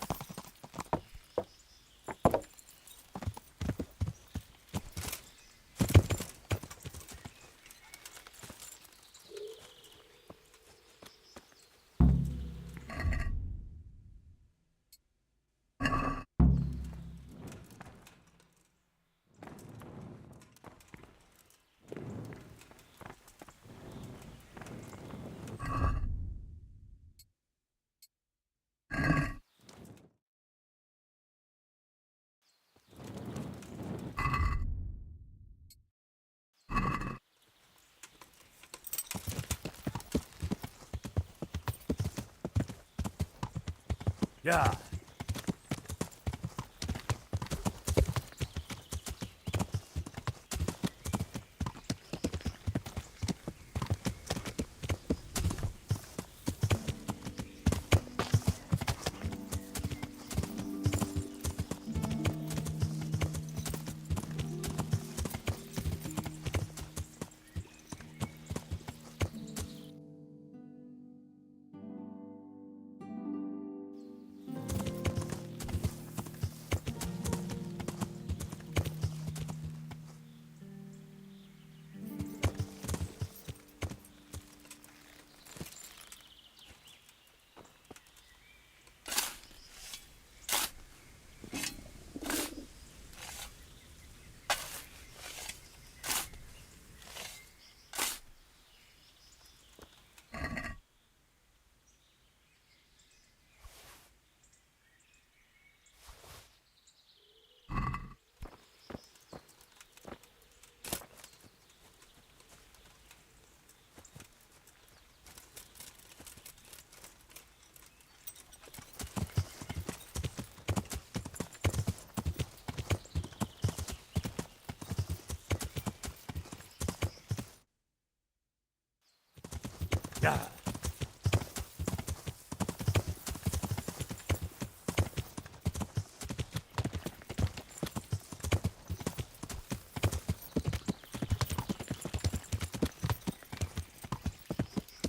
Yeah. Yeah.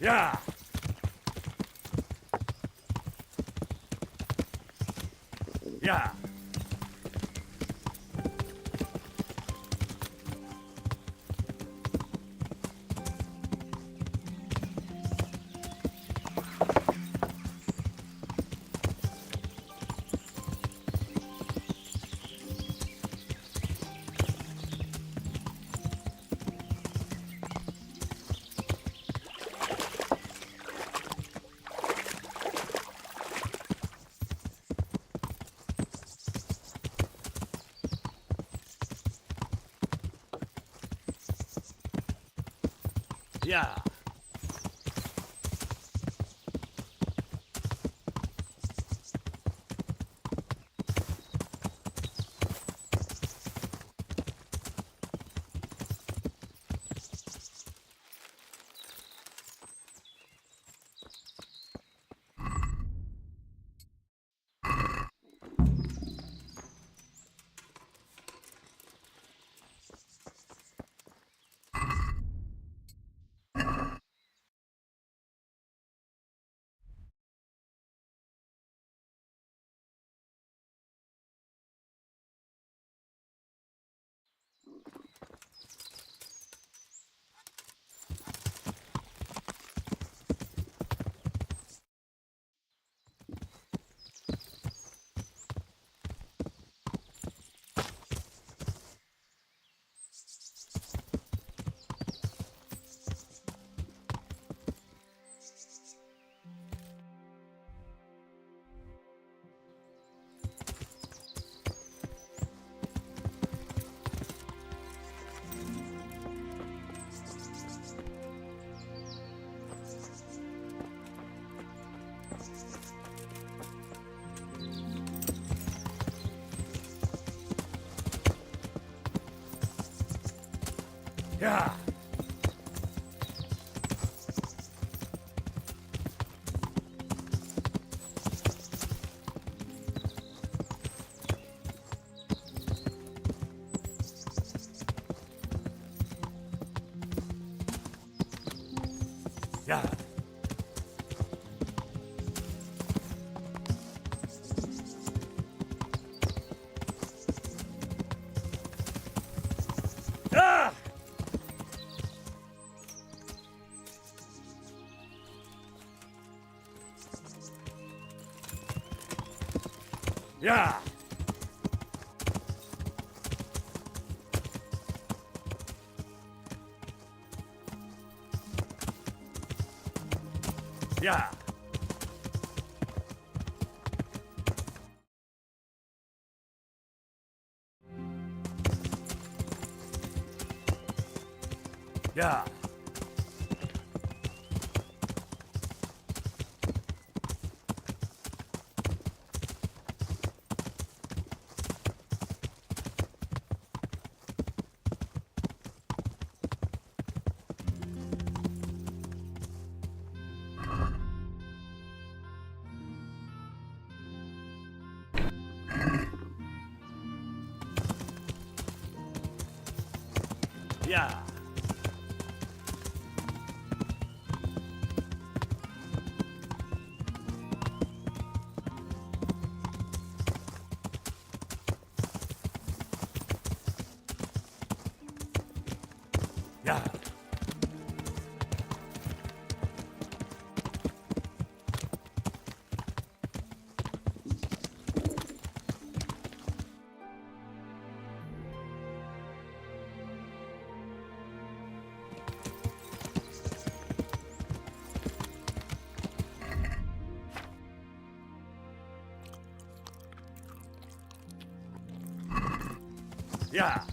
Yeah. Yeah. Yeah. Yeah. Yeah. Ah! Yeah. Yeah. Yeah. Yeah. Yeah. Yeah.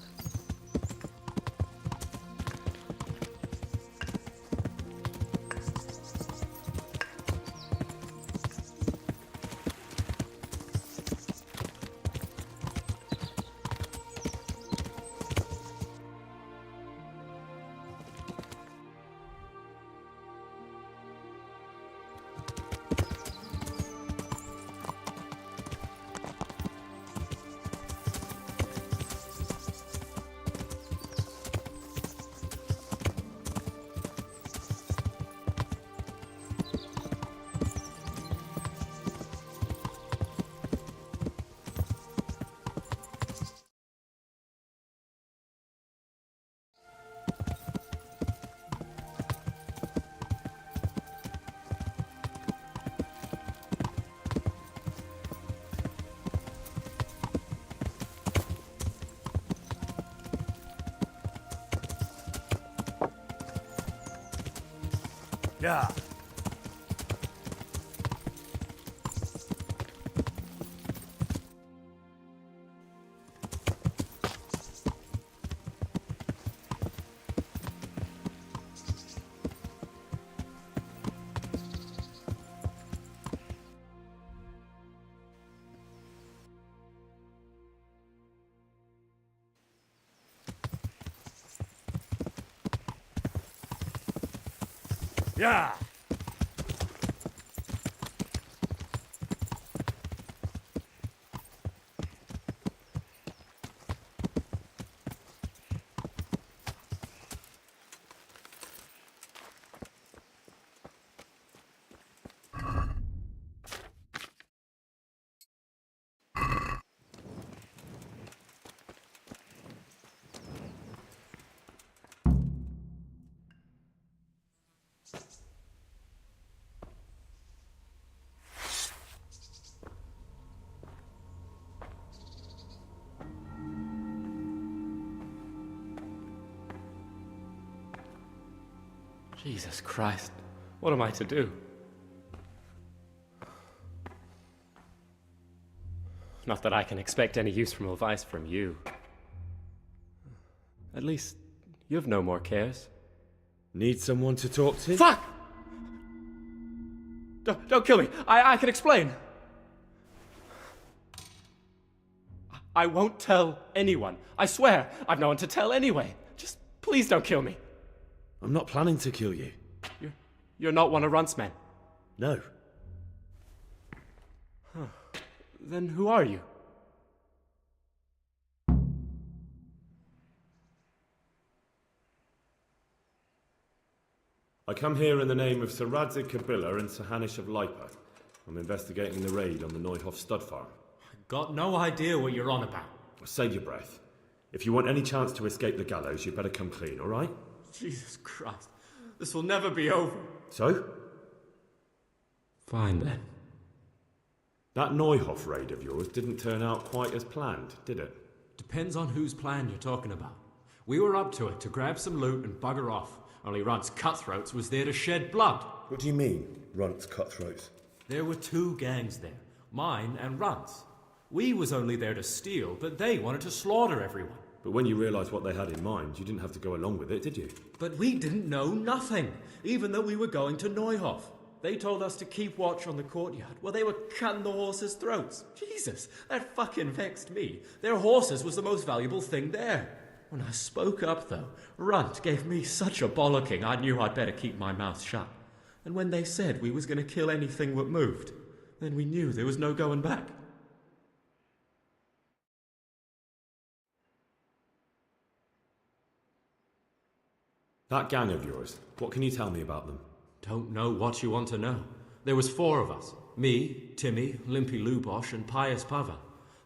Yeah. Yeah. Jesus Christ, what am I to do? Not that I can expect any useful advice from you. At least, you have no more cares. Need someone to talk to? Fuck! Don't kill me. I can explain. I won't tell anyone. I swear, I've no one to tell anyway. Just please don't kill me. I'm not planning to kill you. You're not one of Runt's men? No. Huh. Then who are you? I come here in the name of Sir Radzig Kabila and Sir Hanish of Lipa. I'm investigating the raid on the Neuhoff stud farm. Got no idea what you're on about. Save your breath. If you want any chance to escape the gallows, you better come clean, all right? Jesus Christ. This will never be over. So? Fine then. That Neuhoff raid of yours didn't turn out quite as planned, did it? Depends on whose plan you're talking about. We were up to it to grab some loot and bugger off. Only Runt's cutthroats was there to shed blood. What do you mean, Runt's cutthroats? There were two gangs there, mine and Runt's. We was only there to steal, but they wanted to slaughter everyone. But when you realised what they had in mind, you didn't have to go along with it, did you? But we didn't know nothing, even though we were going to Neuhoff. They told us to keep watch on the courtyard while they were cutting the horses' throats. Jesus, that fucking vexed me. Their horses was the most valuable thing there. When I spoke up, though, Runt gave me such a bollocking I knew I'd better keep my mouth shut. And when they said we was going to kill anything that moved, then we knew there was no going back. That gang of yours, what can you tell me about them? Don't know what you want to know. There was 4 of us. Me, Timmy, Limpy Lubosh, and Pius Pava.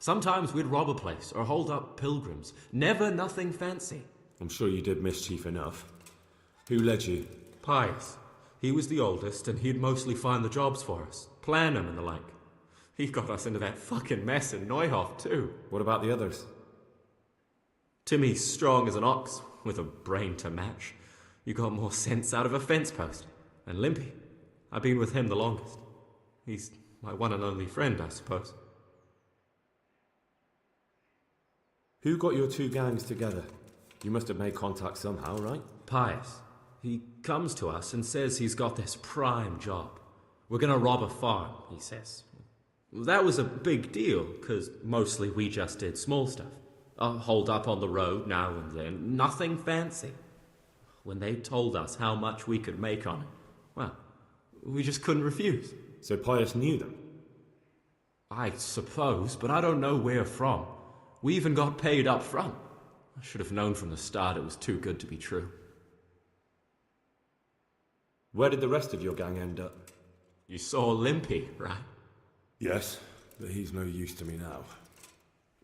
Sometimes we'd rob a place or hold up pilgrims. Never nothing fancy. I'm sure you did mischief enough. Who led you? Pius. He was the oldest, and he'd mostly find the jobs for us. Plan them and the like. He got us into that fucking mess in Neuhoff, too. What about the others? Timmy's strong as an ox, with a brain to match. You got more sense out of a fence post. And Limpy, I've been with him the longest. He's my one and only friend, I suppose. Who got your 2 gangs together? You must have made contact somehow, right? Pius. He comes to us and says he's got this prime job. We're gonna rob a farm, he says. That was a big deal, because mostly we just did small stuff. Hold up on the road now and then, nothing fancy. When they told us how much we could make on it, well, we just couldn't refuse. So Pius knew them? I suppose, but I don't know where from. We even got paid up front. I should have known from the start it was too good to be true. Where did the rest of your gang end up? You saw Limpy, right? Yes, but he's no use to me now.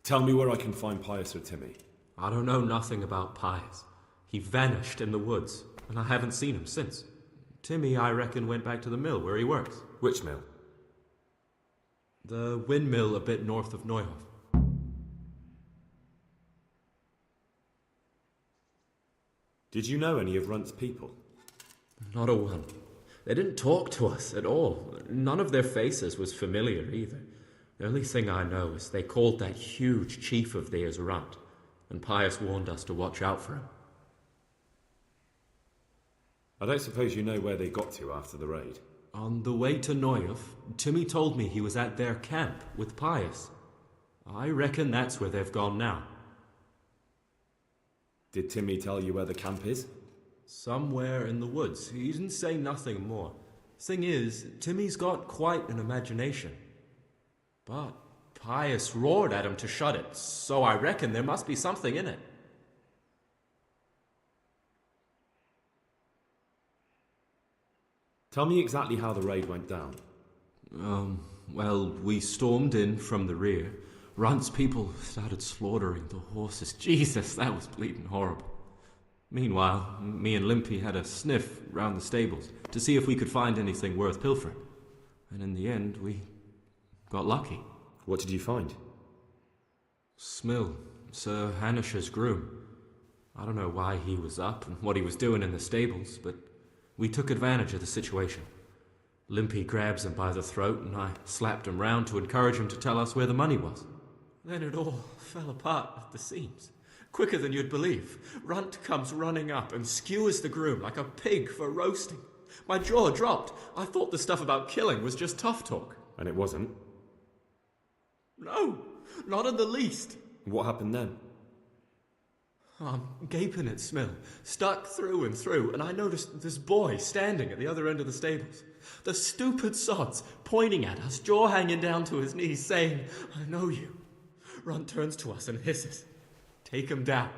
Tell me where I can find Pius or Timmy. I don't know nothing about Pius. He vanished in the woods, and I haven't seen him since. Timmy, I reckon, went back to the mill where he works. Which mill? The windmill a bit north of Neuhoff. Did you know any of Runt's people? Not a one. They didn't talk to us at all. None of their faces was familiar either. The only thing I know is they called that huge chief of theirs Runt, and Pius warned us to watch out for him. I don't suppose you know where they got to after the raid? On the way to Neuhof, Timmy told me he was at their camp with Pius. I reckon that's where they've gone now. Did Timmy tell you where the camp is? Somewhere in the woods. He didn't say nothing more. Thing is, Timmy's got quite an imagination. But Pius roared at him to shut it, so I reckon there must be something in it. Tell me exactly how the raid went down. Well, we stormed in from the rear. Runt's people started slaughtering the horses. Jesus, that was bleeding horrible. Meanwhile, me and Limpy had a sniff round the stables to see if we could find anything worth pilfering. And in the end, we got lucky. What did you find? Smill, Sir Hanish's groom. I don't know why he was up and what he was doing in the stables, but we took advantage of the situation. Limpy grabs him by the throat and I slapped him round to encourage him to tell us where the money was. Then it all fell apart at the seams. Quicker than you'd believe. Runt comes running up and skewers the groom like a pig for roasting. My jaw dropped. I thought the stuff about killing was just tough talk. And it wasn't? No, not in the least. What happened then? I'm gaping at Smill, stuck through and through, and I noticed this boy standing at the other end of the stables. The stupid sods pointing at us, jaw hanging down to his knees, saying, "I know you." Runt turns to us and hisses, "Take him down."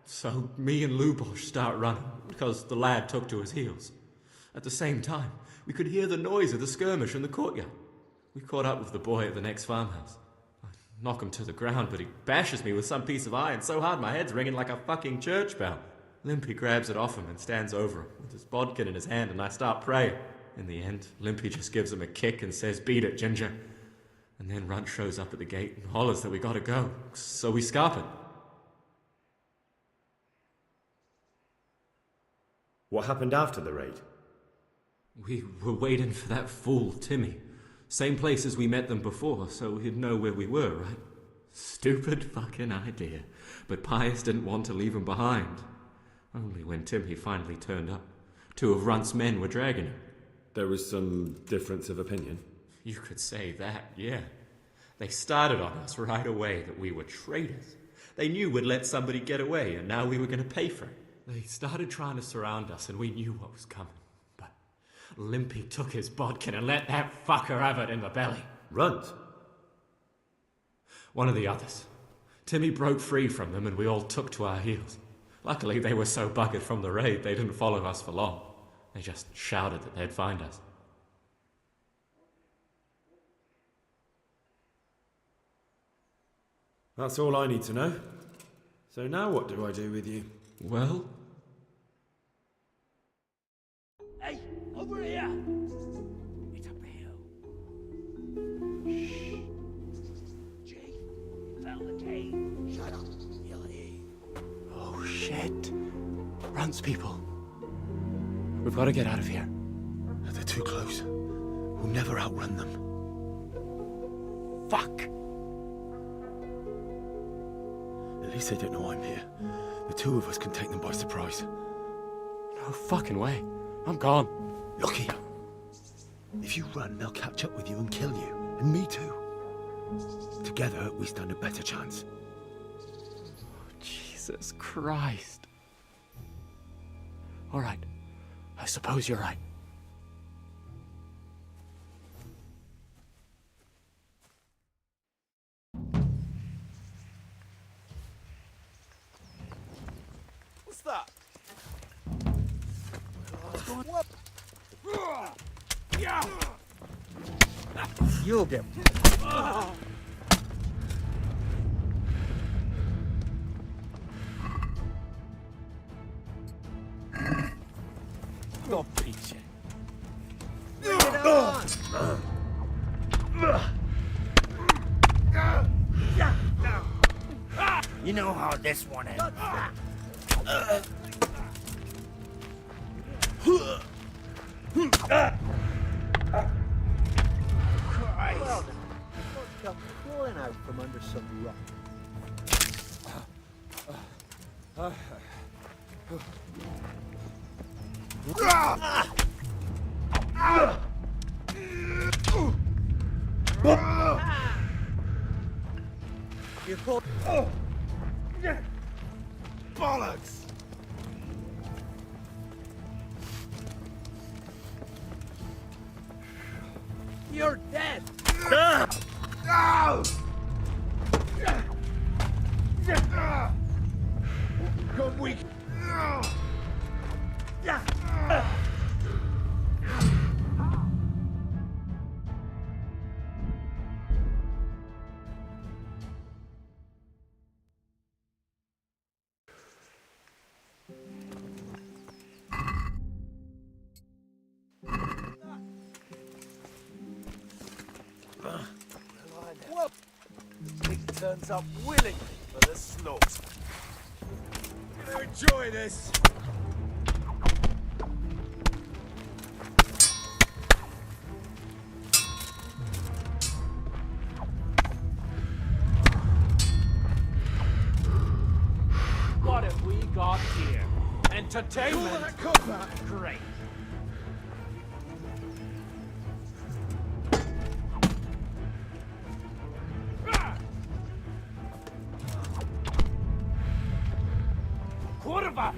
So me and Lubosh start running, because the lad took to his heels. At the same time, we could hear the noise of the skirmish in the courtyard. We caught up with the boy at the next farmhouse. I knock him to the ground, but he bashes me with some piece of iron so hard my head's ringing like a fucking church bell. Limpy grabs it off him and stands over him with his bodkin in his hand, and I start praying. In the end, Limpy just gives him a kick and says, "Beat it, Ginger." And then Runt shows up at the gate and hollers that we gotta go, so we scarp it. What happened after the raid? We were waiting for that fool, Timmy. Same place as we met them before, so he'd know where we were, right? Stupid fucking idea. But Pius didn't want to leave him behind. Only when Timmy finally turned up, 2 of Runt's men were dragging him. There was some difference of opinion? You could say that, yeah. They started on us right away that we were traitors. They knew we'd let somebody get away, and now we were going to pay for it. They started trying to surround us, and we knew what was coming. But Limpy took his bodkin and let that fucker have it in the belly. Runt? One of the others. Timmy broke free from them, and we all took to our heels. Luckily, they were so buggered from the raid, they didn't follow us for long. They just shouted that they'd find us. That's all I need to know. So now what do I do with you? Well? Hey, over here! It's a bear. Shh. Jay, found the cave. Shut up. He'll hear you. Oh, shit. Runt's people. We've got to get out of here. They're too close. We'll never outrun them. Fuck! At least they don't know I'm here. The 2 of us can take them by surprise. No fucking way. I'm gone. Look here. If you run, they'll catch up with you and kill you. And me too. Together, we stand a better chance. Jesus Christ. All right. I suppose you're right. What's that? You'll get. No pinche. Bring it on! You know how this one ends. come crawling out from under some rock. You call... Bollocks! You're dead! No! Come we... Well, he turns up willingly for the slaughter. You gonna enjoy this? What have we got here? Entertainment? Great. Kurwa!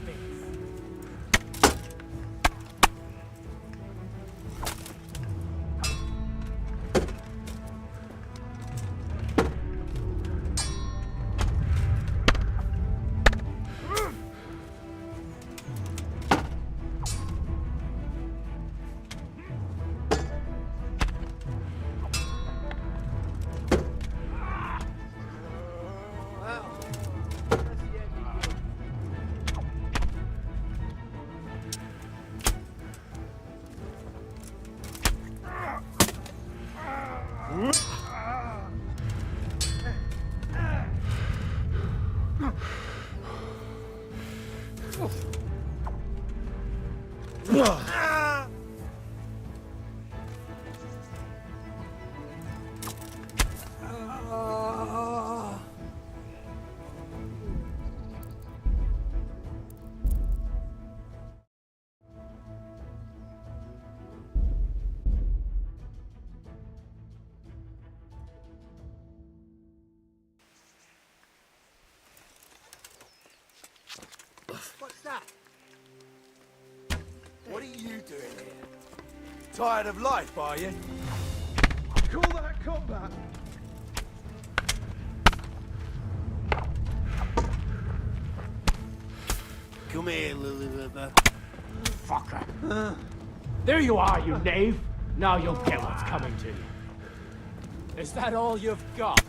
What's that? What are you doing here? Tired of life, are you? Call that combat! Come here, Lily. Fucker. There you are, you knave. Now you'll get what's coming to you. Is that all you've got?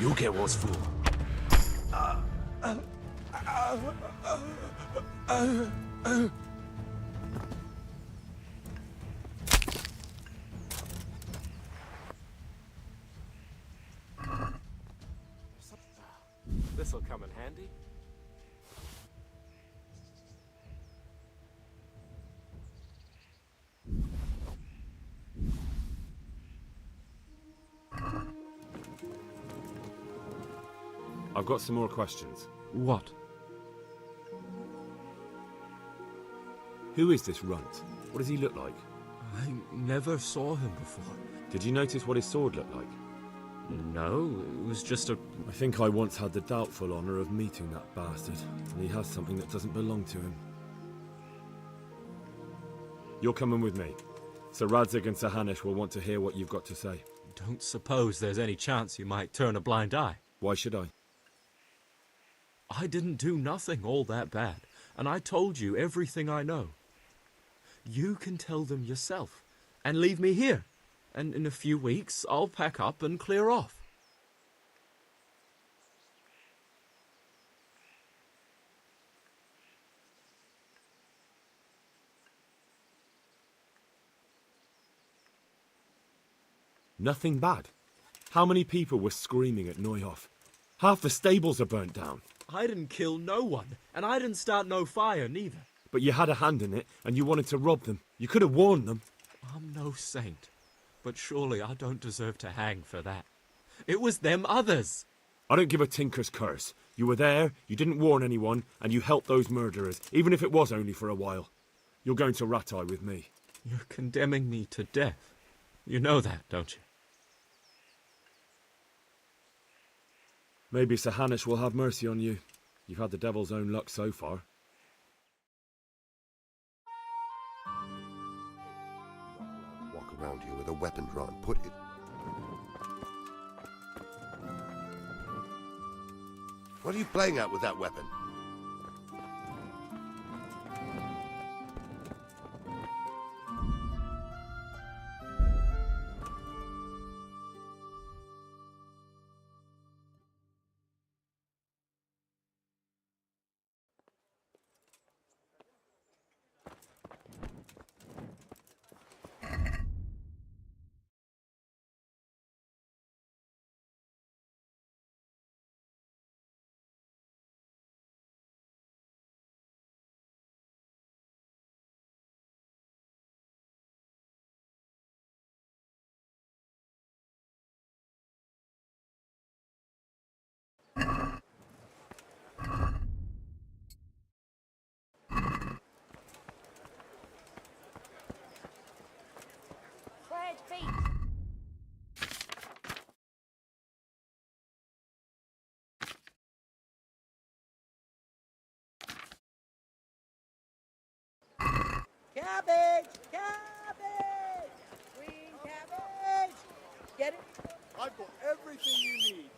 You'll get what's for. This'll come in handy. I've got some more questions. What? Who is this runt? What does he look like? I never saw him before. Did you notice what his sword looked like? No, it was just a... I think I once had the doubtful honour of meeting that bastard, and he has something that doesn't belong to him. You're coming with me. Sir Radzig and Sir Hanush will want to hear what you've got to say. Don't suppose there's any chance you might turn a blind eye. Why should I? I didn't do nothing all that bad, and I told you everything I know. You can tell them yourself, and leave me here, and in a few weeks I'll pack up and clear off. Nothing bad. How many people were screaming at Neuhoff? Half the stables are burnt down. I didn't kill no one, and I didn't start no fire, neither. But you had a hand in it, and you wanted to rob them. You could have warned them. I'm no saint, but surely I don't deserve to hang for that. It was them others. I don't give a tinker's curse. You were there, you didn't warn anyone, and you helped those murderers, even if it was only for a while. You're going to Rattay with me. You're condemning me to death. You know that, don't you? Maybe Sir Hanush will have mercy on you. You've had the devil's own luck so far. Walk around here with a weapon drawn. Put it... What are you playing at with that weapon? Fred, feet. Cabbage! Cabbage! Green cabbage! Get it? I've got everything you need.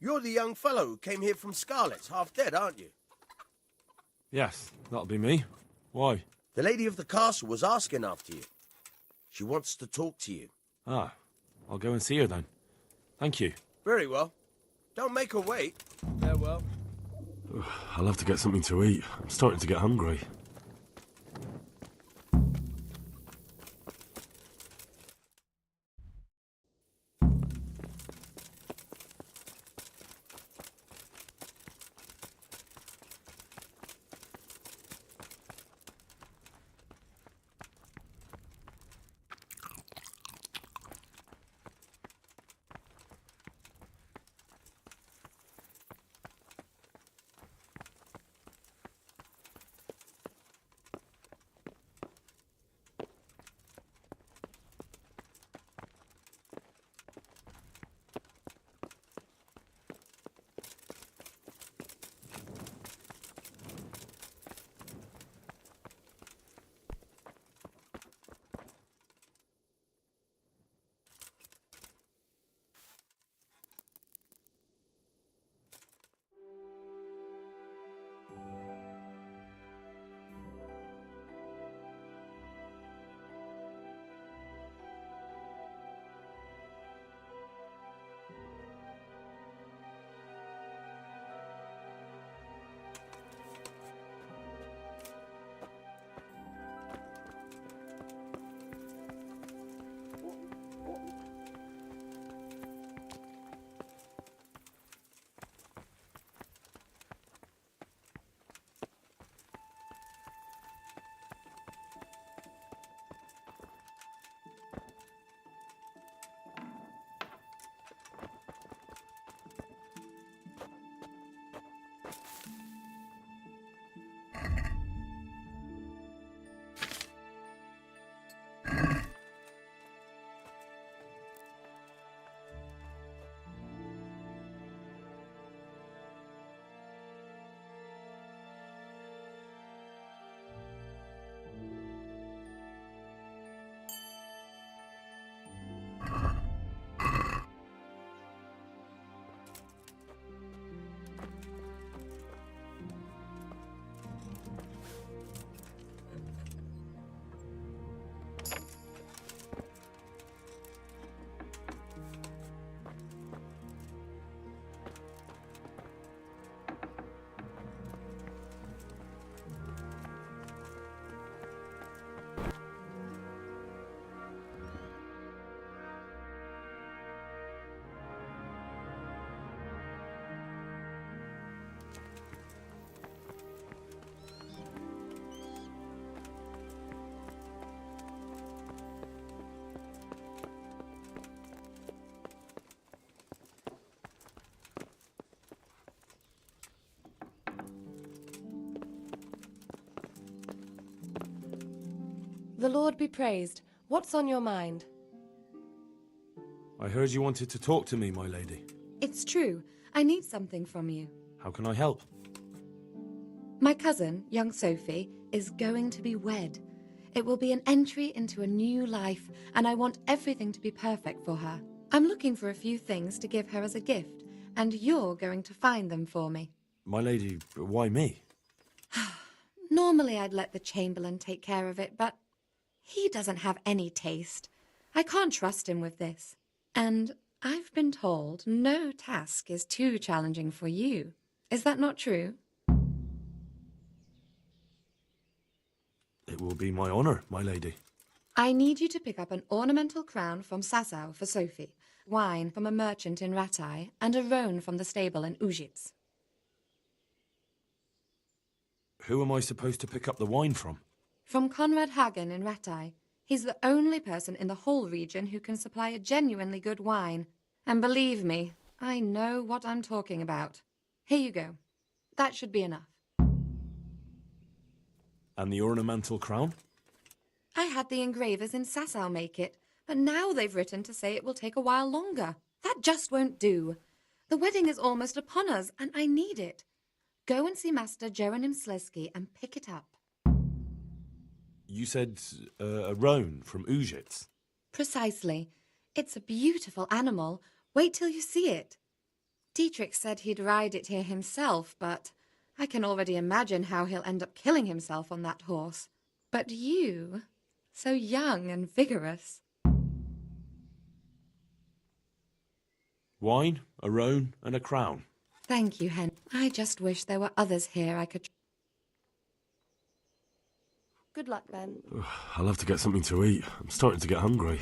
You're the young fellow who came here from Scarlet's, half dead, aren't you? Yes, that'll be me. Why? The lady of the castle was asking after you. She wants to talk to you. Ah, I'll go and see her then. Thank you. Very well. Don't make her wait. Farewell. I'll have to get something to eat. I'm starting to get hungry. The Lord be praised. What's on your mind? I heard you wanted to talk to me, my lady. It's true. I need something from you. How can I help? My cousin, young Sophie, is going to be wed. It will be an entry into a new life, and I want everything to be perfect for her. I'm looking for a few things to give her as a gift, and you're going to find them for me. My lady, why me? Normally I'd let the Chamberlain take care of it, but he doesn't have any taste. I can't trust him with this. And I've been told no task is too challenging for you. Is that not true? It will be my honour, my lady. I need you to pick up an ornamental crown from Sasau for Sophie, wine from a merchant in Ratai, and a roan from the stable in Ujits. Who am I supposed to pick up the wine from? From Conrad Hagen in Ratai. He's the only person in the whole region who can supply a genuinely good wine. And believe me, I know what I'm talking about. Here you go. That should be enough. And the ornamental crown? I had the engravers in Sasau make it, but now they've written to say it will take a while longer. That just won't do. The wedding is almost upon us, and I need it. Go and see Master Jeronim Slesky and pick it up. You said a roan from Ujits? Precisely. It's a beautiful animal. Wait till you see it. Dietrich said he'd ride it here himself, but I can already imagine how he'll end up killing himself on that horse. But you, so young and vigorous. Wine, a roan, and a crown. Thank you, Hen. I just wish there were others here I could... Good luck, Ben. I'll have to get something to eat. I'm starting to get hungry.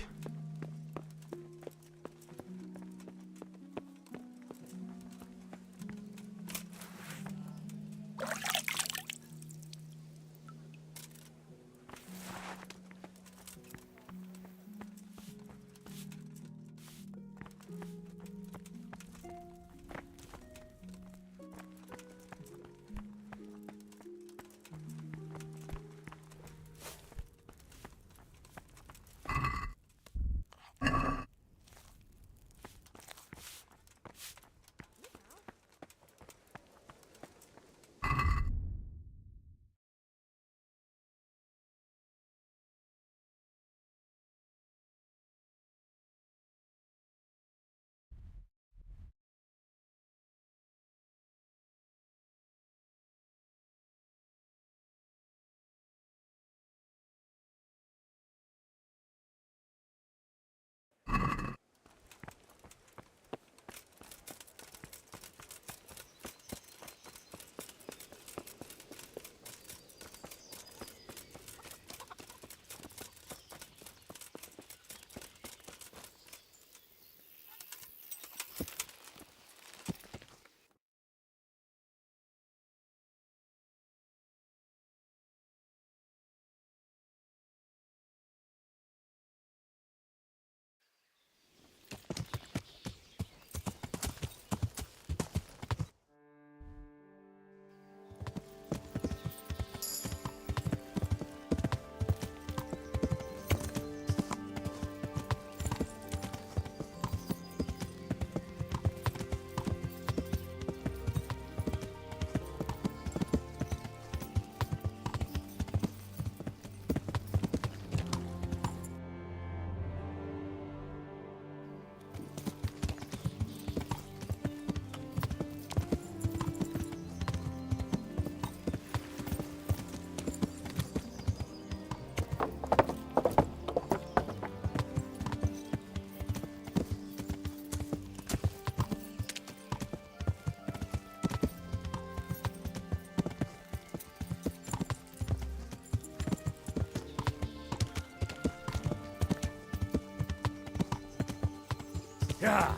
Yeah.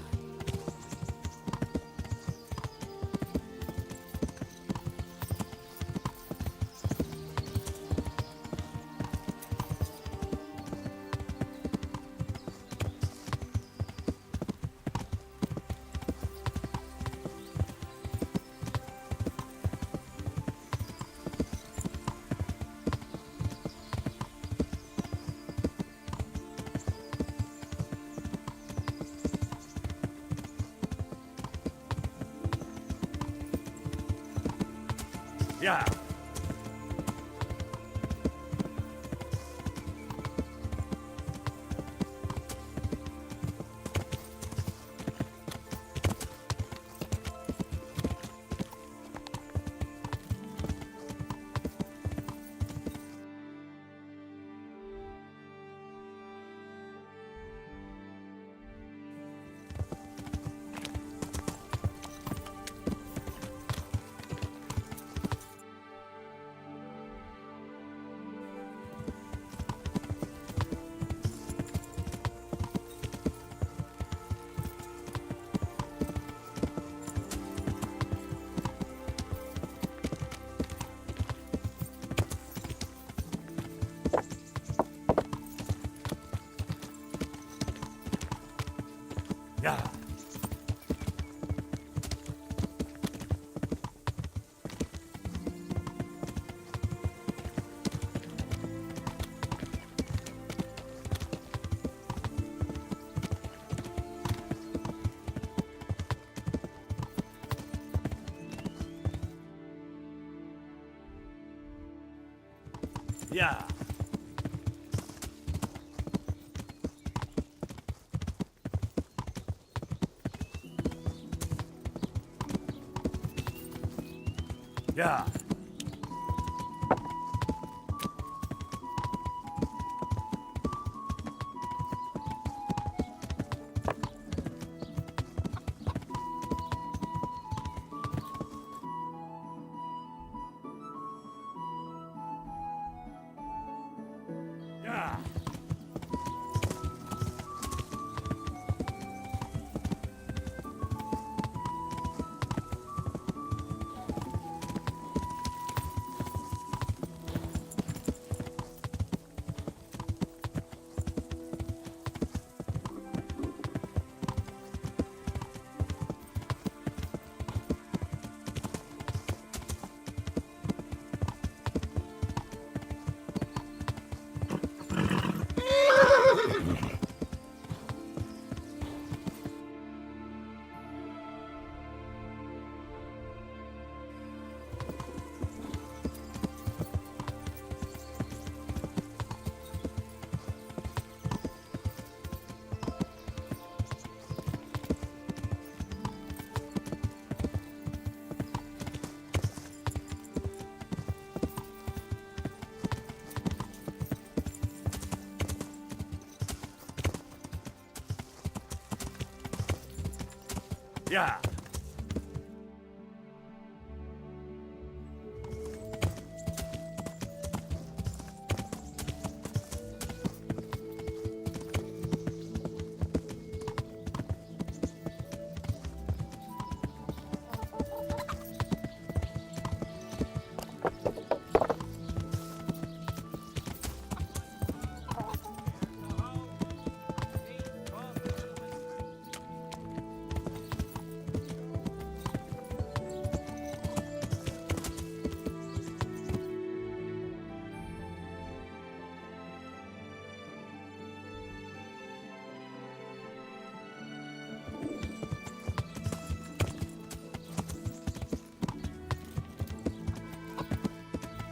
Yeah. Yeah. Yeah. Yeah. Yeah. Yeah.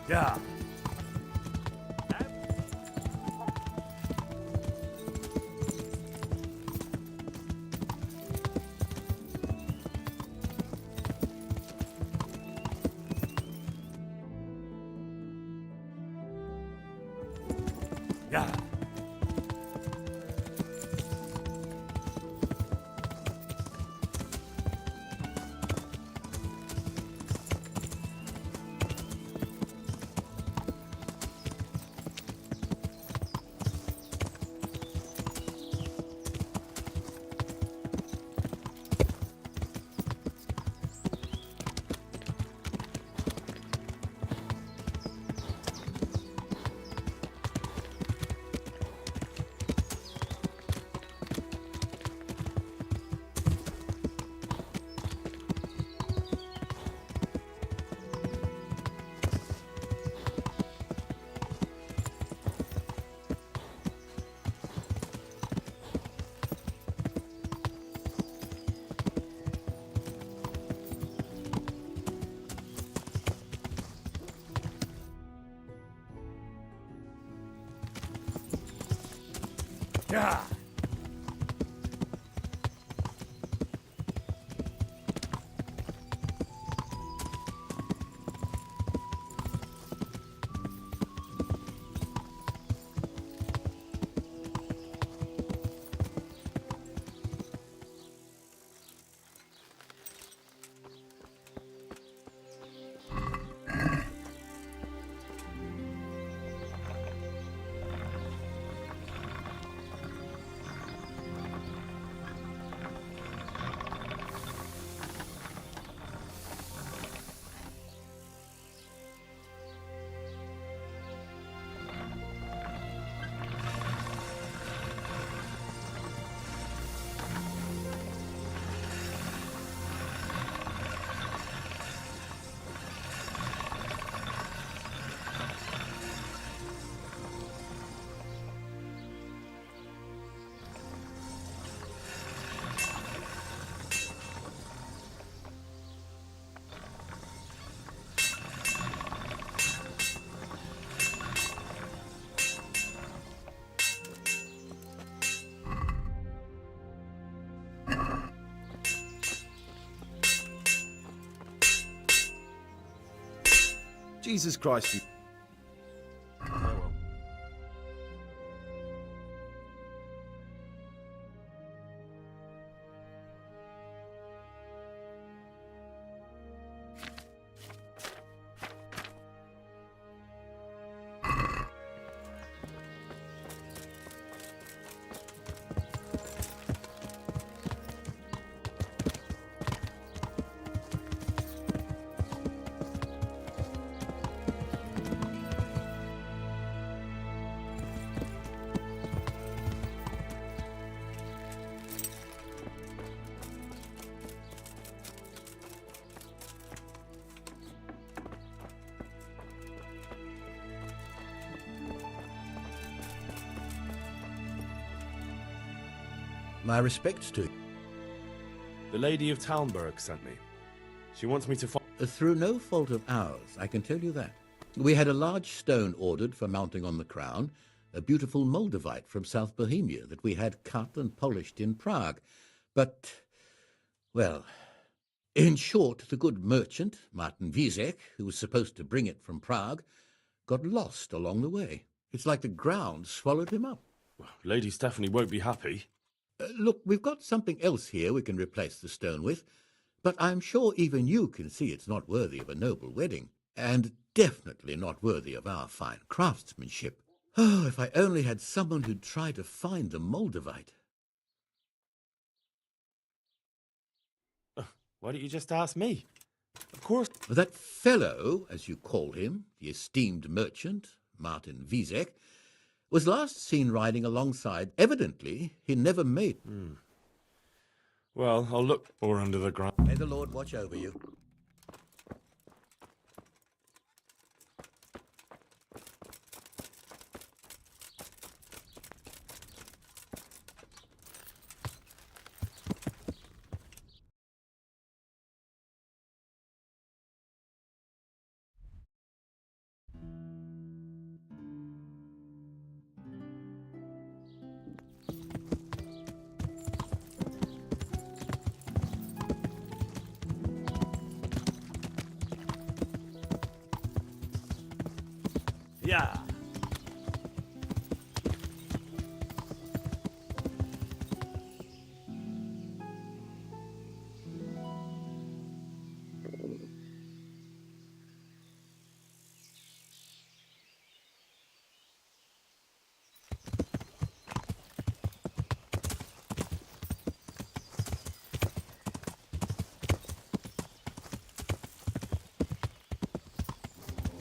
Yeah. Yeah. Yeah. Jesus Christ, you... My respects to you. The Lady of Talmberg sent me. She wants me to find... Through no fault of ours, I can tell you that. We had a large stone ordered for mounting on the crown, a beautiful Moldavite from South Bohemia that we had cut and polished in Prague. But, well, in short, the good merchant, Martin Wiesek, who was supposed to bring it from Prague, got lost along the way. It's like the ground swallowed him up. Well, Lady Stephanie won't be happy. Look, we've got something else here we can replace the stone with, but I'm sure even you can see it's not worthy of a noble wedding, and definitely not worthy of our fine craftsmanship. Oh, if I only had someone who'd try to find the Moldavite. Why don't you just ask me? Of course. That fellow, as you call him, the esteemed merchant, Martin Wiesek, was last seen riding alongside. Evidently, he never made... Well, I'll look or under the ground. May the Lord watch over you. Yeah.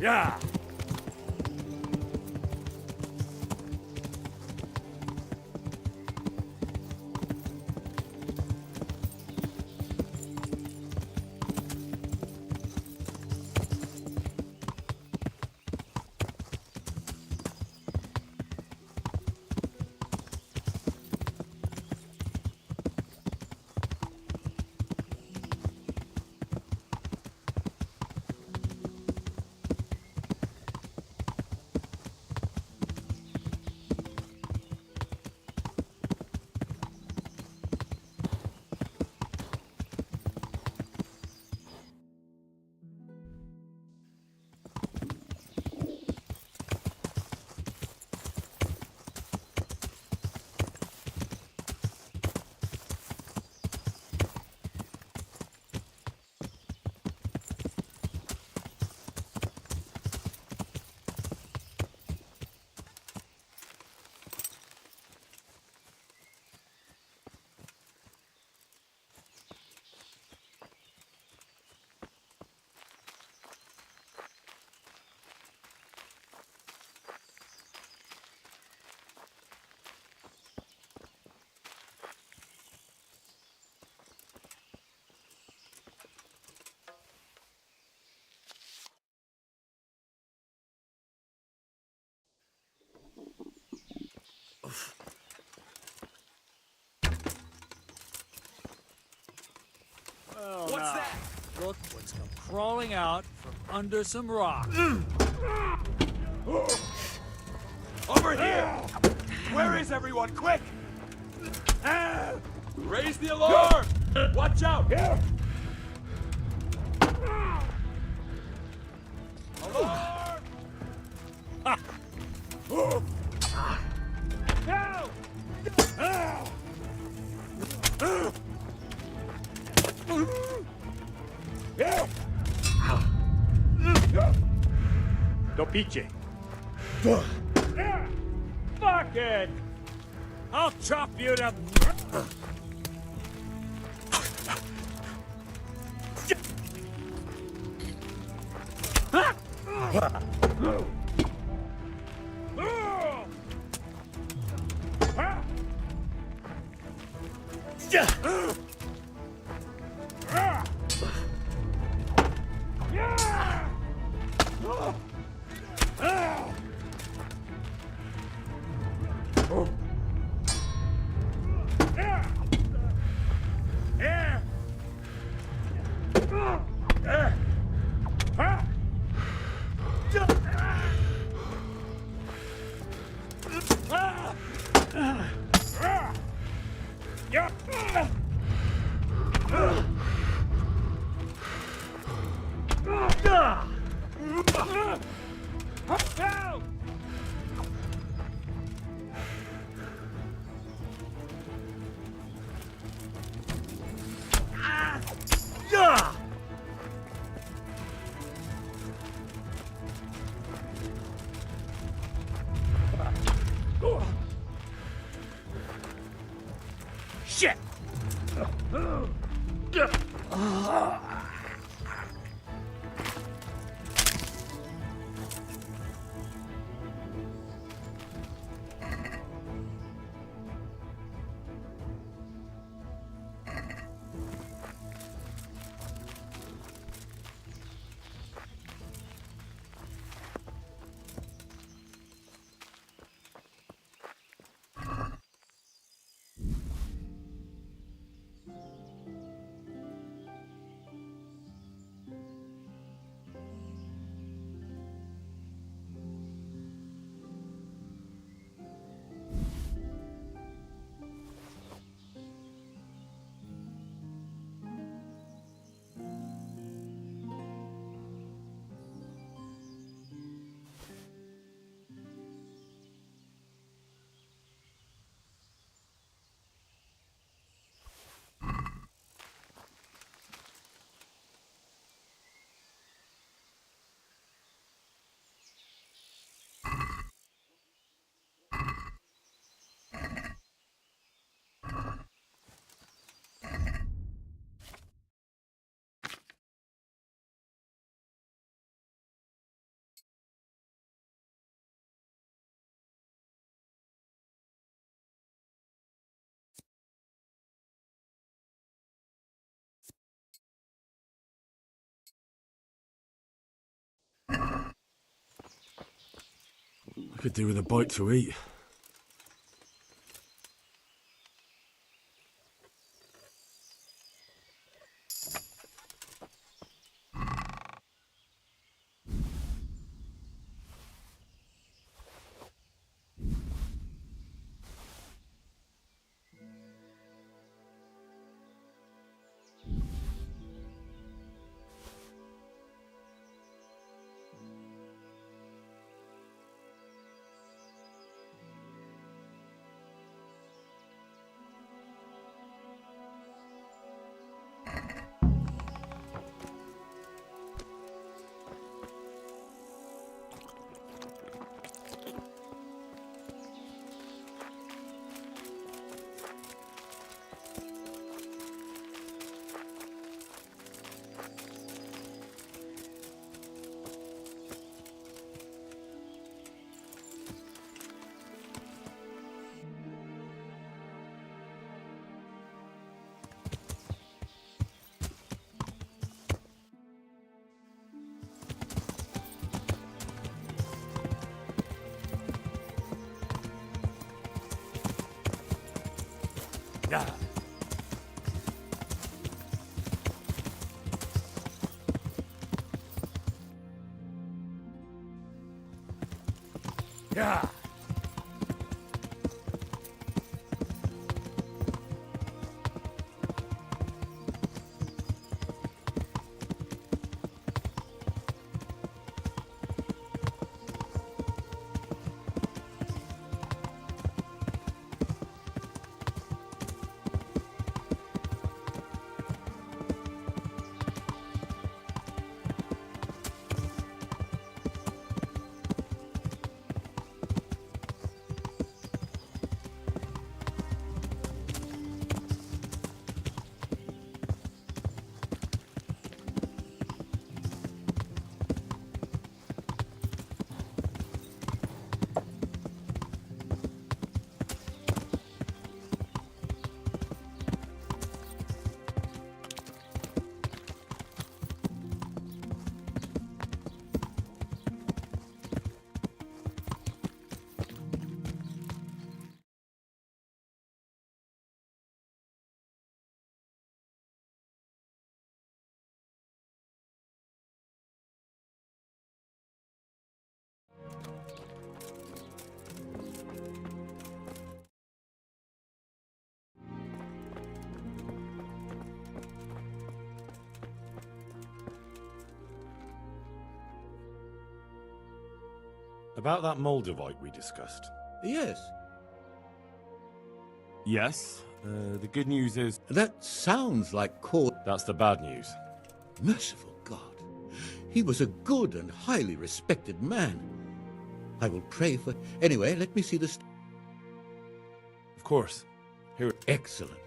Yeah. What's that? Look what's come crawling out from under some rock. Over here! Where is everyone? Quick! Raise the alarm! Watch out! Alarm! Dopiche. Fuck it! I'll chop you to... Shit! I could do with a bite to eat. Yeah. About that Moldavite we discussed. Yes. Yes. The good news is... That sounds like Cord... That's the bad news. Merciful God. He was a good and highly respected man. I will pray for... Anyway, let me see this... Of course. Here... Excellent.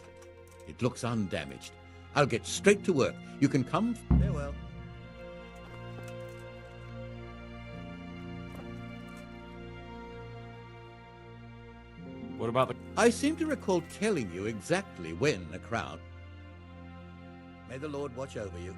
It looks undamaged. I'll get straight to work. You can come... Farewell. What about the... I seem to recall telling you exactly when the crown... May the Lord watch over you.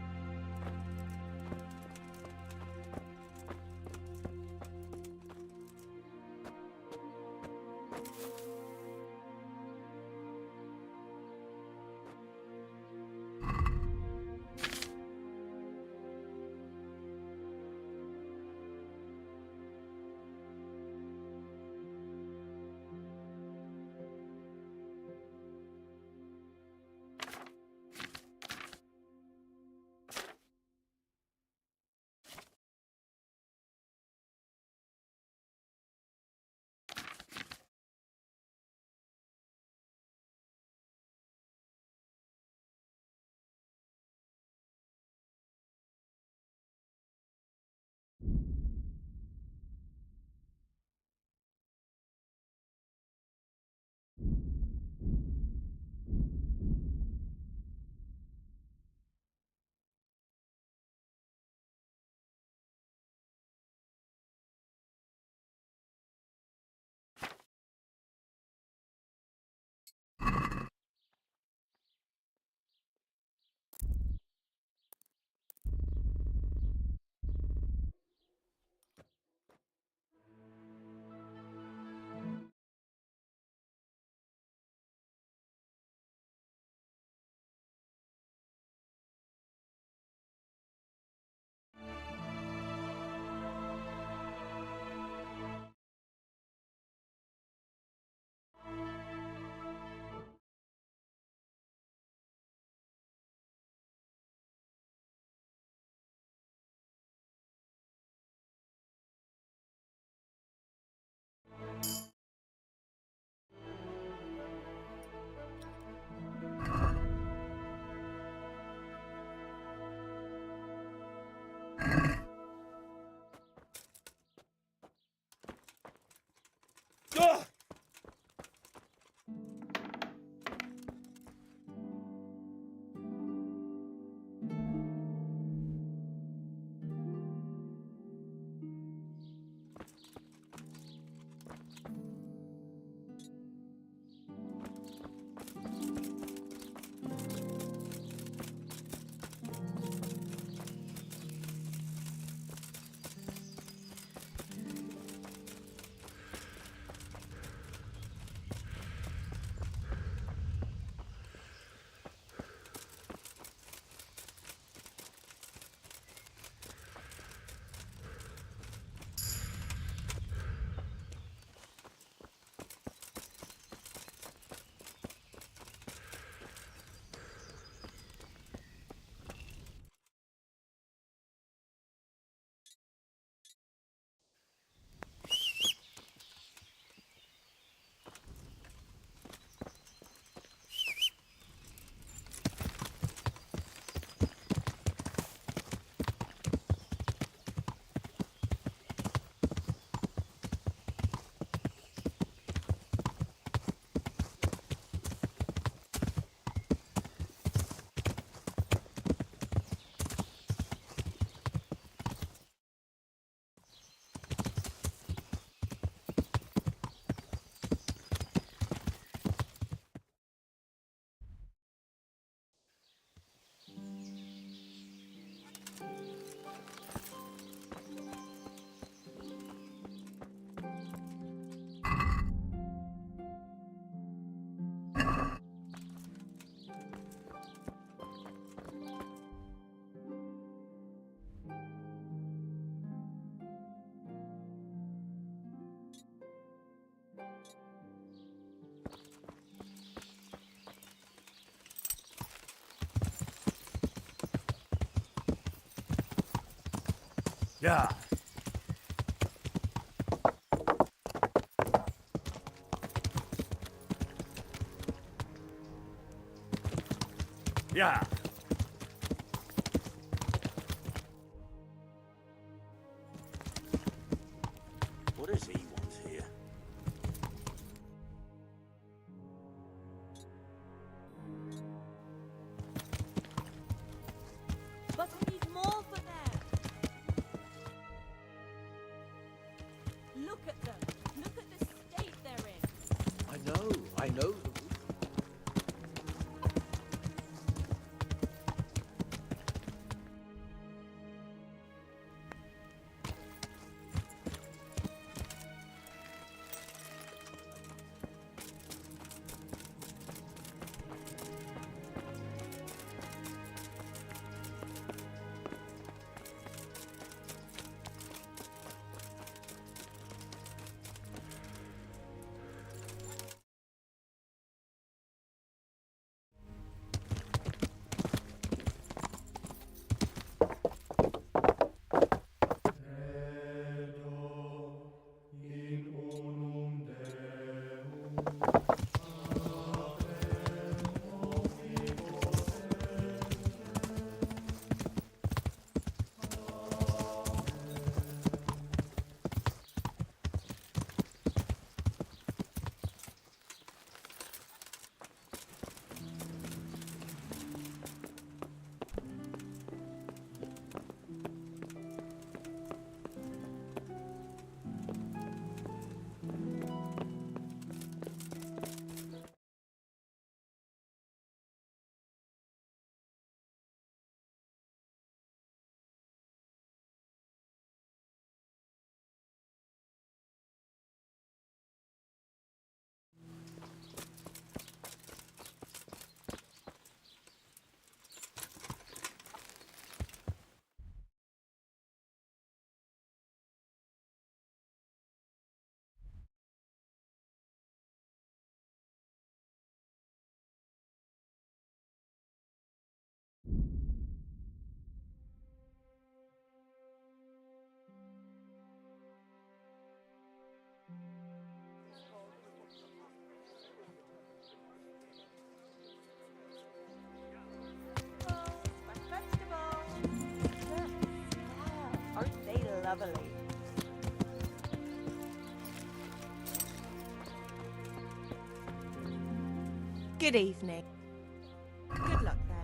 Yeah. Yeah. What does he want here? But we need more for them. Look at them. Look at the state they're in. I know. Aren't they lovely? Good evening. Good luck then.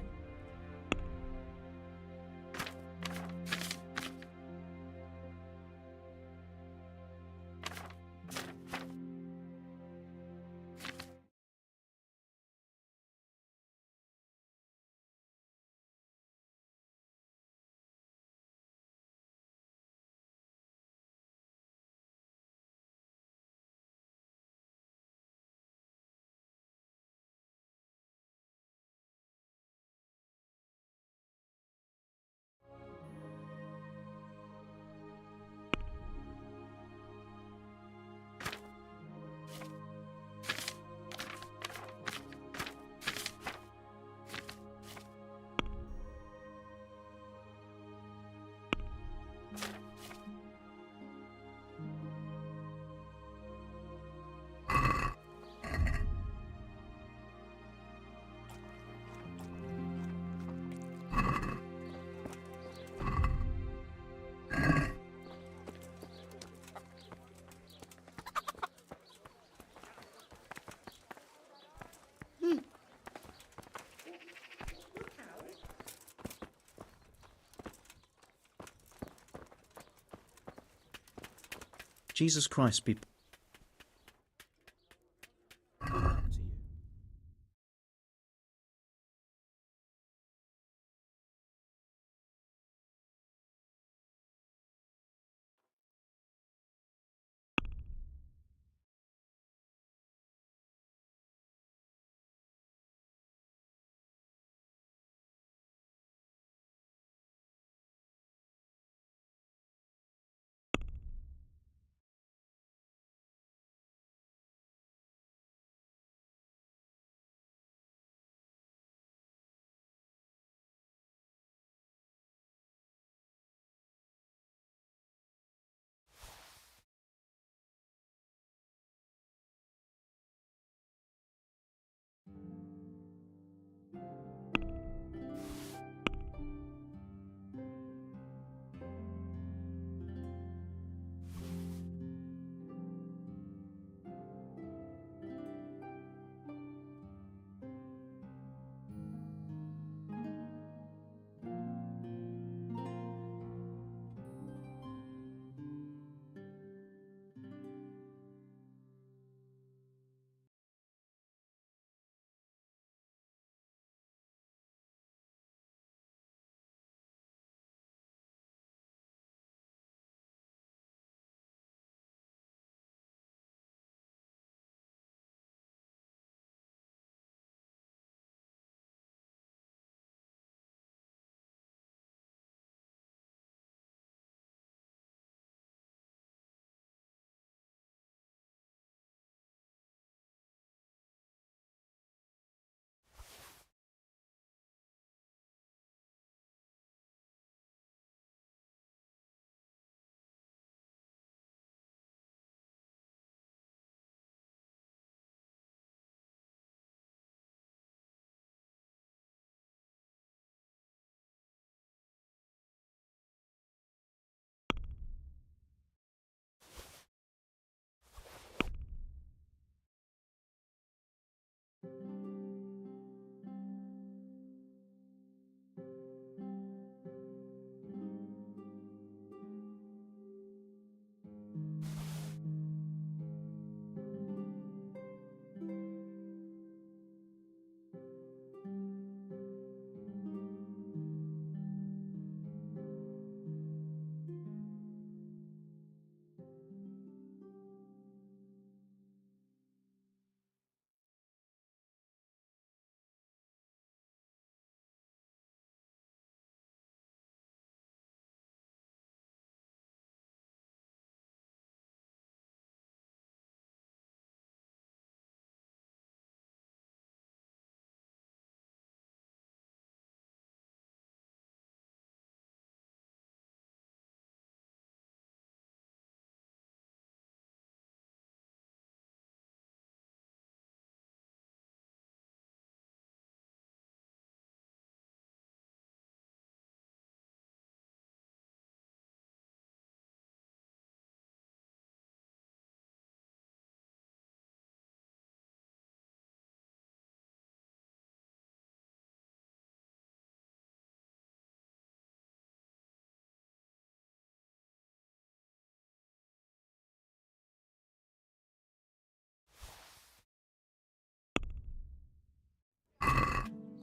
Jesus Christ be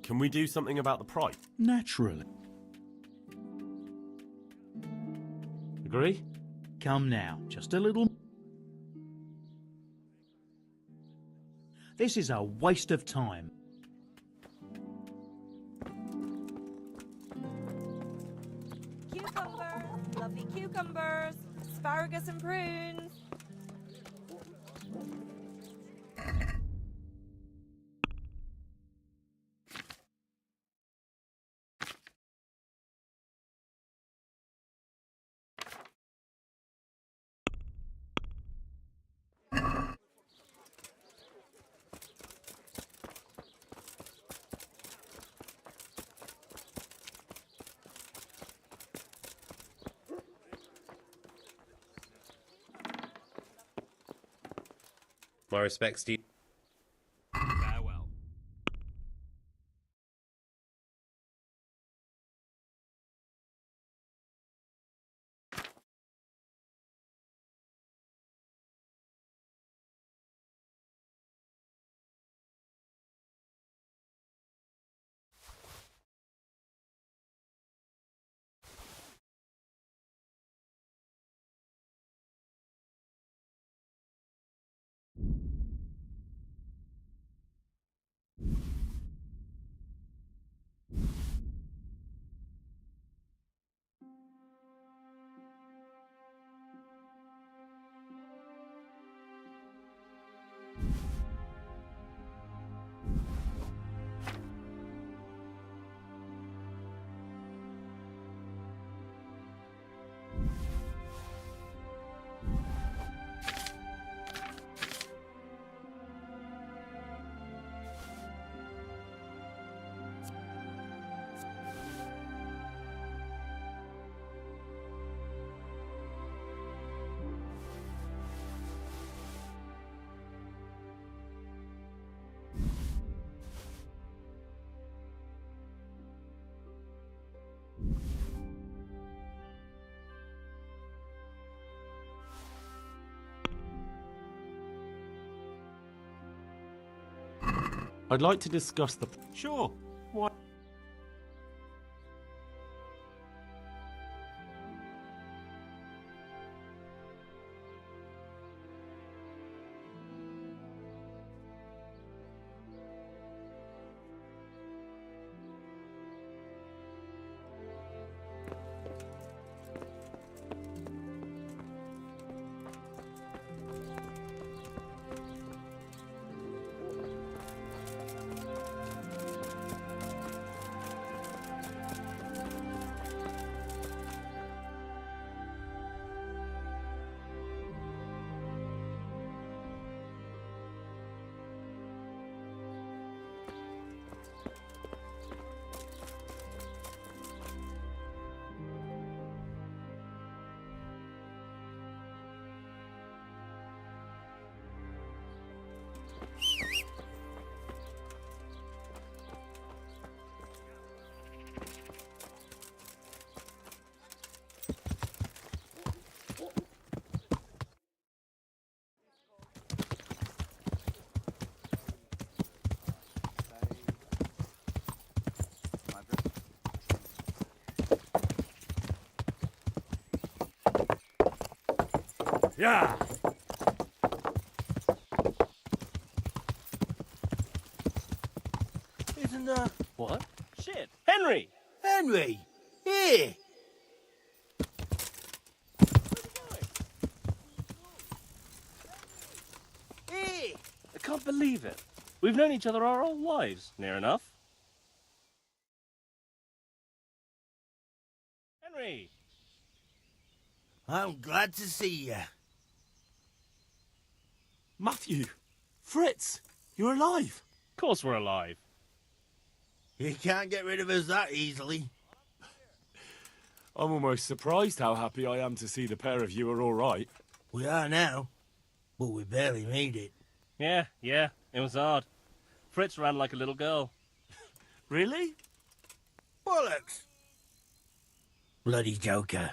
Can we do something about the price? Naturally. Agree? Come now, just a little... This is a waste of time. Cucumbers, lovely cucumbers, asparagus and prunes. My respects to you. Farewell. I'd like to discuss the... Sure. What? Yeah. Isn't What? Shit. Henry! Henry! Here! Hey! I can't believe it. We've known each other our whole lives, near enough. Henry! I'm glad to see you. Matthew! Fritz! You're alive! Of course we're alive. You can't get rid of us that easily. I'm almost surprised how happy I am to see the pair of you are all right. We are now, but we barely made it. Yeah, it was hard. Fritz ran like a little girl. Really? Bollocks! Bloody joker.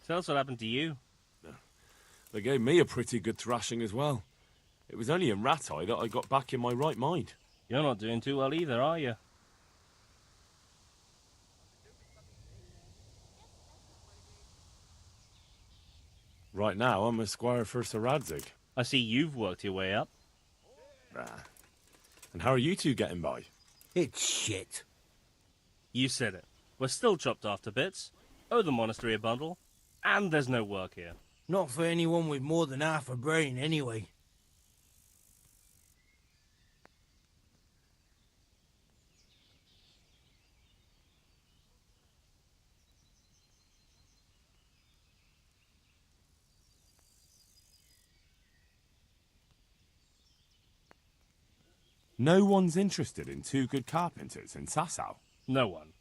Tell us what happened to you. They gave me a pretty good thrashing as well. It was only in Rattay that I got back in my right mind. You're not doing too well either, are you? Right now, I'm a squire for Sir Radzig. I see you've worked your way up. And how are you two getting by? It's shit. You said it. We're still chopped off to bits. Owe the monastery a bundle. And there's no work here. Not for anyone with more than half a brain, anyway. No one's interested in two good carpenters in Sasau. No one.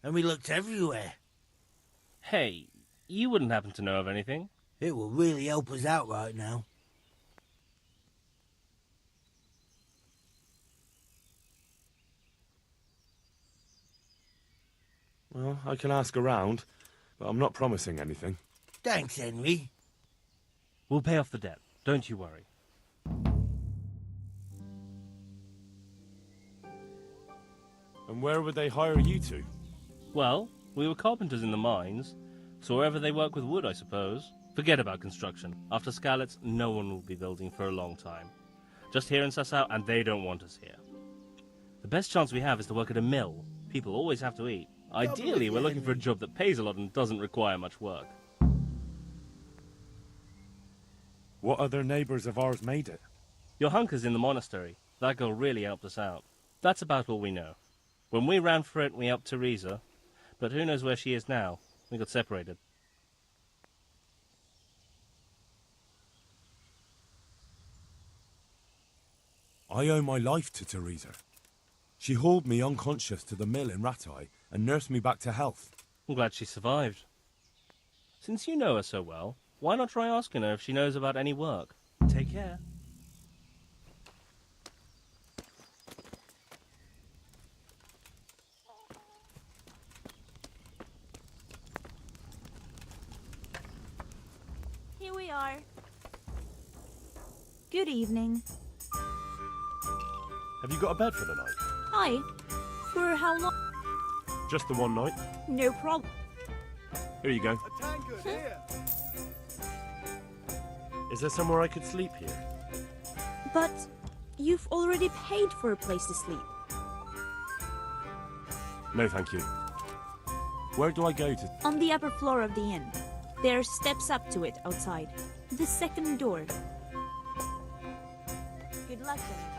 And we looked everywhere. Hey, you wouldn't happen to know of anything? It will really help us out right now. Well, I can ask around, but I'm not promising anything. Thanks, Henry. We'll pay off the debt. Don't you worry. And where would they hire you to? Well, we were carpenters in the mines, so wherever they work with wood, I suppose. Forget about construction. After Skalitz, no one will be building for a long time. Just here in Sasau, and they don't want us here. The best chance we have is to work at a mill. People always have to eat. Ideally, we're looking for a job that pays a lot and doesn't require much work. What other neighbours of ours made it? Your hunker's in the monastery. That girl really helped us out. That's about all we know. When we ran for it, we helped Teresa. But who knows where she is now? We got separated. I owe my life to Teresa. She hauled me unconscious to the mill in Rattay and nursed me back to health. I'm glad she survived. Since you know her so well, why not try asking her if she knows about any work? Take care. Here we are. Good evening. Have you got a bed for the night? Hi. For how long? Just the one night? No problem. Here you go. A tankard here. Is there somewhere I could sleep here? But you've already paid for a place to sleep. No, thank you. Where do I go to? On the upper floor of the inn. There are steps up to it outside. The second door. Good luck then.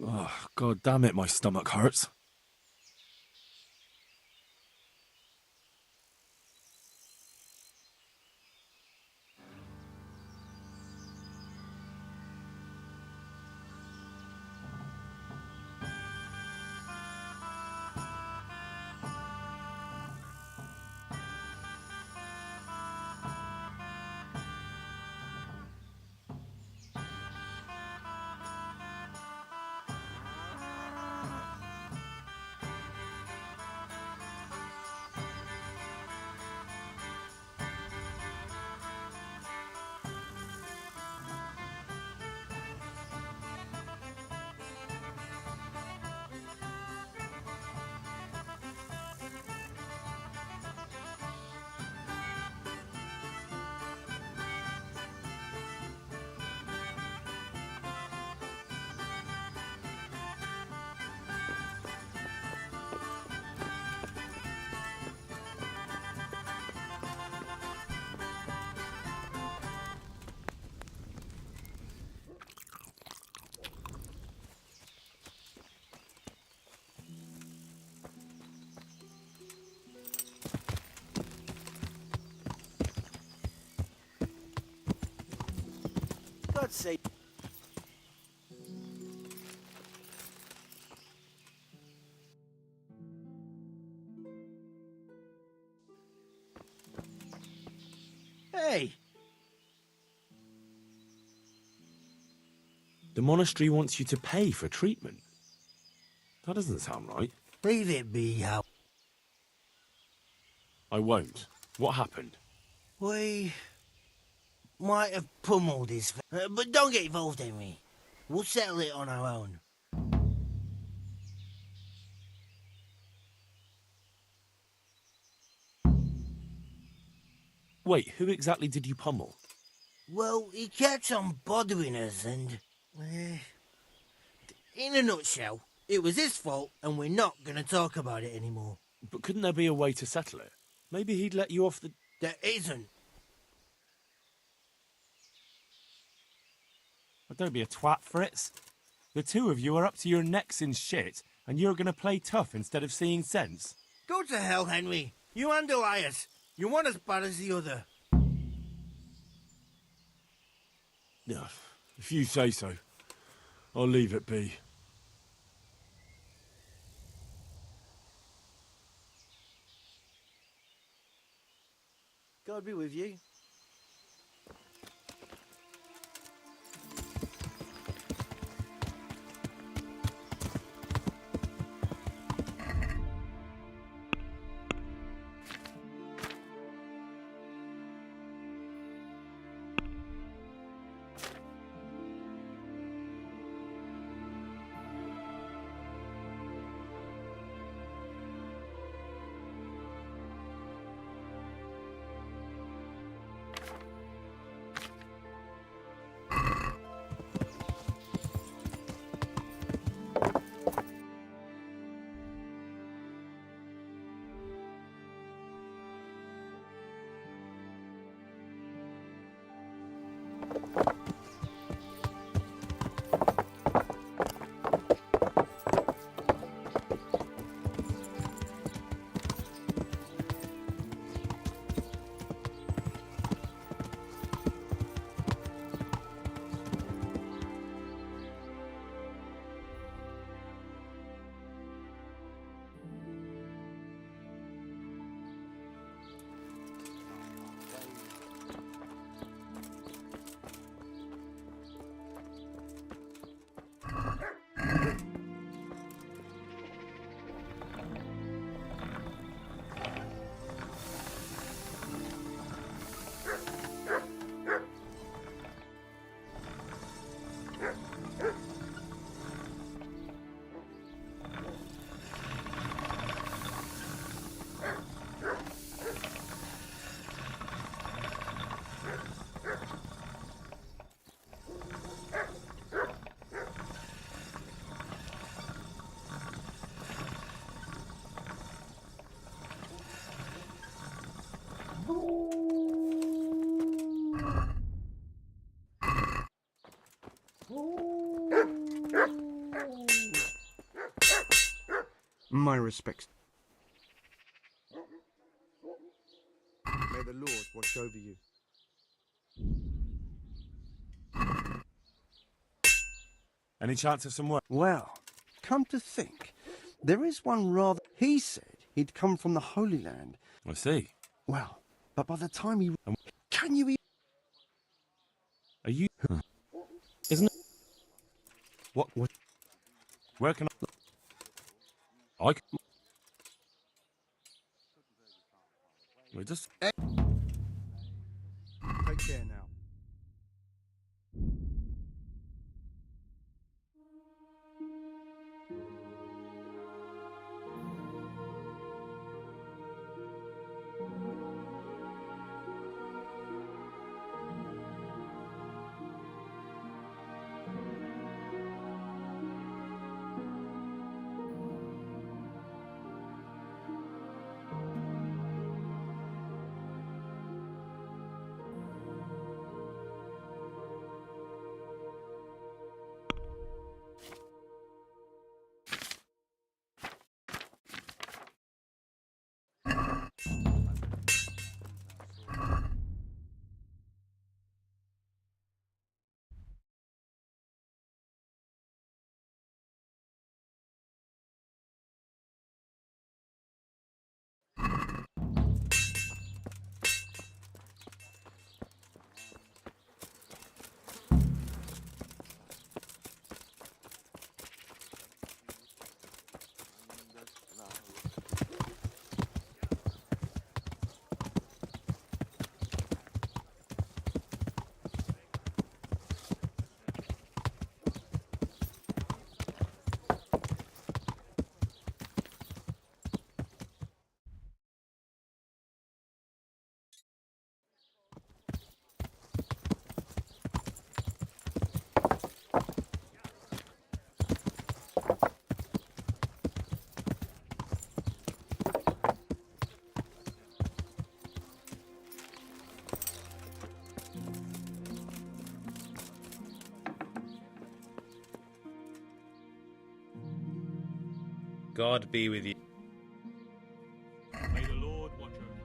Oh, God damn it, my stomach hurts. God's sake. Hey! The monastery wants you to pay for treatment. That doesn't sound right. Leave it be, Hal. I won't. What happened? We might have pummeled his... but don't get involved, Henry. We'll settle it on our own. Wait, who exactly did you pummel? Well, he kept on bothering us and... in a nutshell, it was his fault and we're not going to talk about it anymore. But couldn't there be a way to settle it? Maybe he'd let you off the... There isn't. Well, don't be a twat, Fritz. The two of you are up to your necks in shit, and you're going to play tough instead of seeing sense. Go to hell, Henry. You and Elias. You're one as bad as the other. No, if you say so, I'll leave it be. God be with you. My respects. May the Lord watch over you. Any chance of some work? Well, come to think, there is one rather... He said he'd come from the Holy Land. I see. Well, but by the time he... Can you... Are you... Isn't it... What? Where can I... We just... Take care now. God be with you. May the Lord watch over you.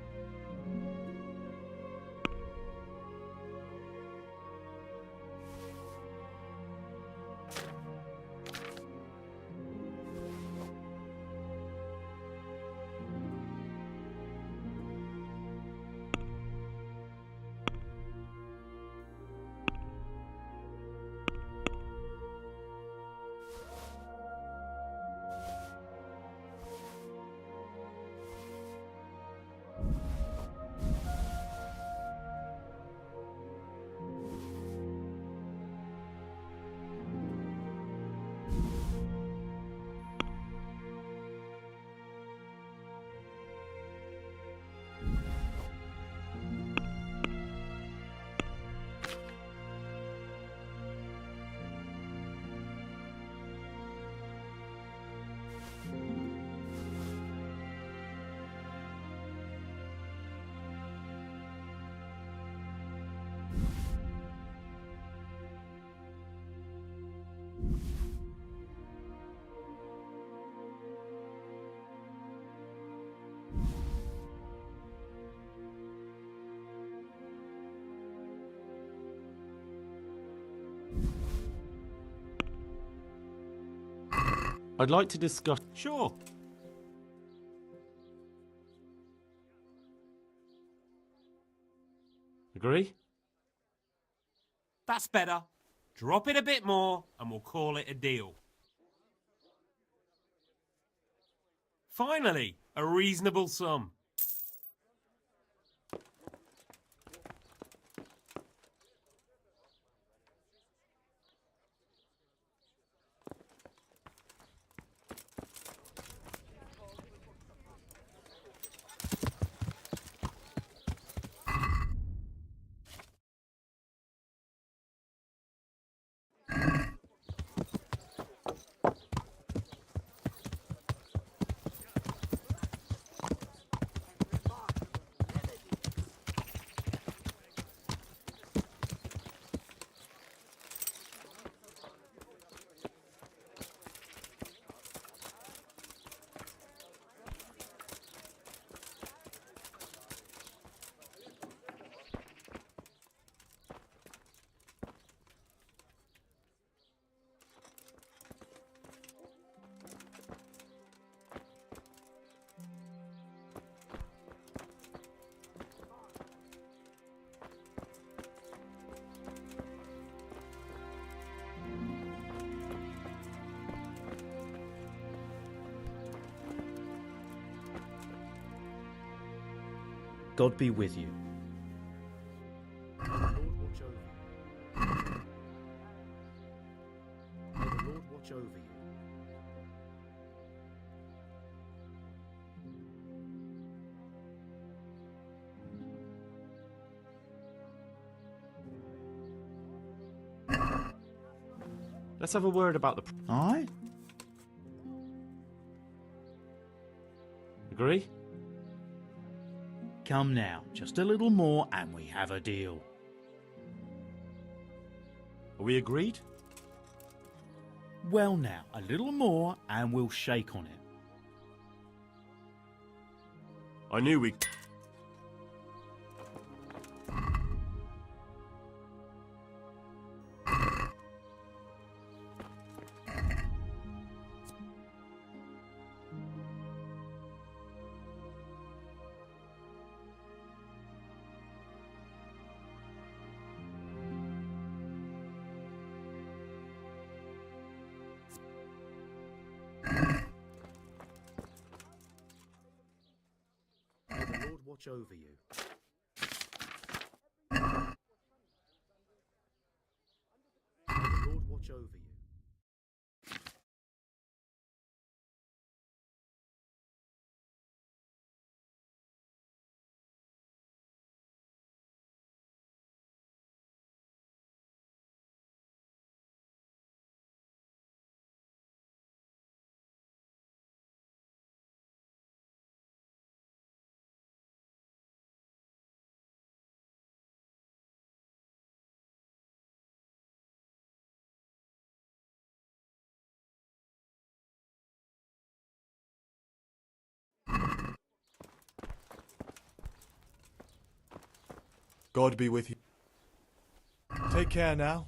I'd like to discuss... Sure. Agree? That's better. Drop it a bit more and we'll call it a deal. Finally, a reasonable sum. God be with you. May the Lord watch over you. May the Lord watch over you. Let's have a word about the... Aye? Agree? Come now, just a little more and we have a deal. Are we agreed? Well now, a little more and we'll shake on it. I knew we... May the Lord watch over you. May the Lord watch over you. God be with you. Take care now.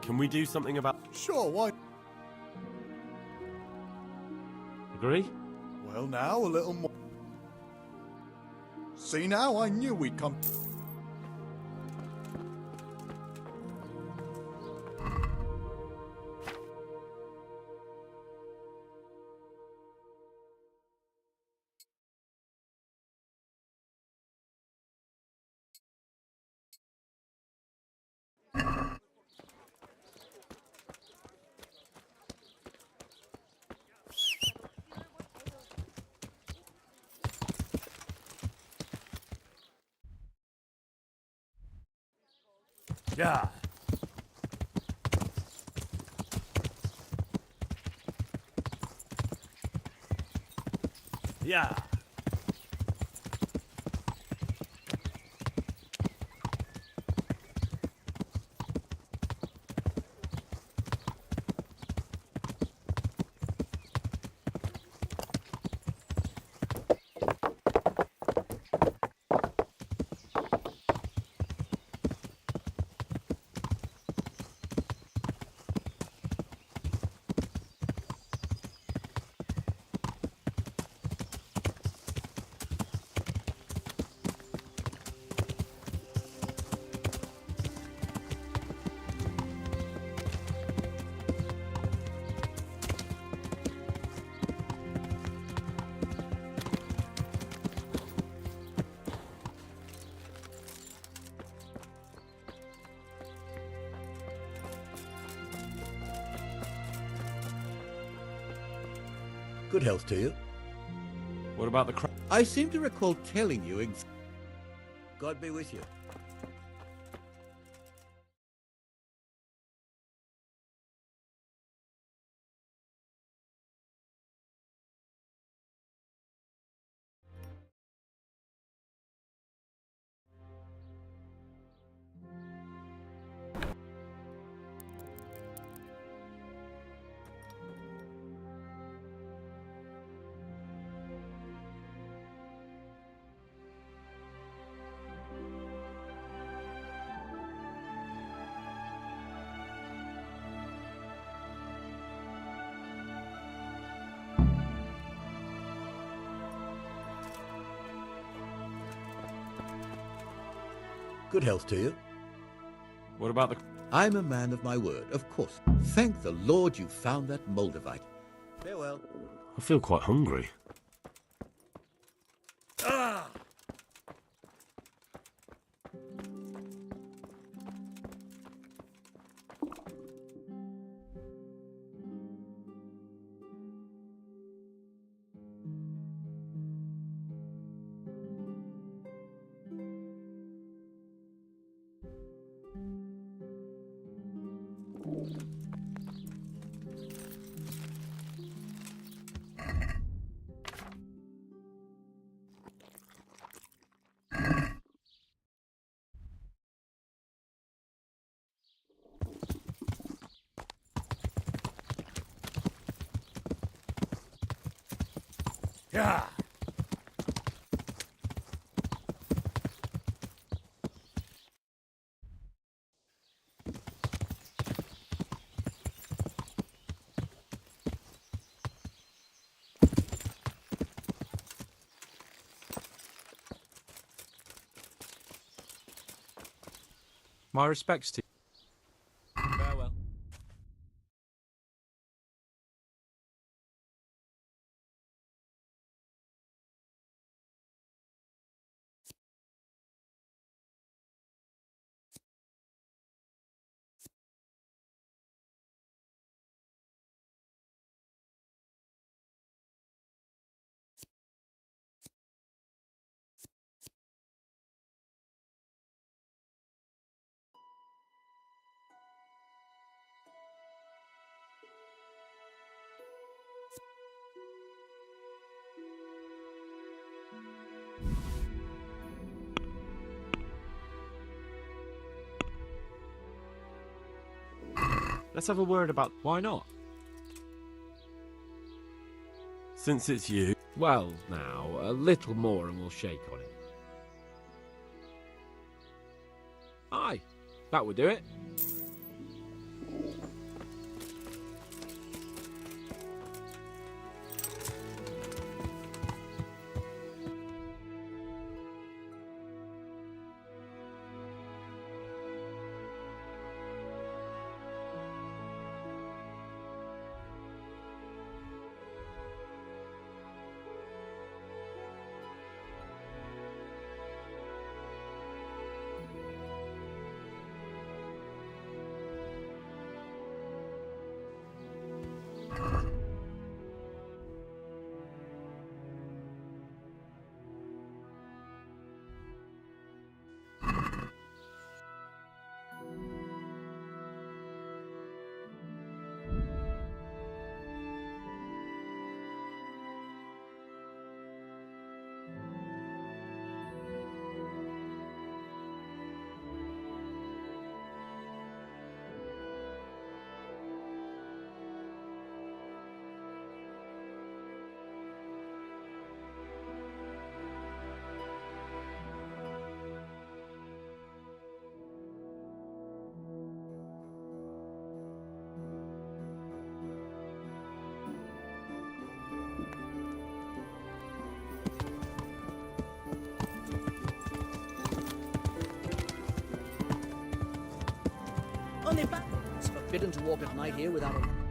Can we do something about... Sure, why? Agree? Well, now a little more. See now, I knew we'd come. Yeah. Yeah. Good health to you. What about the crowd? I seem to recall telling you God be with you. Good health to you. What about the... I'm a man of my word, of course. Thank the Lord you found that Moldavite. Farewell. I feel quite hungry. Ah! Yeah. My respects to you. Farewell. Let's have a word about... Why not? Since it's you... Well, now, a little more and we'll shake on it. Aye, that would do it. Only back. It's forbidden to walk at night here without a...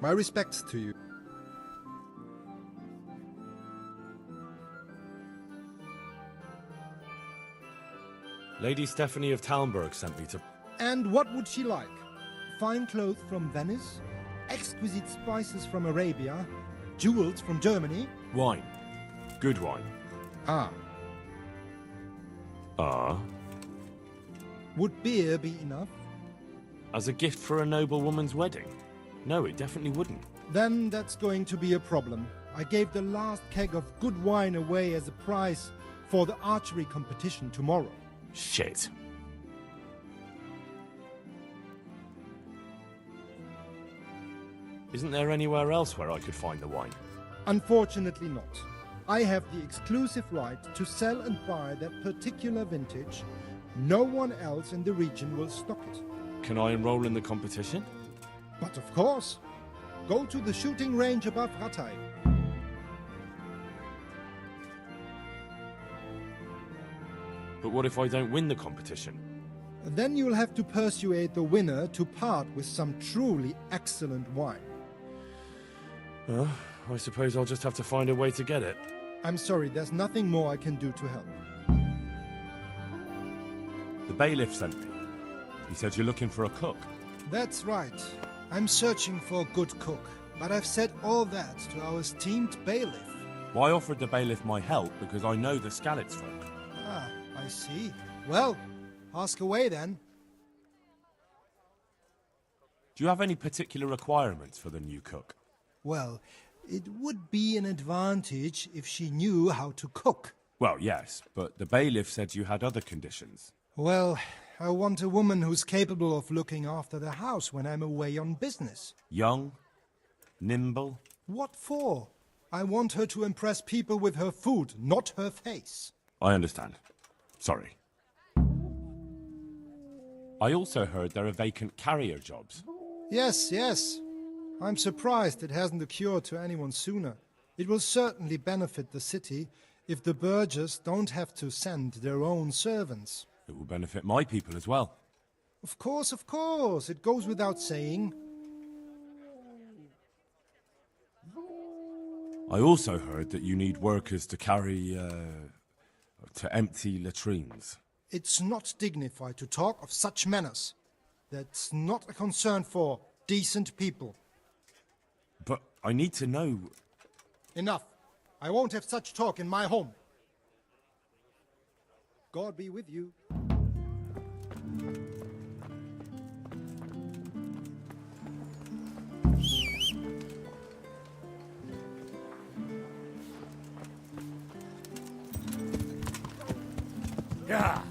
My respects to you. Lady Stephanie of Talmberg sent me to... And what would she like? Fine clothes from Venice? Exquisite spices from Arabia? Jewels from Germany? Wine. Good wine. Ah. Ah? Would beer be enough? As a gift for a noble woman's wedding? No, it definitely wouldn't. Then that's going to be a problem. I gave the last keg of good wine away as a prize for the archery competition tomorrow. Shit. Isn't there anywhere else where I could find the wine? Unfortunately not. I have the exclusive right to sell and buy that particular vintage. No one else in the region will stock it. Can I enroll in the competition? But of course. Go to the shooting range above Rattay. But what if I don't win the competition? Then you'll have to persuade the winner to part with some truly excellent wine. I suppose I'll just have to find a way to get it. I'm sorry, there's nothing more I can do to help. The bailiff sent me. He said you're looking for a cook. That's right. I'm searching for a good cook, but I've said all that to our esteemed bailiff. Well, I offered the bailiff my help because I know the Skalitz folk. Ah, I see. Well, ask away then. Do you have any particular requirements for the new cook? Well, it would be an advantage if she knew how to cook. Well, yes, but the bailiff said you had other conditions. Well, I want a woman who's capable of looking after the house when I'm away on business. Young? Nimble? What for? I want her to impress people with her food, not her face. I understand. Sorry. I also heard there are vacant carrier jobs. Yes, yes. I'm surprised it hasn't occurred to anyone sooner. It will certainly benefit the city if the burghers don't have to send their own servants. It will benefit my people as well. Of course, of course. It goes without saying. I also heard that you need workers to carry, to empty latrines. It's not dignified to talk of such manners. That's not a concern for decent people. But I need to know... Enough. I won't have such talk in my home. God be with you. Yeah.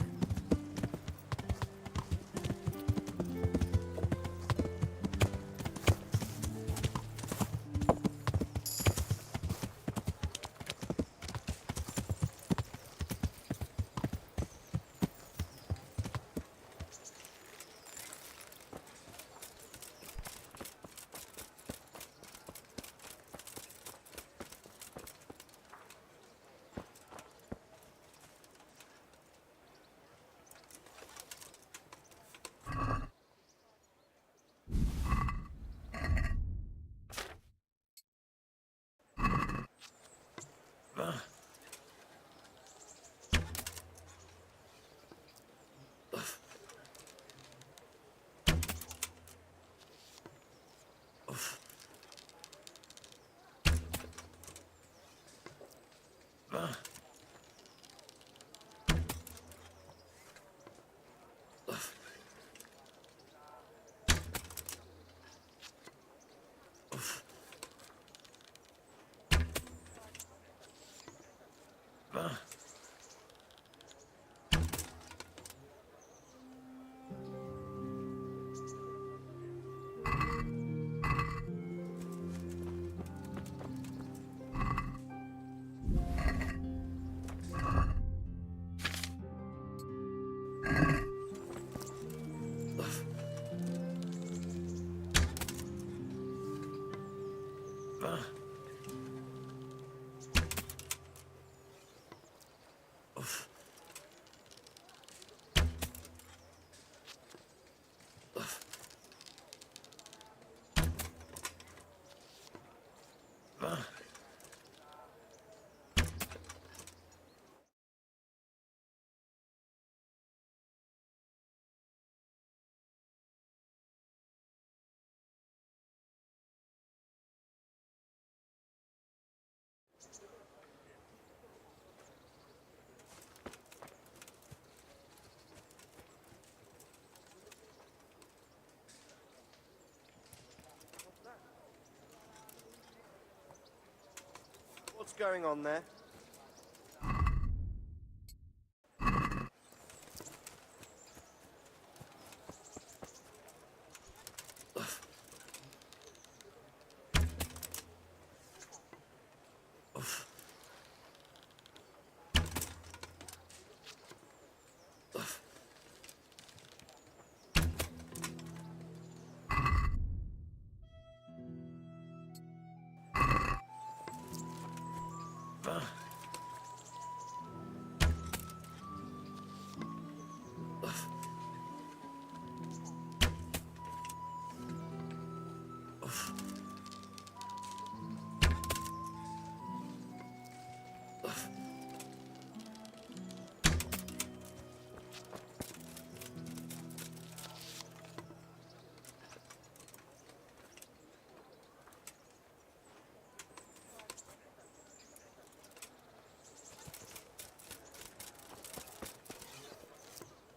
What's going on there?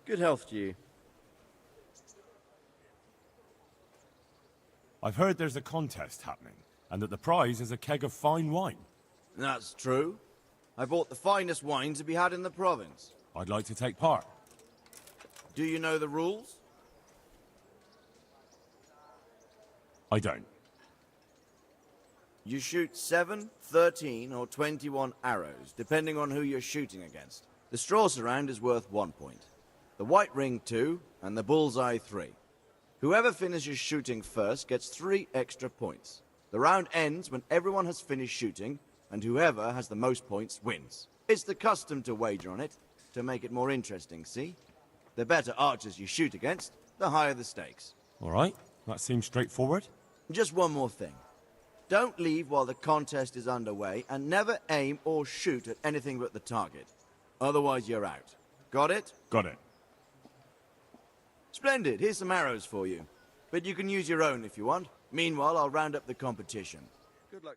Good health to you. I've heard there's a contest happening, and that the prize is a keg of fine wine. That's true. I bought the finest wine to be had in the province. I'd like to take part. Do you know the rules? I don't. You shoot 7, 13, or 21 arrows, depending on who you're shooting against. The straw surround is worth 1 point. The white ring 2, and the bullseye 3. Whoever finishes shooting first gets 3 extra points. The round ends when everyone has finished shooting, and whoever has the most points wins. It's the custom to wager on it, to make it more interesting, see? The better archers you shoot against, the higher the stakes. All right, that seems straightforward. Just one more thing. Don't leave while the contest is underway, and never aim or shoot at anything but the target. Otherwise you're out. Got it? Got it. Splendid, here's some arrows for you. But you can use your own if you want. Meanwhile, I'll round up the competition. Good luck.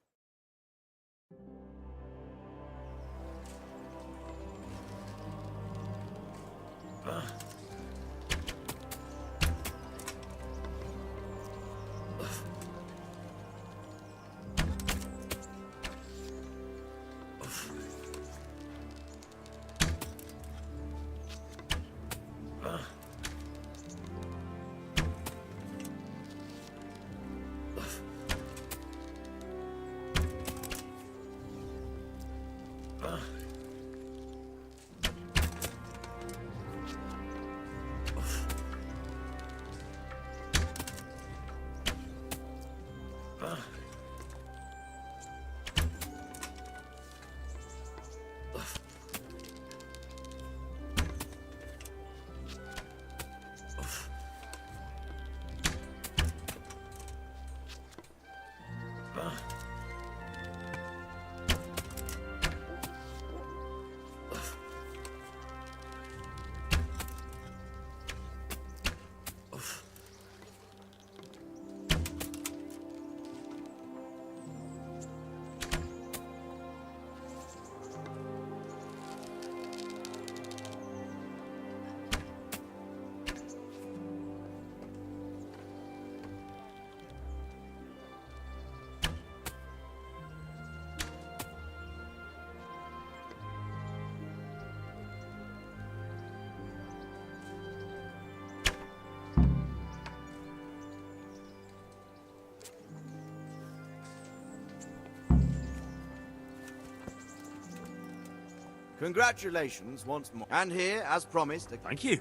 Congratulations once more. And here, as promised... Thank you.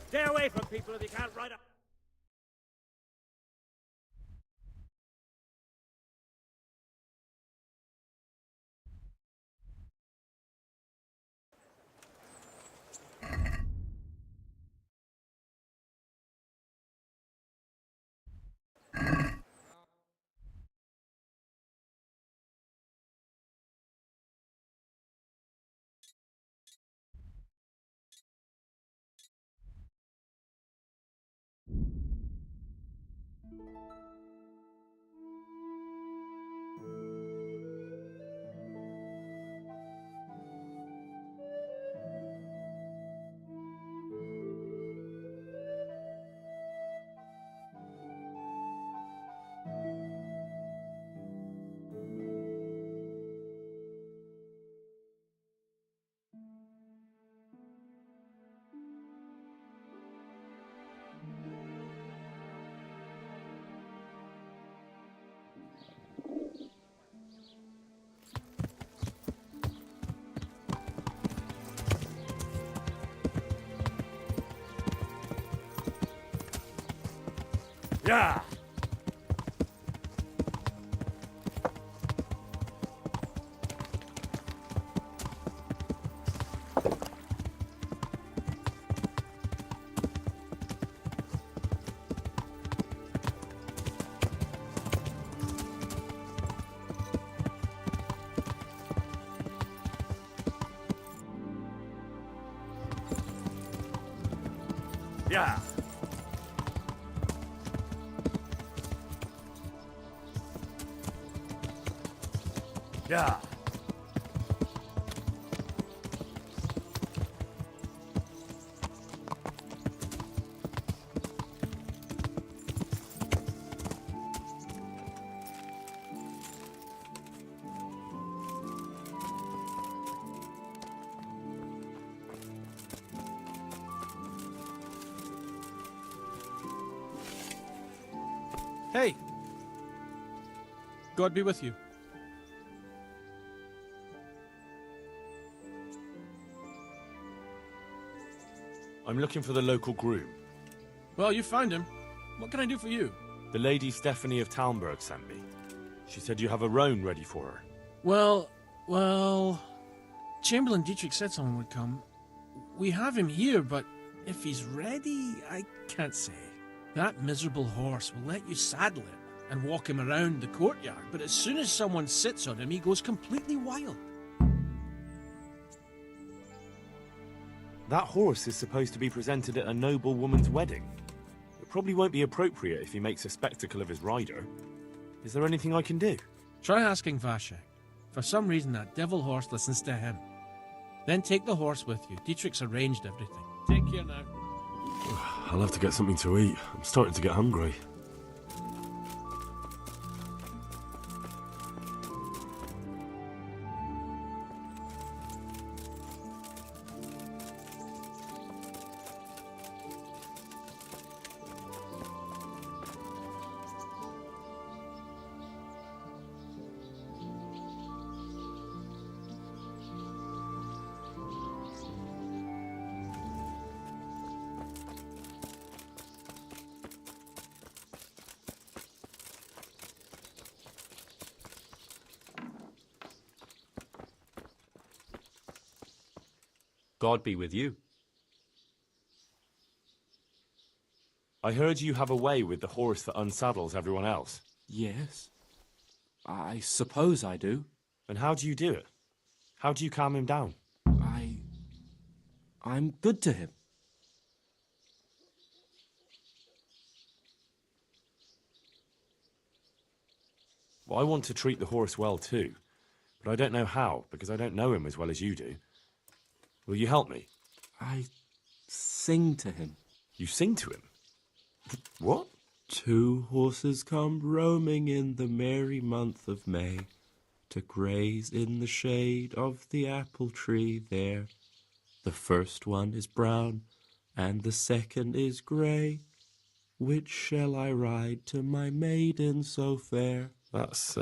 Stay away from people if you can't ride up. Yeah! Yeah! Yeah! Hey! God be with you. I'm looking for the local groom. Well, you found him. What can I do for you? The Lady Stephanie of Talmberg sent me. She said you have a roan ready for her. Well... Chamberlain Dietrich said someone would come. We have him here, but if he's ready, I can't say. That miserable horse will let you saddle it and walk him around the courtyard, but as soon as someone sits on him, he goes completely wild. That horse is supposed to be presented at a noble woman's wedding. It probably won't be appropriate if he makes a spectacle of his rider. Is there anything I can do? Try asking Vashek. For some reason, that devil horse listens to him. Then take the horse with you. Dietrich's arranged everything. Take care now. I'll have to get something to eat. I'm starting to get hungry. God be with you. I heard you have a way with the horse that unsaddles everyone else. Yes. I suppose I do. And how do you do it? How do you calm him down? I'm good to him. Well, I want to treat the horse well too, but I don't know how, because I don't know him as well as you do. Will you help me? I sing to him. You sing to him? What? 2 horses come roaming in the merry month of May to graze in the shade of the apple tree there. The first one is brown and the second is grey. Which shall I ride to my maiden so fair? That's,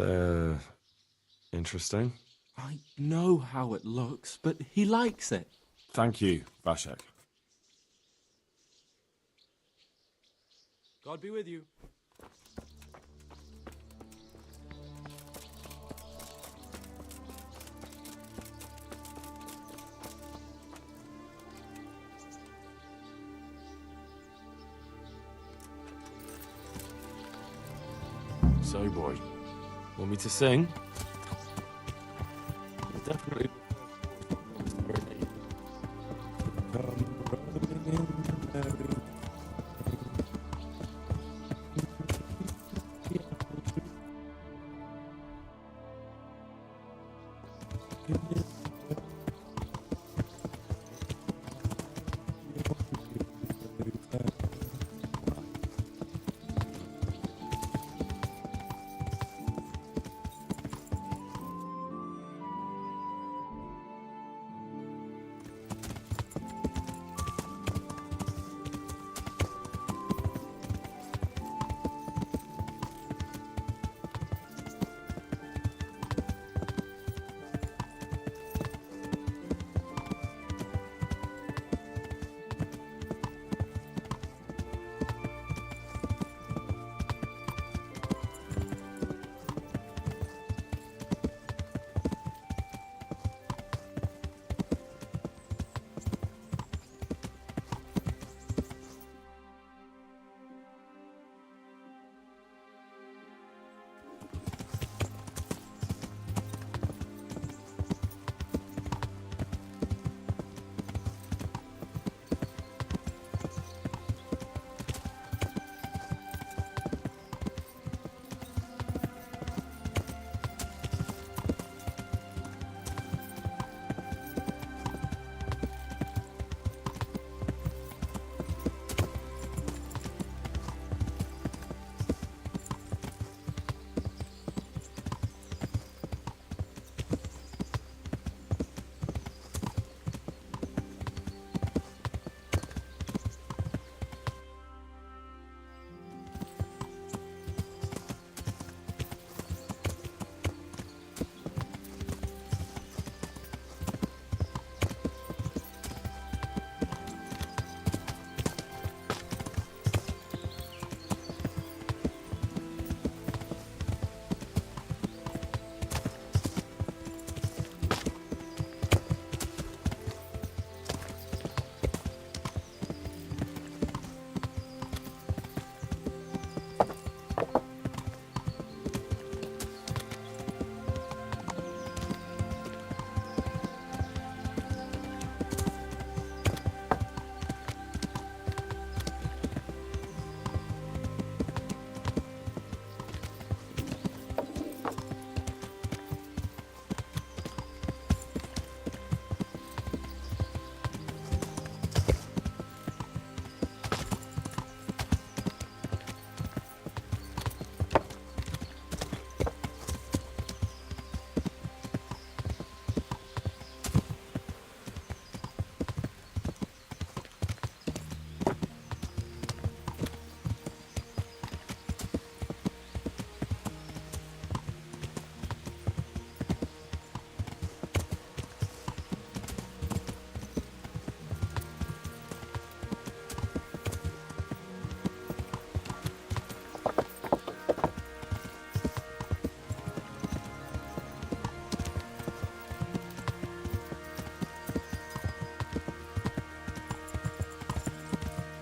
interesting. I know how it looks, but he likes it. Thank you, Vashek. God be with you. So, boy, want me to sing? Definitely.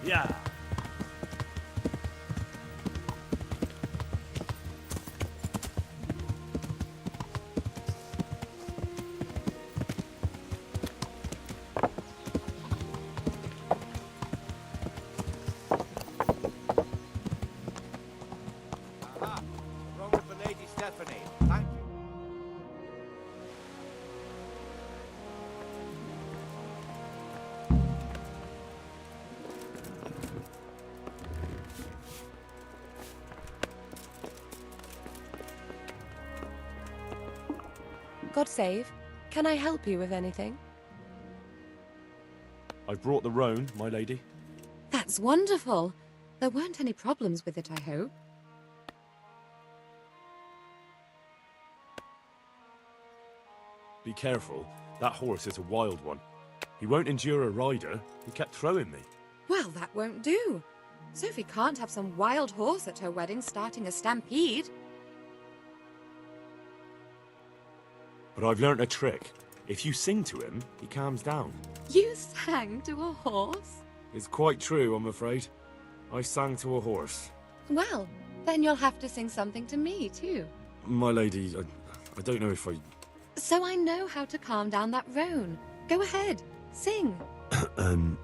Yeah. Aha! Wrong with the Lady Stephanie. Thank you. God save. Can I help you with anything? I've brought the roan, my lady. That's wonderful. There weren't any problems with it, I hope. Be careful. That horse is a wild one. He won't endure a rider. He kept throwing me. Well, that won't do. Sophie can't have some wild horse at her wedding starting a stampede. But I've learnt a trick. If you sing to him, he calms down. You sang to a horse? It's quite true, I'm afraid. I sang to a horse. Well, then you'll have to sing something to me, too. My lady, I don't know if I... So I know how to calm down that roan. Go ahead, sing. Two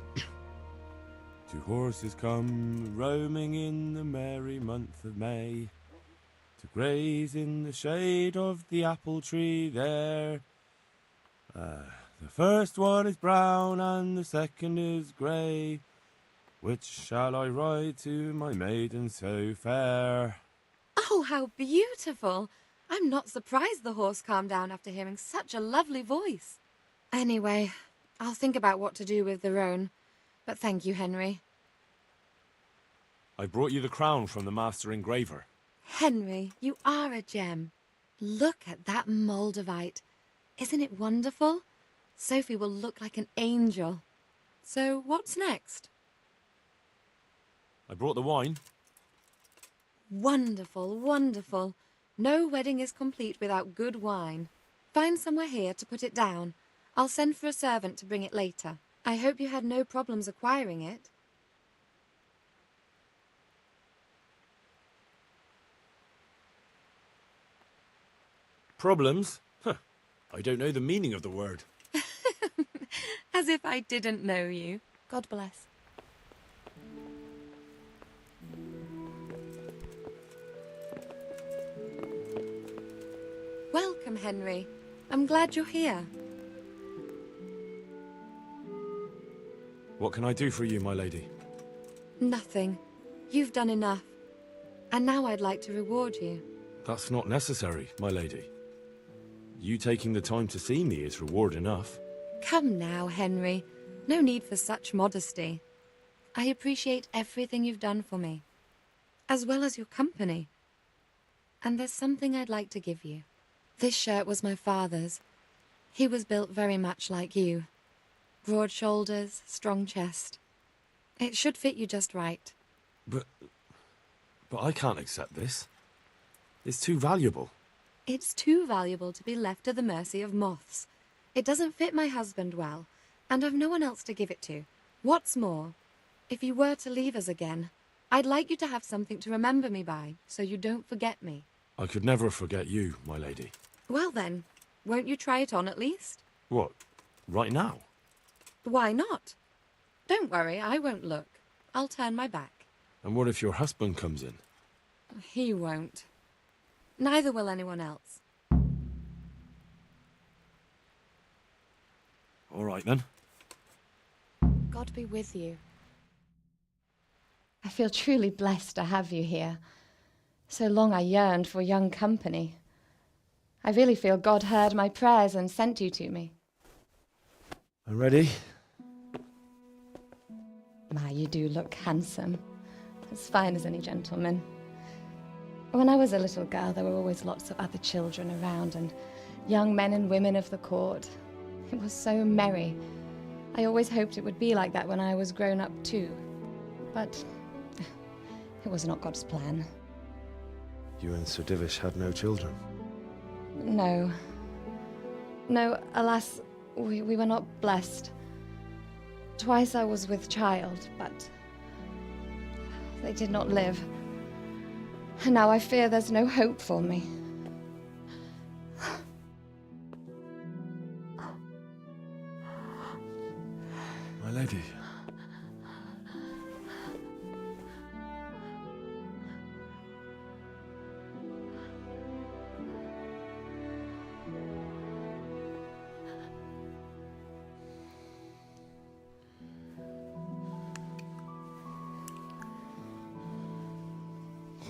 horses come roaming in the merry month of May to graze in the shade of the apple tree there. The first one is brown and the second is grey. Which shall I ride to, my maiden so fair? Oh, how beautiful! I'm not surprised the horse calmed down after hearing such a lovely voice. Anyway, I'll think about what to do with the roan. But thank you, Henry. I brought you the crown from the master engraver. Henry, you are a gem. Look at that Moldavite. Isn't it wonderful? Sophie will look like an angel. So what's next? I brought the wine. Wonderful, wonderful. No wedding is complete without good wine. Find somewhere here to put it down. I'll send for a servant to bring it later. I hope you had no problems acquiring it. Problems? Huh. I don't know the meaning of the word. As if I didn't know you. God bless. Welcome, Henry. I'm glad you're here. What can I do for you, my lady? Nothing. You've done enough. And now I'd like to reward you. That's not necessary, my lady. You taking the time to see me is reward enough. Come now, Henry. No need for such modesty. I appreciate everything you've done for me, as well as your company. And there's something I'd like to give you. This shirt was my father's. He was built very much like you. Broad shoulders, strong chest. It should fit you just right. But I can't accept this. It's too valuable. It's too valuable to be left to the mercy of moths. It doesn't fit my husband well, and I've no one else to give it to. What's more, if you were to leave us again, I'd like you to have something to remember me by, so you don't forget me. I could never forget you, my lady. Well then, won't you try it on at least? What? Right now? Why not? Don't worry, I won't look. I'll turn my back. And what if your husband comes in? He won't. Neither will anyone else. All right, then. God be with you. I feel truly blessed to have you here. So long I yearned for young company. I really feel God heard my prayers and sent you to me. I'm ready. My, you do look handsome. As fine as any gentleman. When I was a little girl, there were always lots of other children around and young men and women of the court. It was so merry. I always hoped it would be like that when I was grown up too. But it was not God's plan. You and Sir Divish had no children? No. No, alas, we were not blessed. Twice I was with child, but they did not live. And now I fear there's no hope for me. My lady.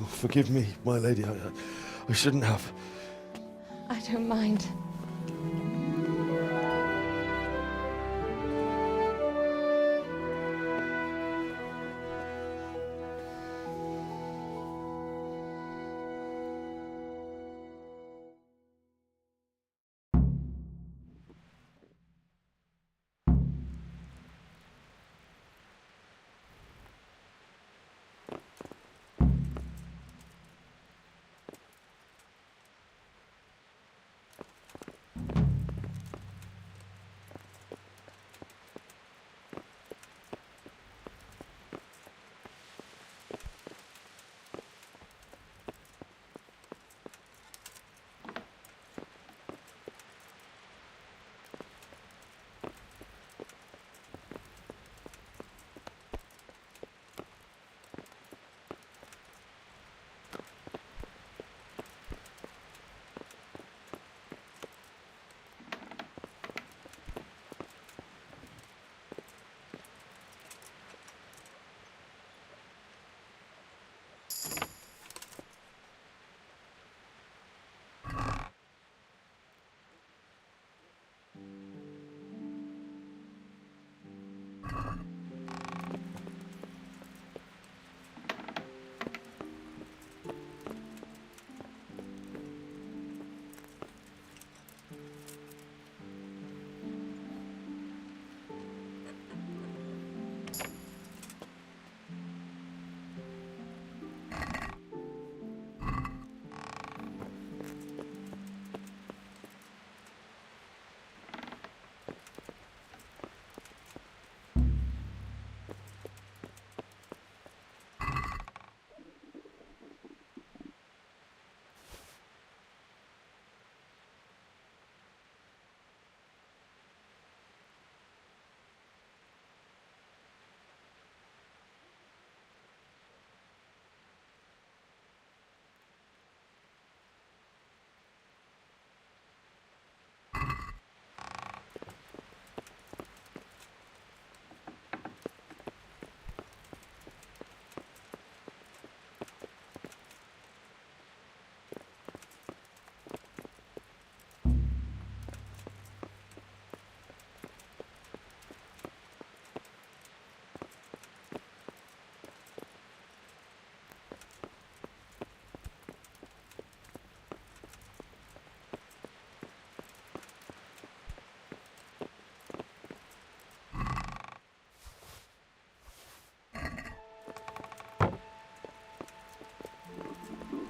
Oh, forgive me, my lady. I shouldn't have. I don't mind.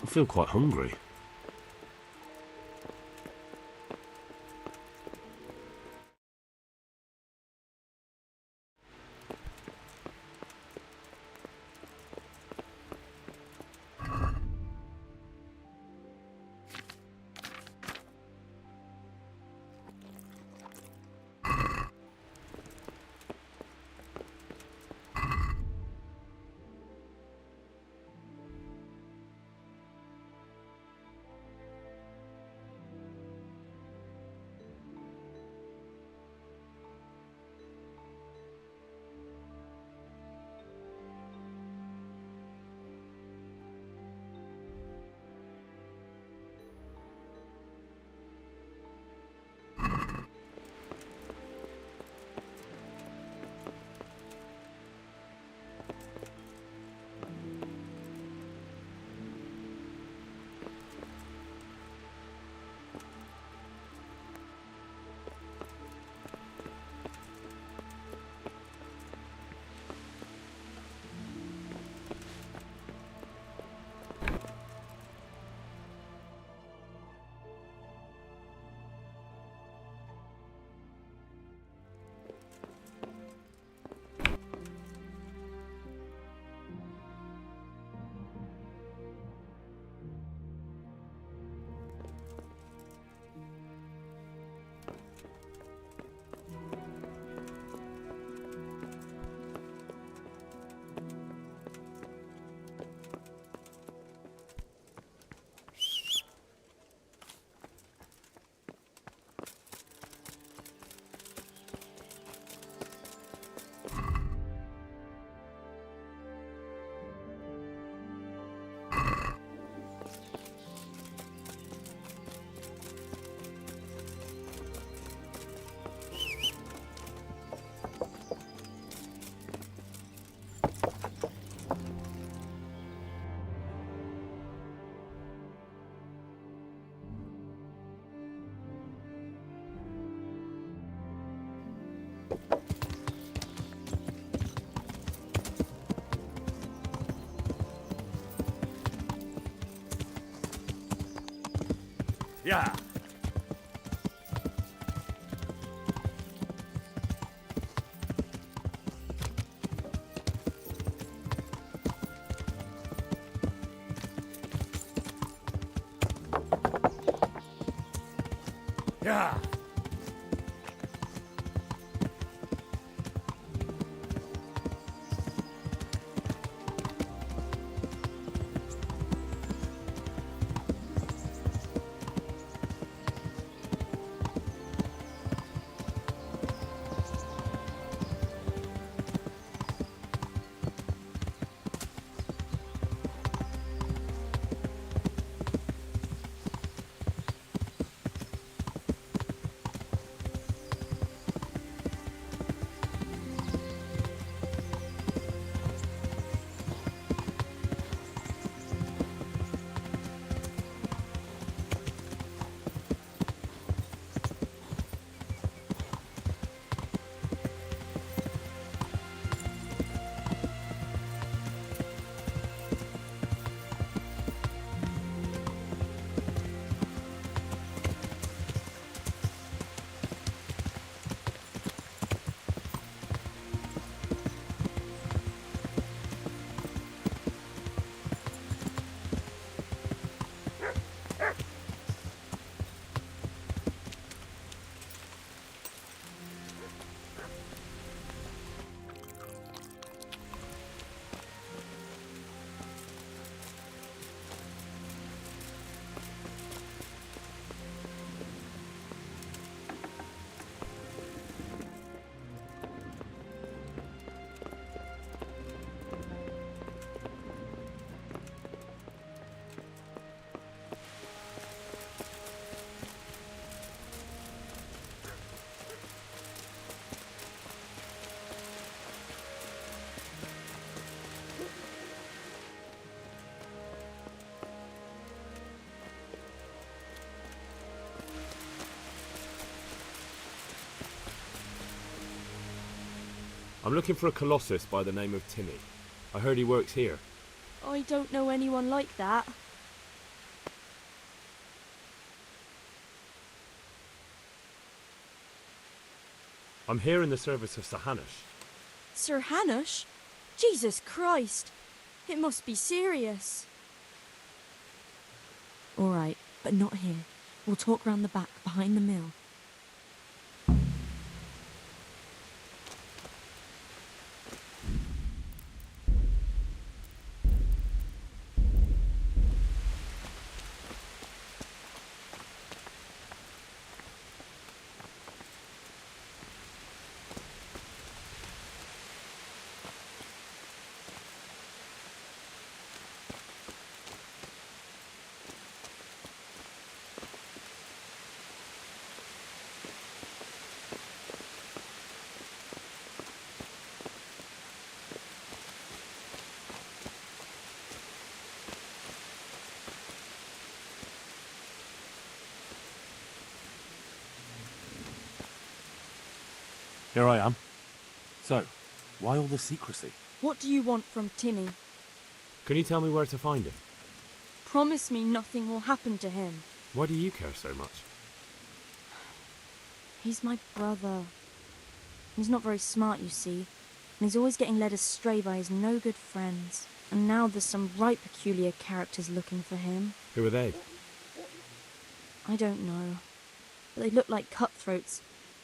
I feel quite hungry. Yeah. Yeah. I'm looking for a colossus by the name of Timmy. I heard he works here. I don't know anyone like that. I'm here in the service of Sir Hanush. Sir Hanush? Jesus Christ! It must be serious. All right, but not here. We'll talk round the back, behind the mill. Here I am. So, why all the secrecy? What do you want from Timmy? Can you tell me where to find him? Promise me nothing will happen to him. Why do you care so much? He's my brother. He's not very smart, you see, and he's always getting led astray by his no-good friends. And now there's some right peculiar characters looking for him. Who are they? I don't know. But they look like cutthroats,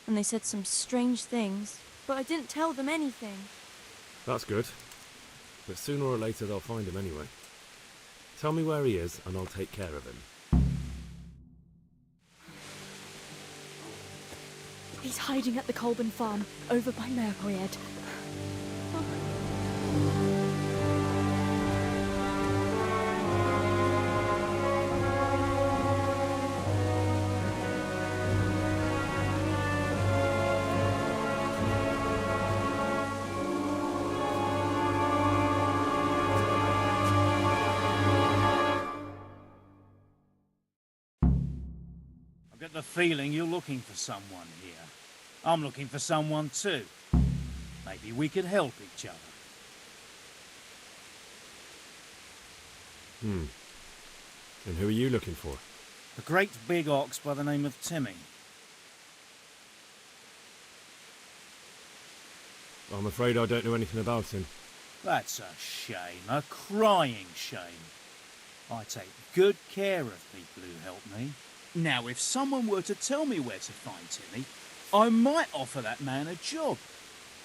and they said some strange things, but I didn't tell them anything. That's good. But sooner or later they'll find him anyway. Tell me where he is, and I'll take care of him. He's hiding at the Colburn farm, over by Mercoed. I get the feeling you're looking for someone here. I'm looking for someone too. Maybe we could help each other. And who are you looking for? A great big ox by the name of Timmy. I'm afraid I don't know anything about him. That's a shame, a crying shame. I take good care of people who help me. Now, if someone were to tell me where to find Timmy, I might offer that man a job.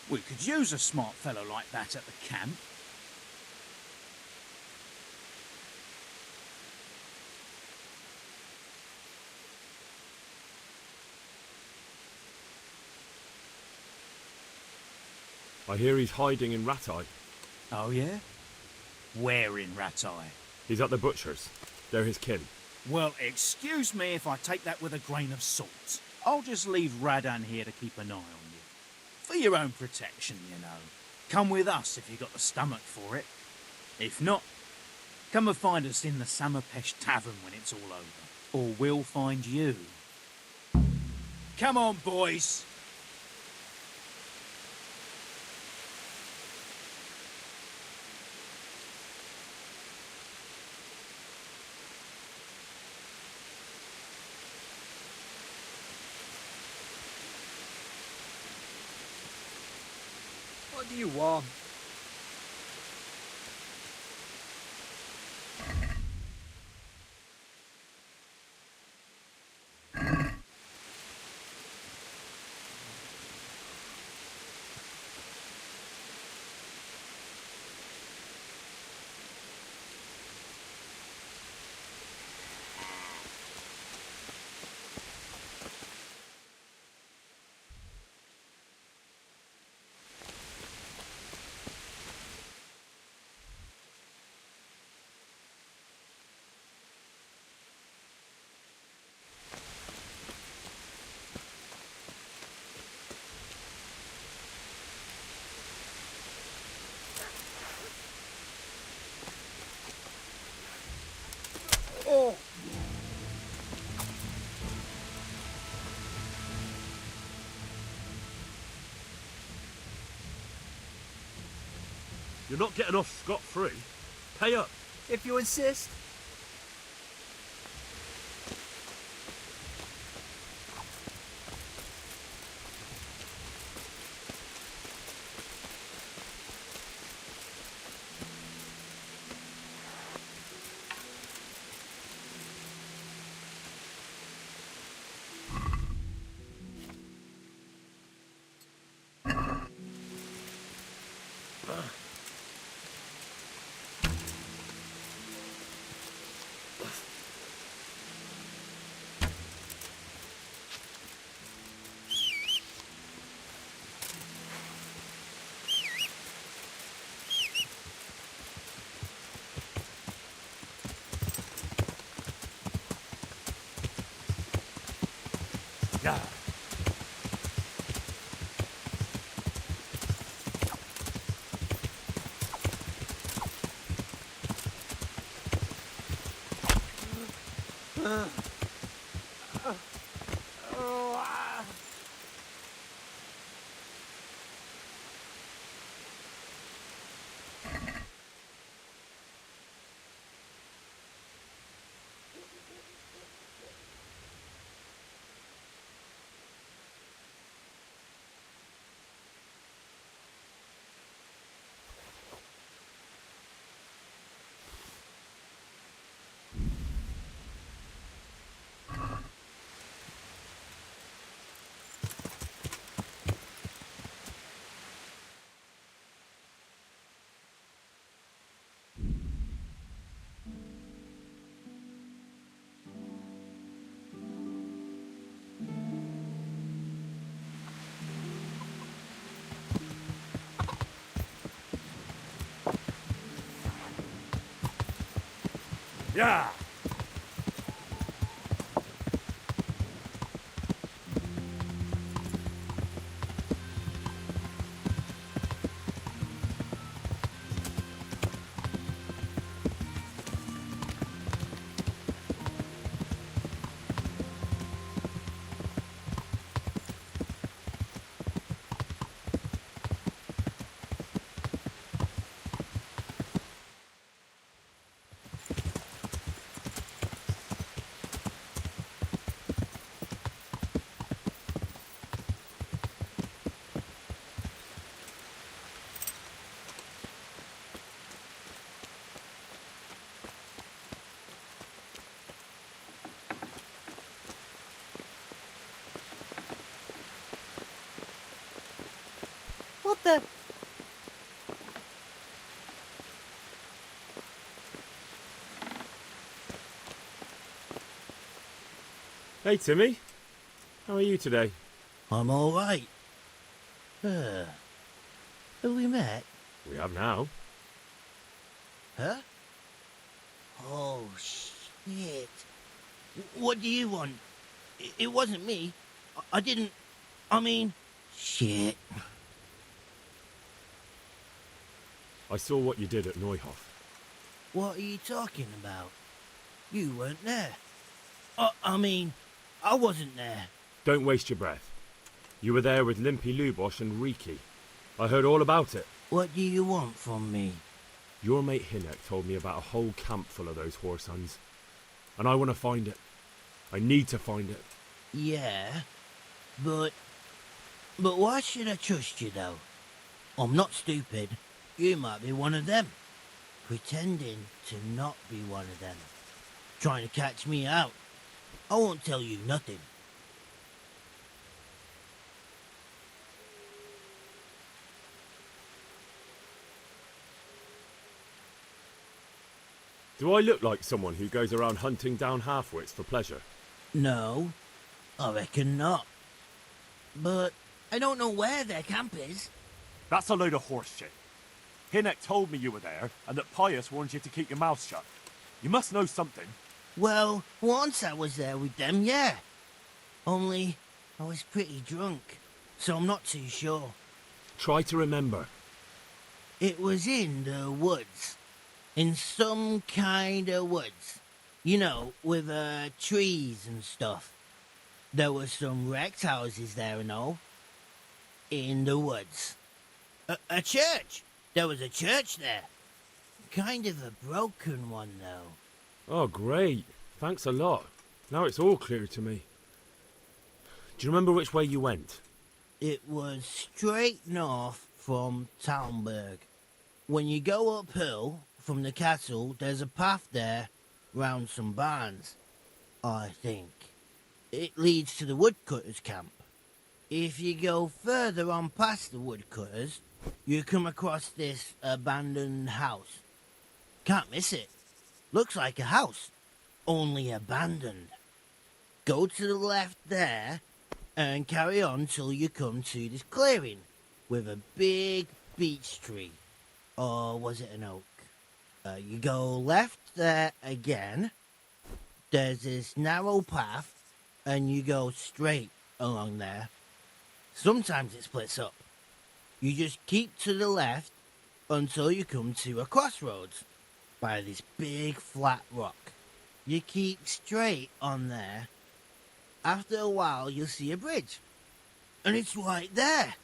We could use a smart fellow like that at the camp. I hear he's hiding in Ratai. Oh, yeah? Where in Ratai? He's at the butcher's. They're his kin. Well, excuse me if I take that with a grain of salt. I'll just leave Radan here to keep an eye on you. For your own protection, you know. Come with us if you've got the stomach for it. If not, come and find us in the Samapesh Tavern when it's all over. Or we'll find you. Come on, boys! What do you want? Oh! You're not getting off scot-free. Pay up. If you insist. Yeah. Yeah. What the? Hey, Timmy. How are you today? I'm all right. Have we met? We have now. Huh? Oh, shit. What do you want? It wasn't me. I didn't... I mean... Shit. I saw what you did at Neuhof. What are you talking about? You weren't there. I mean, I wasn't there. Don't waste your breath. You were there with Limpy Lubosh and Riki. I heard all about it. What do you want from me? Your mate Hinek told me about a whole camp full of those horse huns. And I want to find it. I need to find it. Yeah, but why should I trust you, though? I'm not stupid. You might be one of them. Pretending to not be one of them. Trying to catch me out. I won't tell you nothing. Do I look like someone who goes around hunting down half-wits for pleasure? No, I reckon not. But I don't know where their camp is. That's a load of horse shit. Hinek told me you were there, and that Pius warned you to keep your mouth shut. You must know something. Well, once I was there with them, yeah. Only I was pretty drunk, so I'm not too sure. Try to remember. It was in the woods. In some kind of woods. You know, with trees and stuff. There were some wrecked houses there and all. In the woods. A church! There was a church there. Kind of a broken one, though. Oh, great. Thanks a lot. Now it's all clear to me. Do you remember which way you went? It was straight north from Talmberg. When you go uphill from the castle, there's a path there round some barns, I think. It leads to the woodcutters' camp. If you go further on past the woodcutters, you come across this abandoned house. Can't miss it. Looks like a house, only abandoned. Go to the left there and carry on till you come to this clearing with a big beech tree. Or was it an oak? You go left there again. There's this narrow path and you go straight along there. Sometimes it splits up. You just keep to the left until you come to a crossroads by this big flat rock. You keep straight on there. After a while, you'll see a bridge. And it's right there.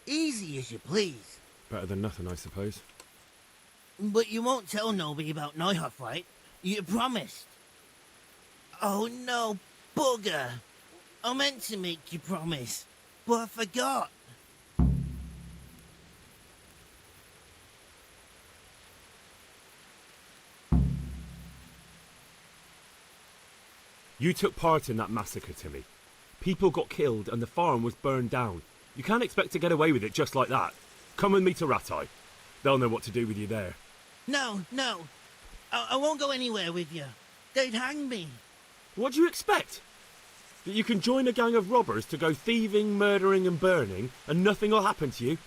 Easy as you please. Better than nothing, I suppose. But you won't tell nobody about Neuhoff, right? You promised. Oh no, bugger. I meant to make you promise, but I forgot. You took part in that massacre, Timmy. People got killed and the farm was burned down. You can't expect to get away with it just like that. Come with me to Rattay. They'll know what to do with you there. No. I won't go anywhere with you. They'd hang me. What do you expect? That you can join a gang of robbers to go thieving, murdering and burning and nothing will happen to you?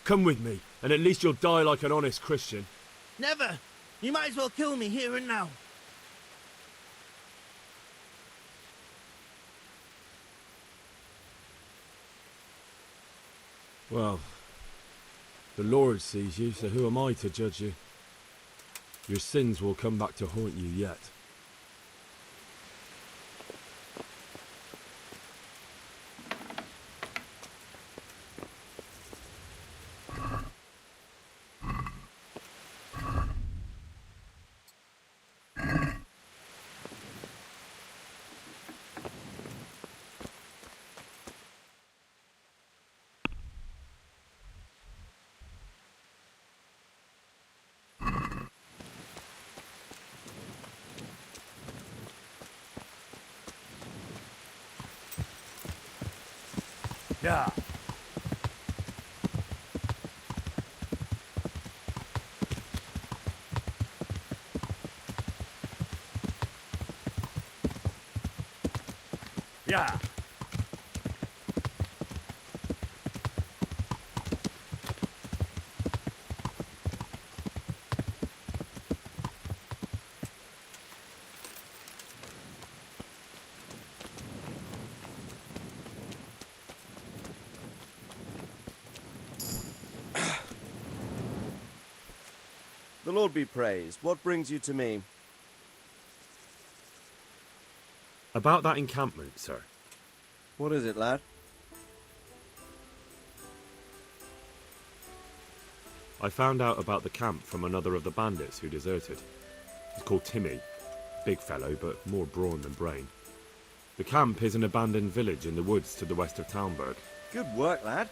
Come with me, and at least you'll die like an honest Christian. Never. You might as well kill me here and now. Well, the Lord sees you, so who am I to judge you? Your sins will come back to haunt you yet. Yeah. Yeah. The Lord be praised. What brings you to me? About that encampment, sir. What is it, lad? I found out about the camp from another of the bandits who deserted. He's called Timmy. Big fellow, but more brawn than brain. The camp is an abandoned village in the woods to the west of Talmberg. Good work, lad.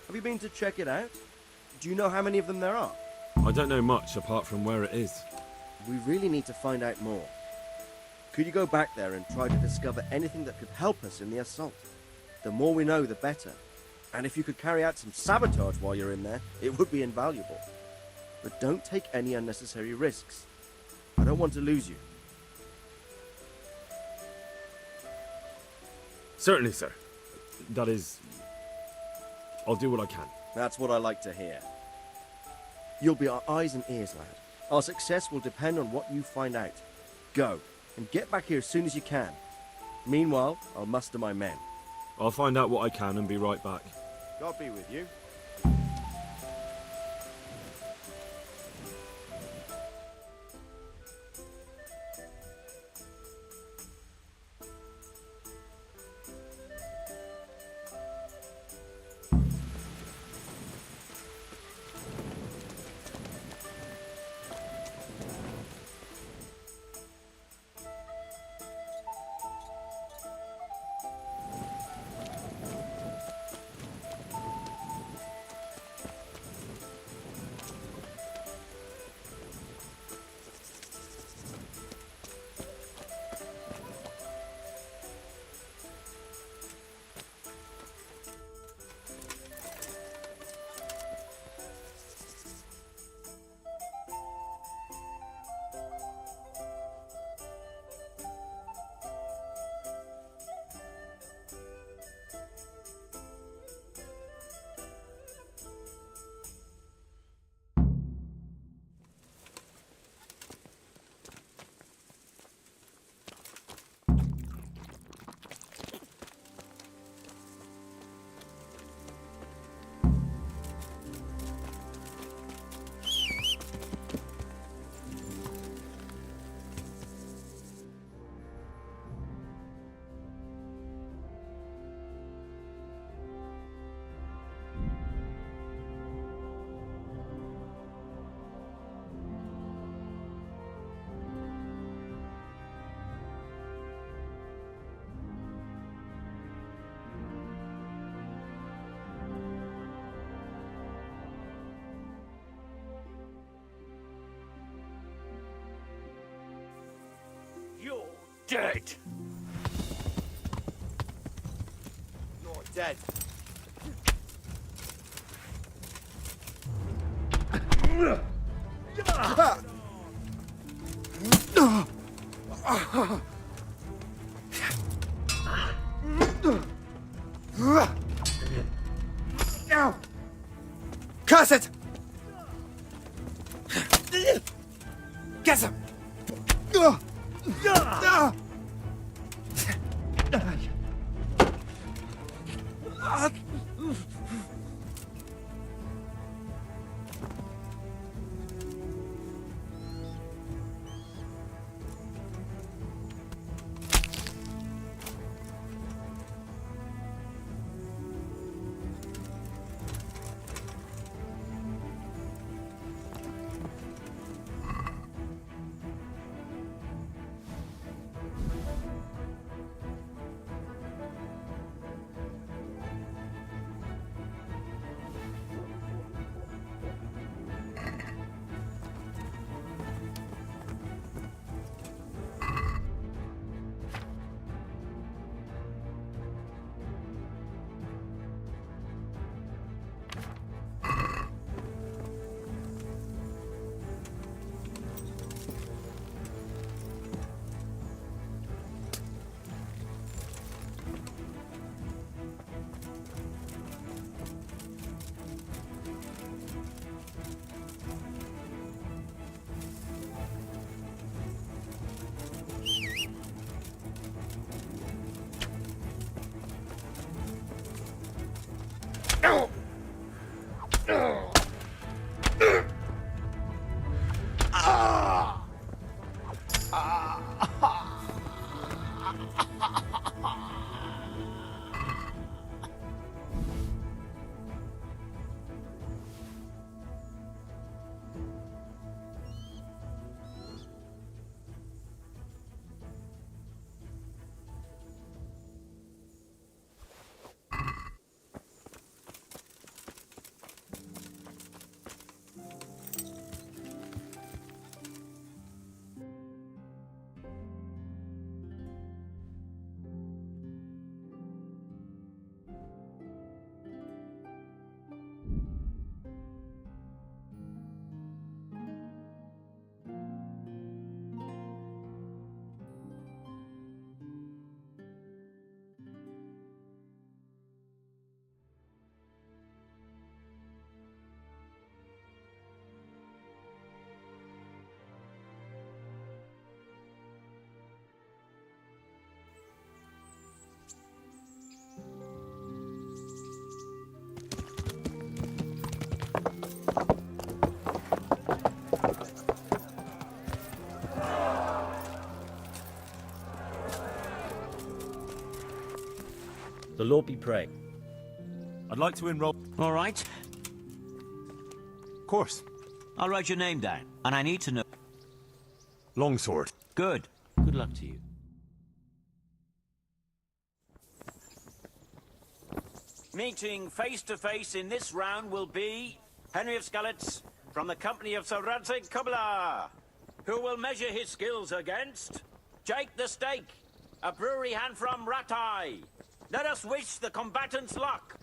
Have you been to check it out? Do you know how many of them there are? I don't know much apart from where it is. We really need to find out more. Could you go back there and try to discover anything that could help us in the assault? The more we know, the better. And if you could carry out some sabotage while you're in there, it would be invaluable. But don't take any unnecessary risks. I don't want to lose you. Certainly, sir. That is... I'll do what I can. That's what I like to hear. You'll be our eyes and ears, lad. Our success will depend on what you find out. Go, and get back here as soon as you can. Meanwhile, I'll muster my men. I'll find out what I can and be right back. God be with you. dead. You're dead. Curse it! Get him! The Lord be praised. I'd like to enroll. All right. Of course. I'll write your name down, and I need to know. Longsword. Good. Good luck to you. Meeting face to face in this round will be Henry of Skalitz from the company of Sir Radzig Kubla, who will measure his skills against Jake the Stake, a brewery hand from Ratai. Let us wish the combatants luck.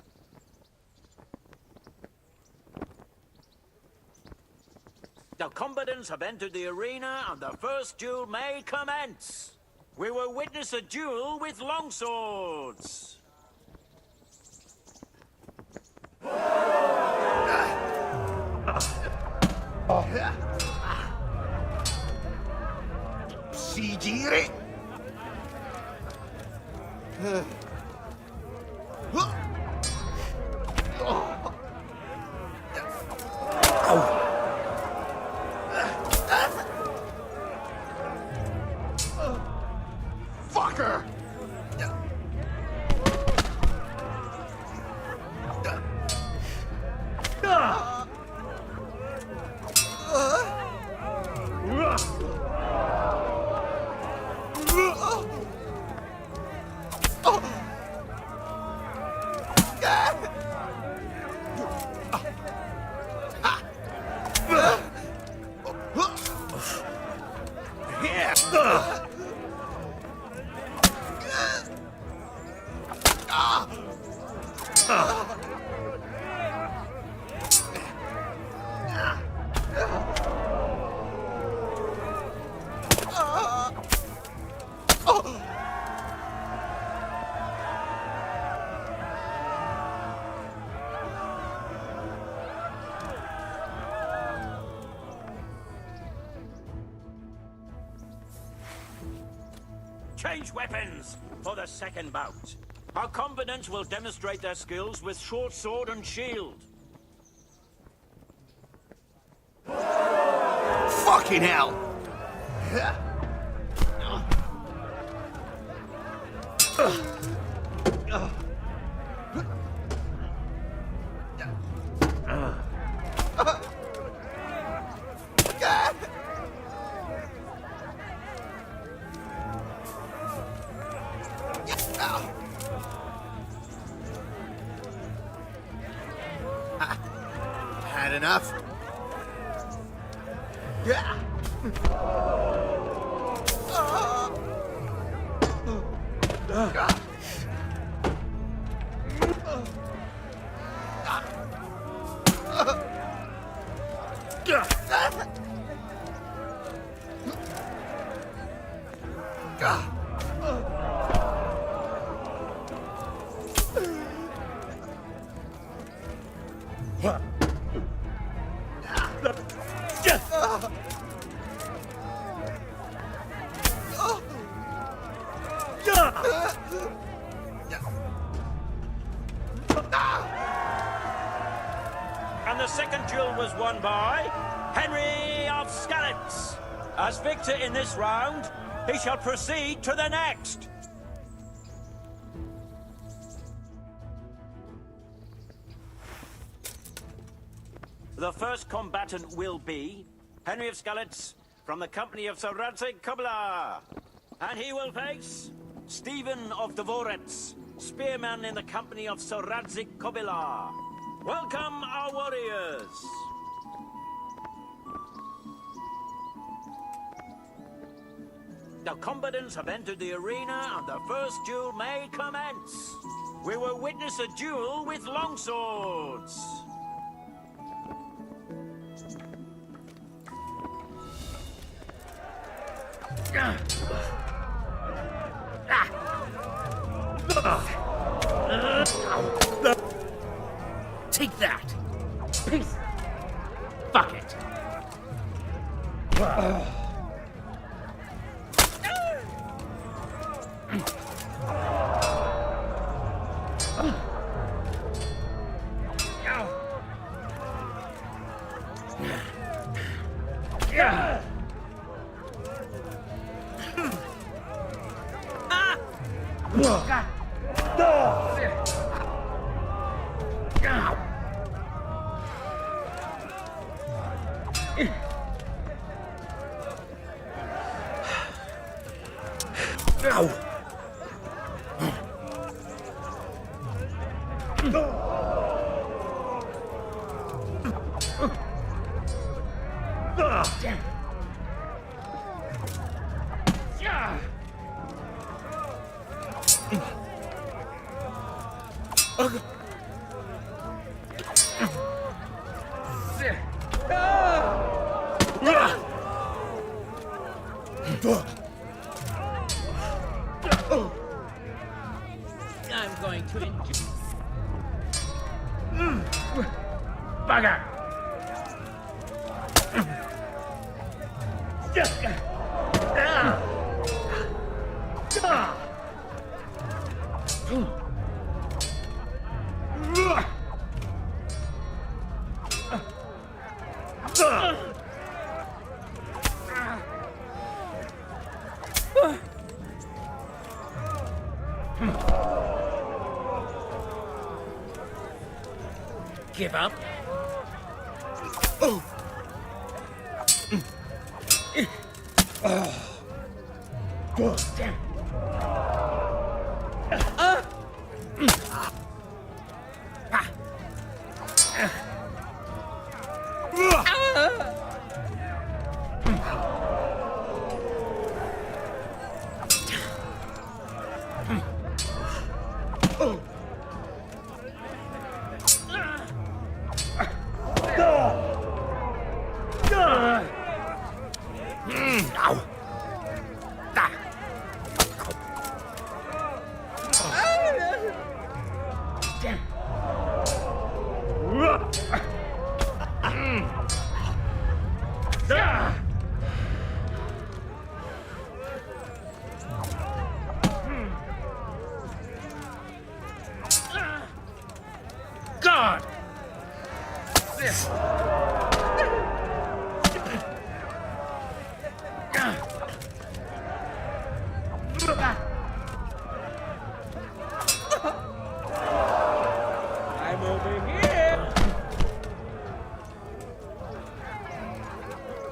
The combatants have entered the arena and the first duel may commence. We will witness a duel with longswords. Sigiri! Fucker! Oh! Change weapons for the second bout. Our combatants will demonstrate their skills with short sword and shield. Fucking hell! Had enough? And the second duel was won by Henry of Skalitz. As victor in this round, he shall proceed to the next. The first combatant will be Henry of Skalitz from the company of Sir Radzig Kobyla. And he will face Stephen of Deliverance, spearman in the company of Sir Radzig Kobyla. Welcome, our warriors. The combatants have entered the arena and the first duel may commence. We will witness a duel with longswords. Take that! Peace! Fuck it! I'm going to enjoy. Bugger! Give up? Damn. God! I'm over here.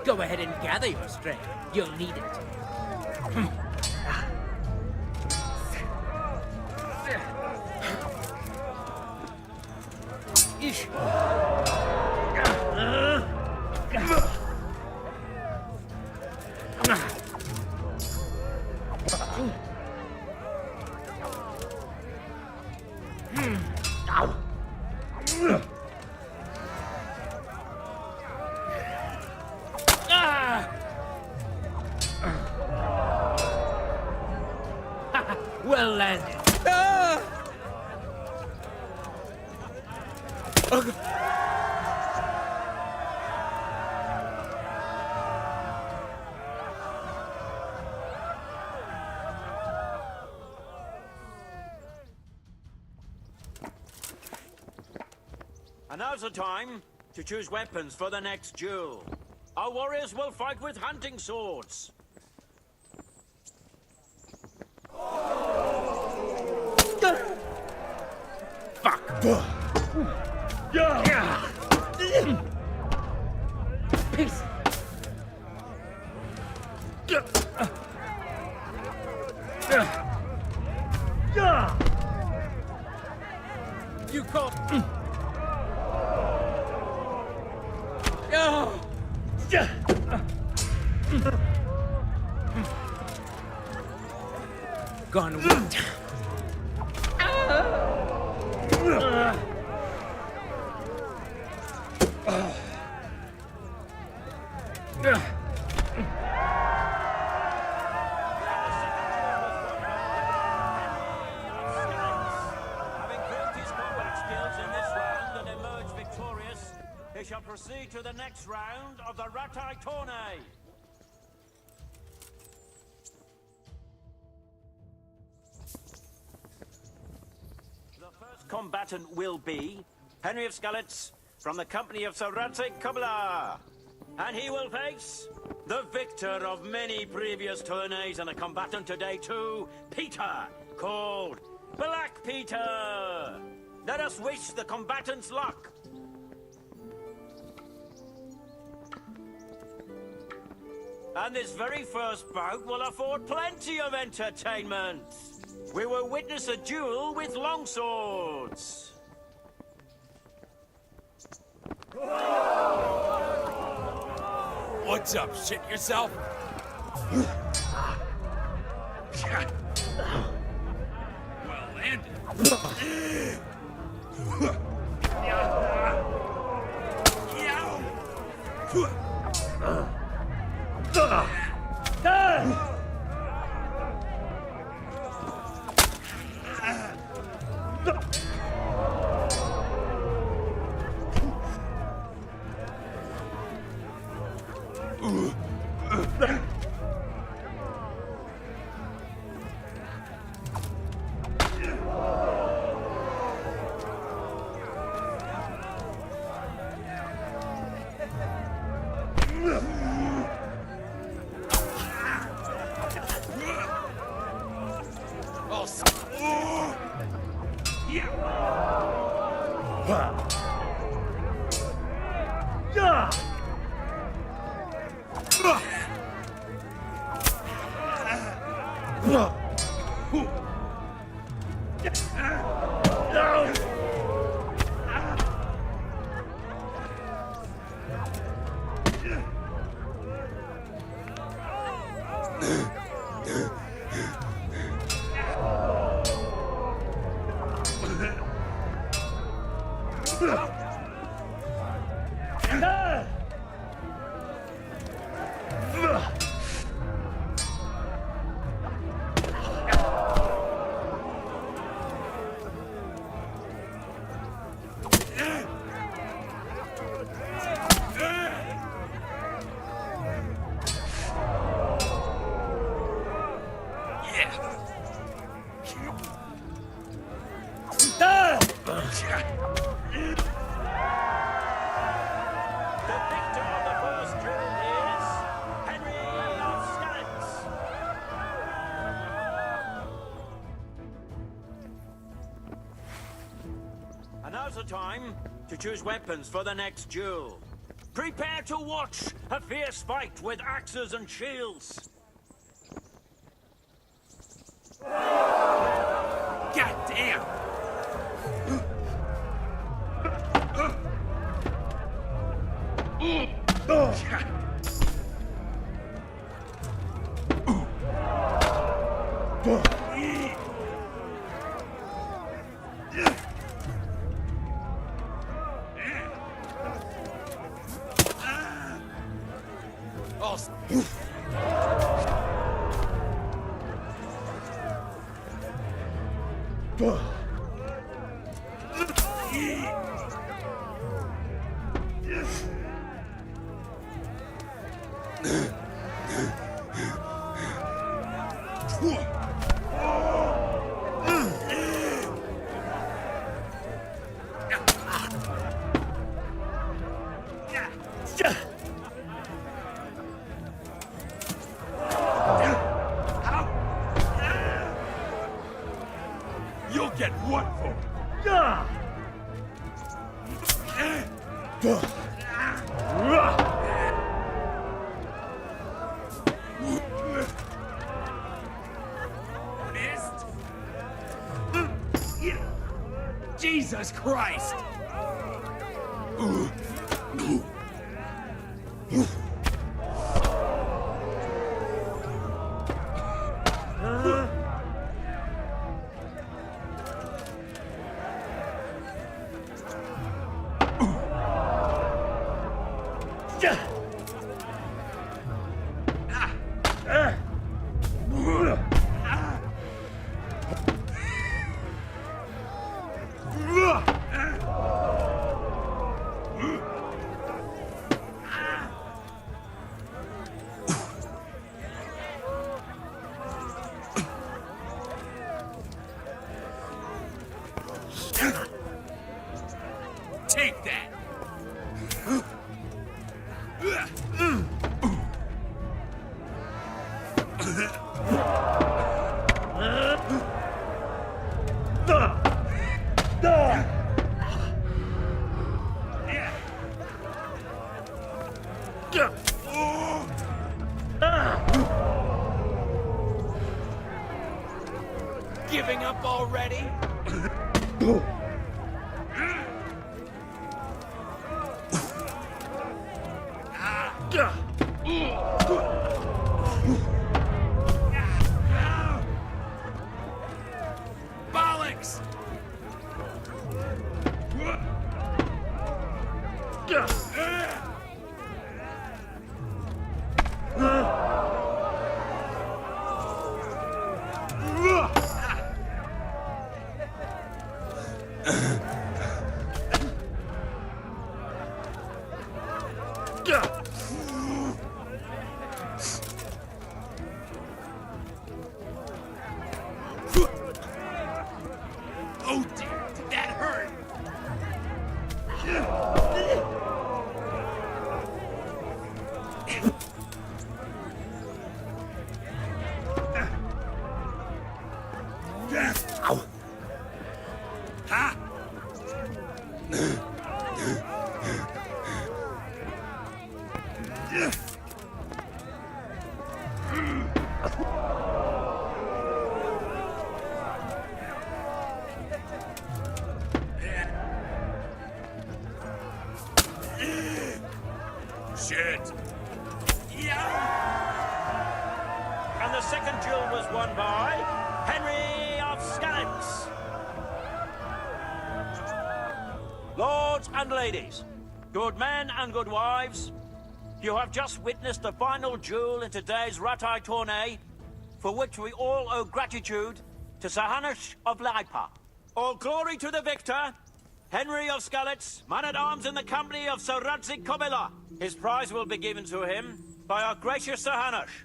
Go ahead and gather your strength. You'll need it. Ish. Well landed. And now's the time to choose weapons for the next duel. Our warriors will fight with hunting swords. Fuck. Peace. You caught. Gone weak. Having proved his combat skills in this round and emerged victorious, he shall proceed to the next round of the Ratai Tourney. The first combatant will be Henry of Skalitz from the company of Sir Radzig Kobyla. And he will face the victor of many previous tourneys and a combatant today too, Peter, called Black Peter. Let us wish the combatants luck. And this very first bout will afford plenty of entertainment. We will witness a duel with longswords. What's up? Shit yourself? Well landed. time to choose weapons for the next duel. Prepare to watch a fierce fight with axes and shields. God damn! You'll get what for? Missed? Jesus Christ! Take that! Giving up already? Bollocks! Oh dear, did that hurt? Ow. Ha! Shit. Yeah. And the second duel was won by Henry of Scallops. Lords and ladies, good men and good wives, you have just witnessed the final duel in today's Ratai tourney, for which we all owe gratitude to Sahanash of Laipa. All glory to the victor, Henry of Scallops, man-at-arms in the company of Sir Radzik Kobila. His prize will be given to him by our gracious Sahanash.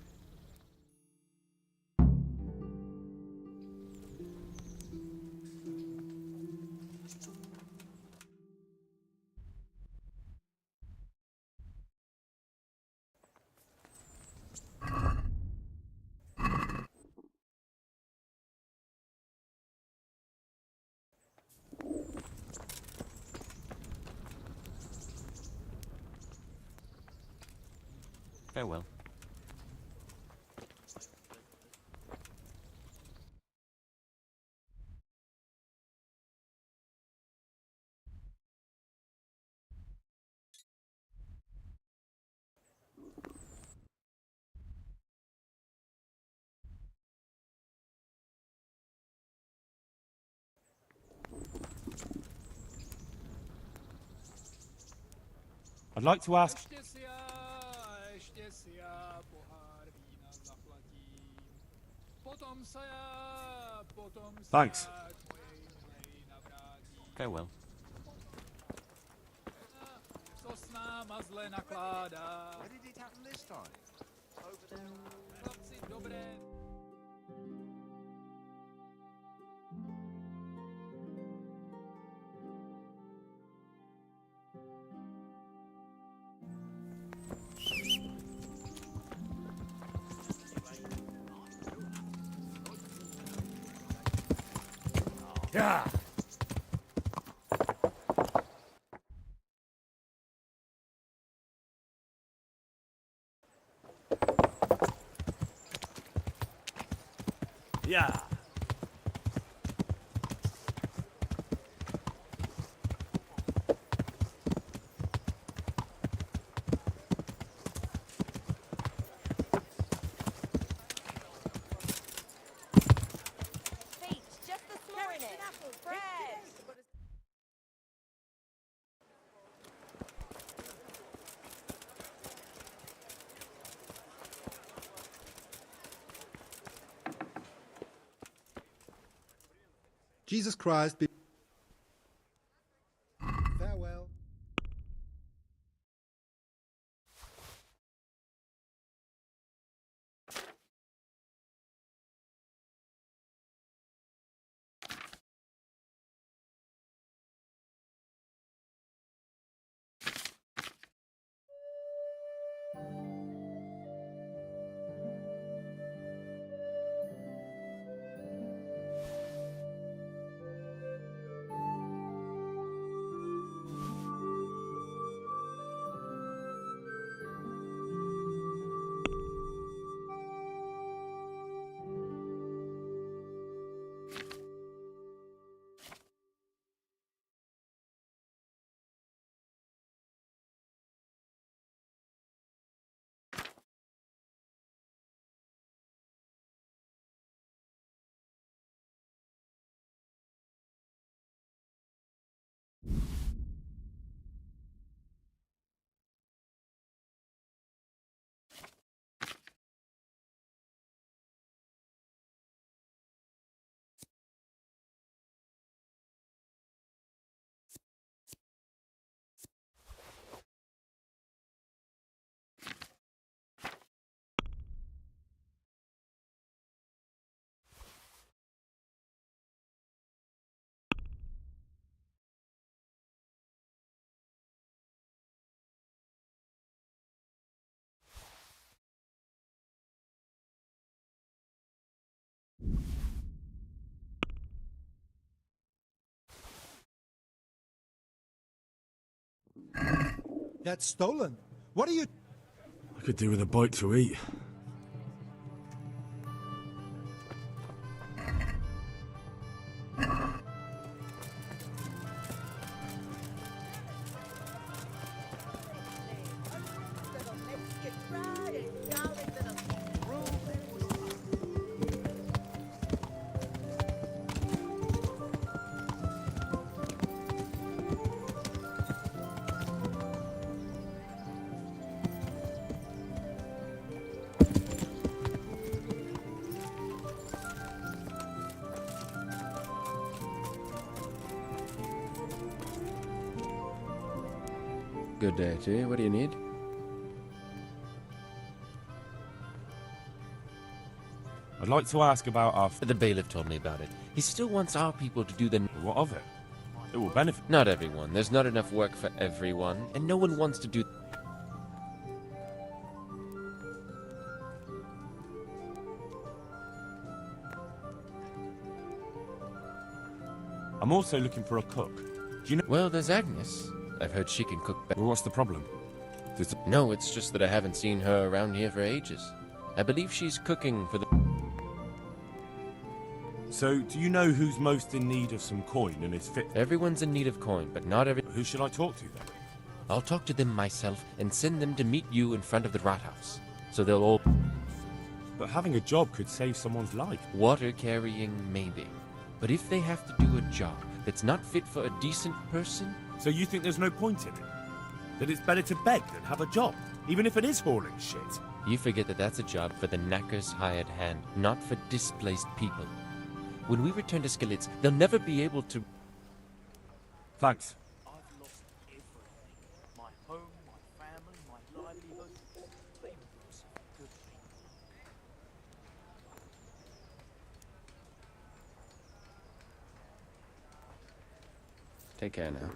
Farewell. I'd like to ask... Thanks. Farewell. Where did it happen this time? Over there. Yeah. Yeah. Jesus Christ be... Farewell. That's stolen. What are you... I could do with a bite to eat. Good day to you. What do you need? I'd like to ask about our... The bailiff told me about it. He still wants our people to do the... What of it? It will benefit... Not everyone. There's not enough work for everyone, and no one wants to do... I'm also looking for a cook. Do you know... Well, there's Agnes. I've heard she can cook better. Well, what's the problem? No, it's just that I haven't seen her around here for ages. I believe she's cooking for the... So, do you know who's most in need of some coin and is fit? Everyone's in need of coin, but not every... Who should I talk to then? I'll talk to them myself and send them to meet you in front of the rat house. So they'll all... But having a job could save someone's life. Water carrying, maybe. But if they have to do a job that's not fit for a decent person... So you think there's no point in it? That it's better to beg than have a job, even if it is hauling shit? You forget that that's a job for the knacker's hired hand, not for displaced people. When we return to Skillets, they'll never be able to... Thanks. I've lost everything. My home, my family, my livelihood. They were some good people. Take care now.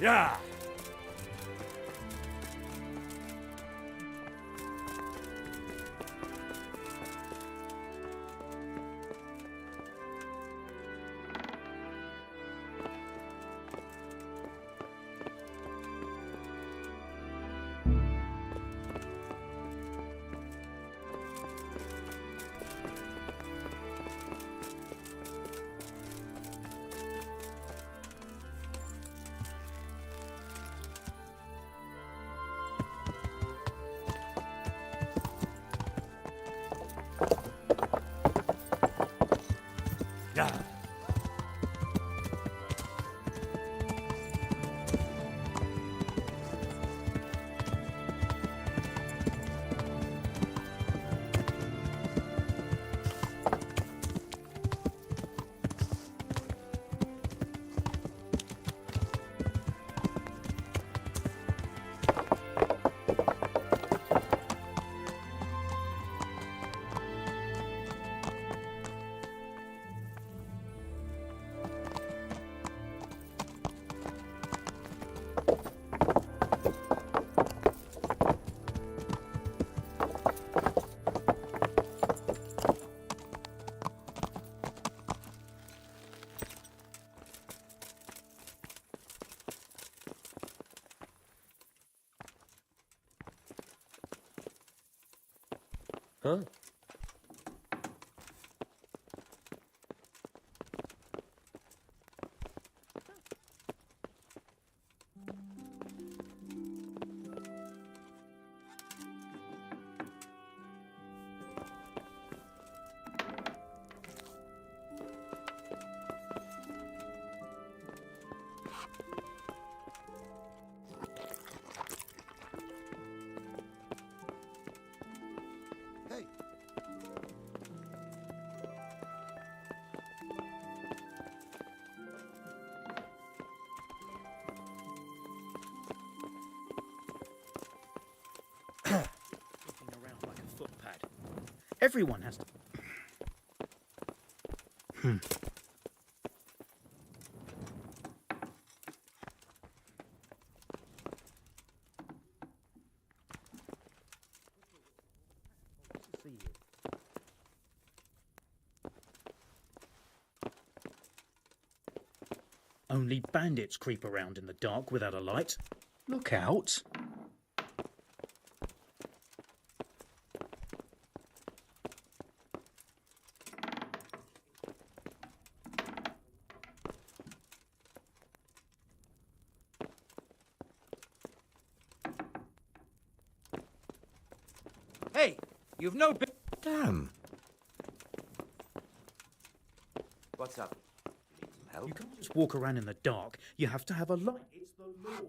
Yeah! Huh? Hey. Looking around like a footpad. Everyone has to. Only bandits creep around in the dark without a light. Look out. Hey, you've no bit. Damn. What's up? You need some help? You can't just walk around in the dark. You have to have a light. It's the law.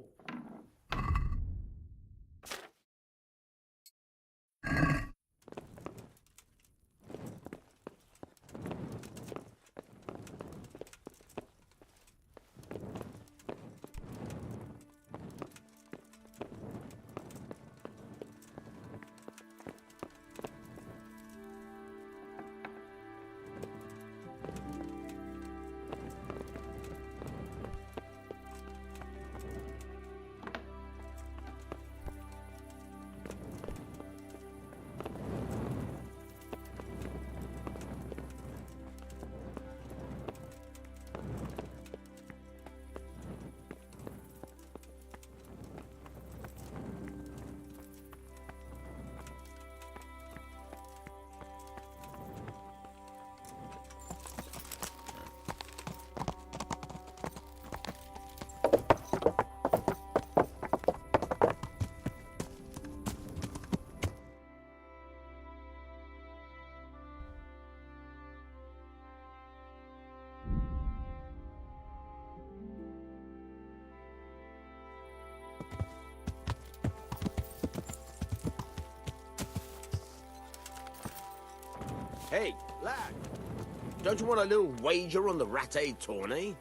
Hey, lad. Don't you want a little wager on the Rattay tourney?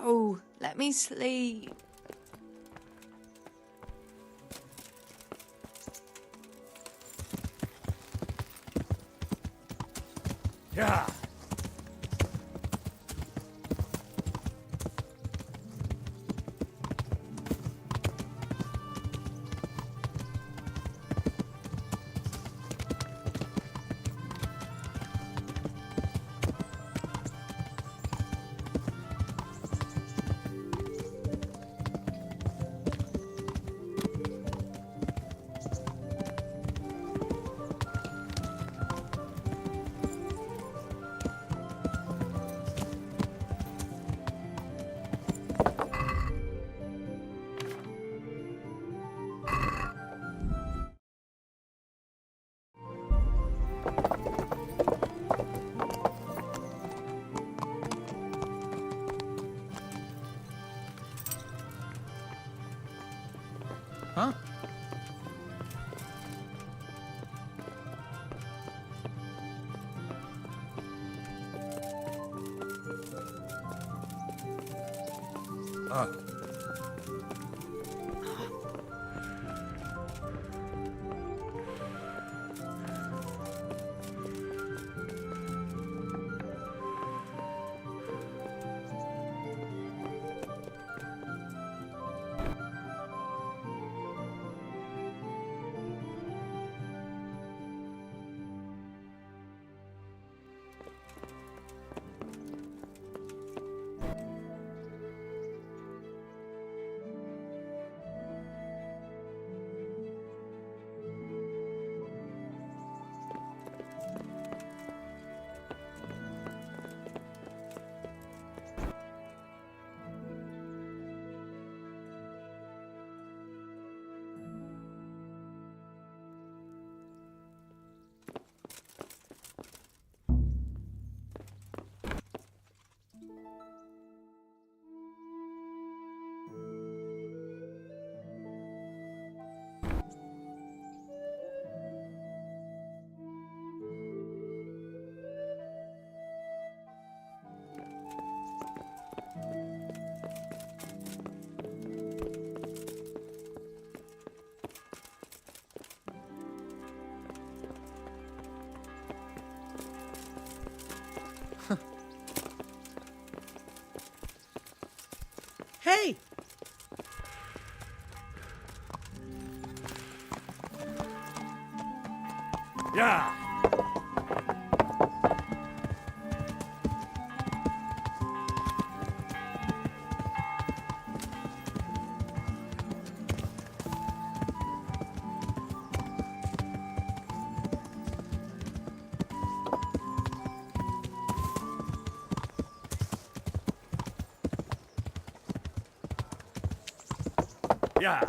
No, let me sleep. Yeah. Huh? Hey! Yeah! Yeah!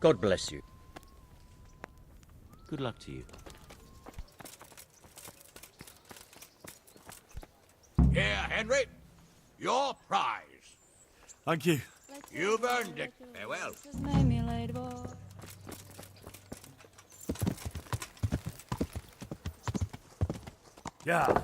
God bless you. Good luck to you. Here, Henry. Your prize. Thank you. You've earned it. Farewell. Yeah.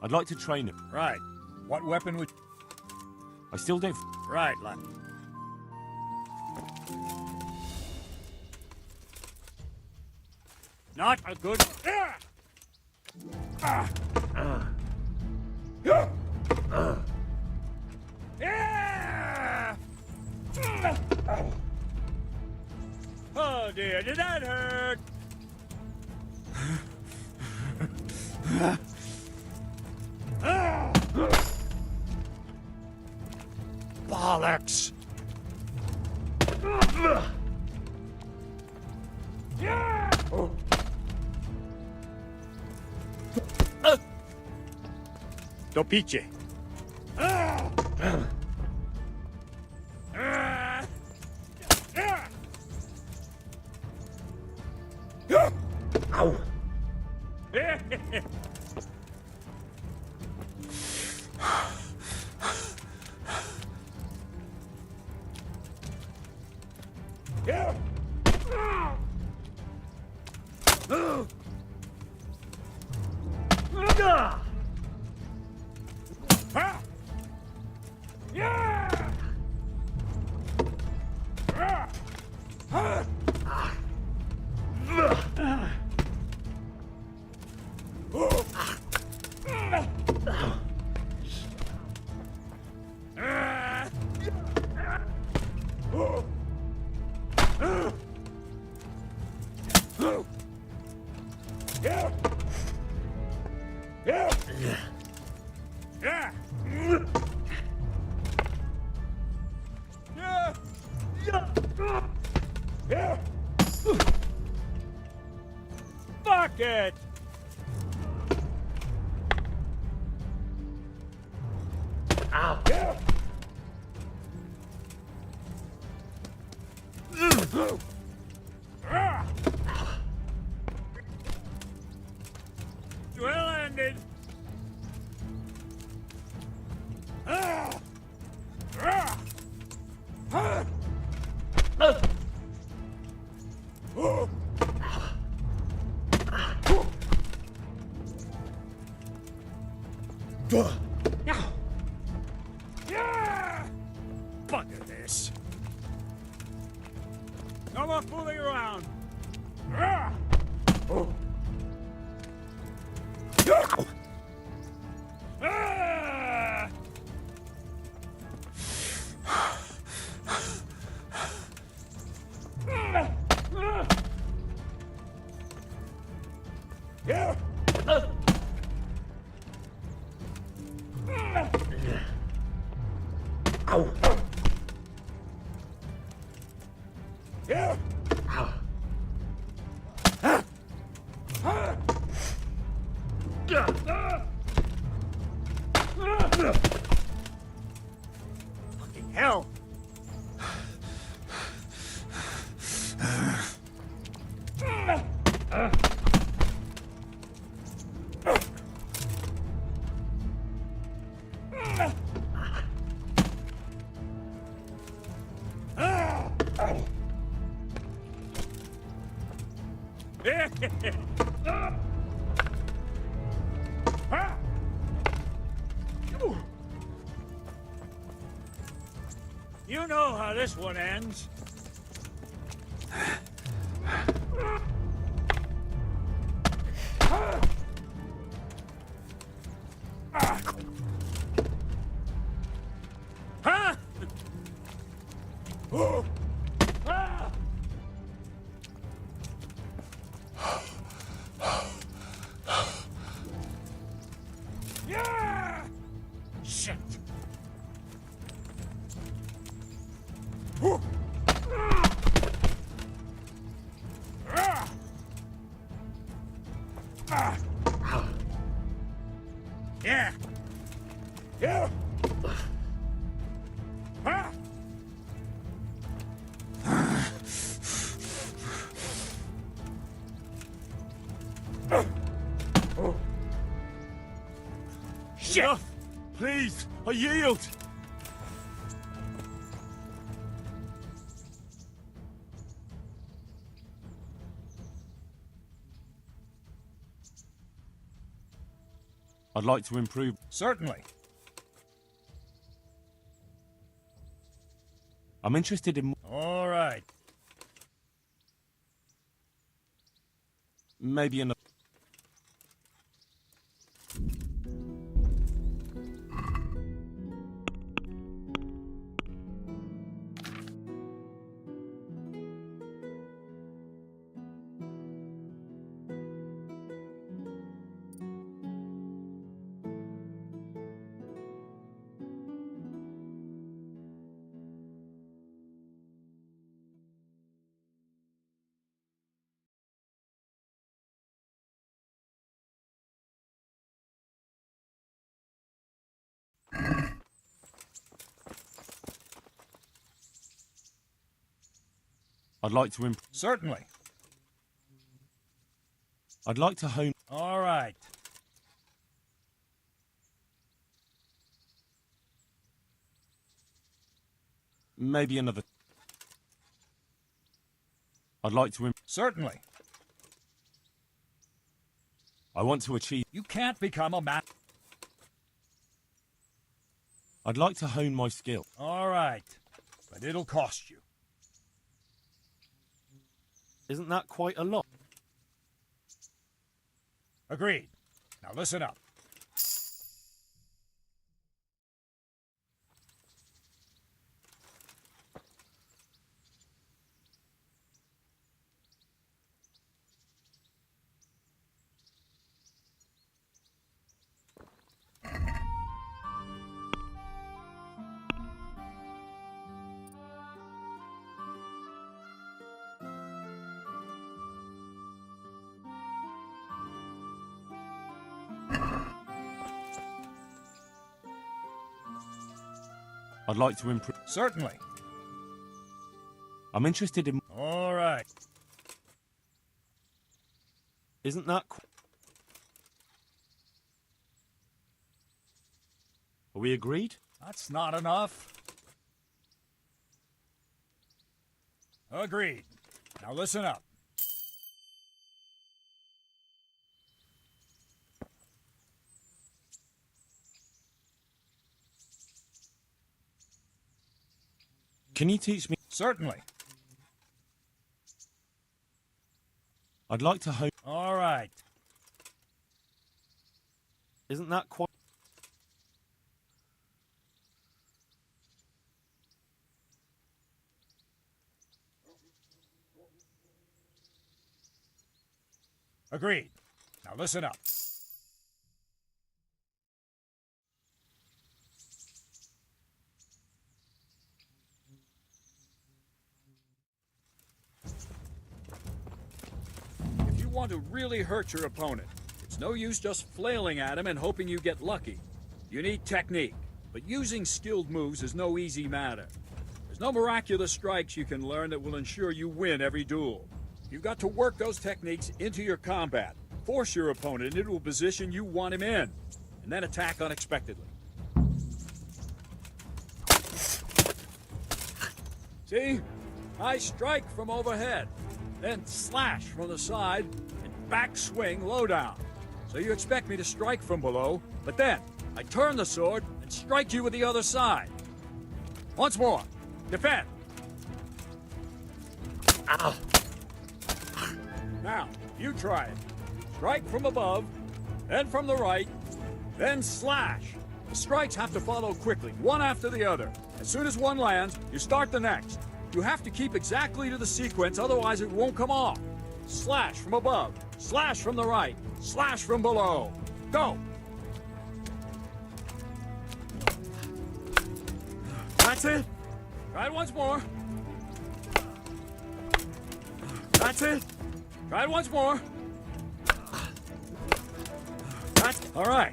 I'd like to train him. Right. What weapon would... I still don't... Right, lad. Not a good... Oh dear, did that hurt? Bollocks! Do picie. Ow! get. Ow. Well ended. Bugger this. No more fooling around. Fucking hell! You know how this one ends. Huh? Yeah! Shit. Yeah. Yeah. Shit! Enough. Please, I yield. I'd like to improve. Certainly. I'm interested in All right. maybe another. I'd like to improve. Certainly. I'd like to hone. All right. Maybe another. I'd like to. Certainly. I want to achieve. You can't become a man. I'd like to hone my skill. All right. But it'll cost you. Isn't that quite a lot? Agreed. Now listen up. I'd like to improve. Certainly. I'm interested in. All right. Isn't that? Are we agreed? That's not enough. Agreed. Now listen up. Can you teach me? Certainly. I'd like to hope. All right. Isn't that quite? Agreed. Now listen up. If you want to really hurt your opponent, it's no use just flailing at him and hoping you get lucky. You need technique, but using skilled moves is no easy matter. There's no miraculous strikes you can learn that will ensure you win every duel. You've got to work those techniques into your combat. Force your opponent into a position you want him in, and then attack unexpectedly. See? I strike from overhead, then slash from the side, and backswing low down. So you expect me to strike from below, but then I turn the sword and strike you with the other side. Once more. Defend. Ow. Now, you try it. Strike from above, then from the right, then slash. The strikes have to follow quickly, one after the other. As soon as one lands, you start the next. You have to keep exactly to the sequence, otherwise it won't come off. Slash from above, slash from the right, slash from below. Go! That's it. Try it once more. That's it. Try it once more. That's all right.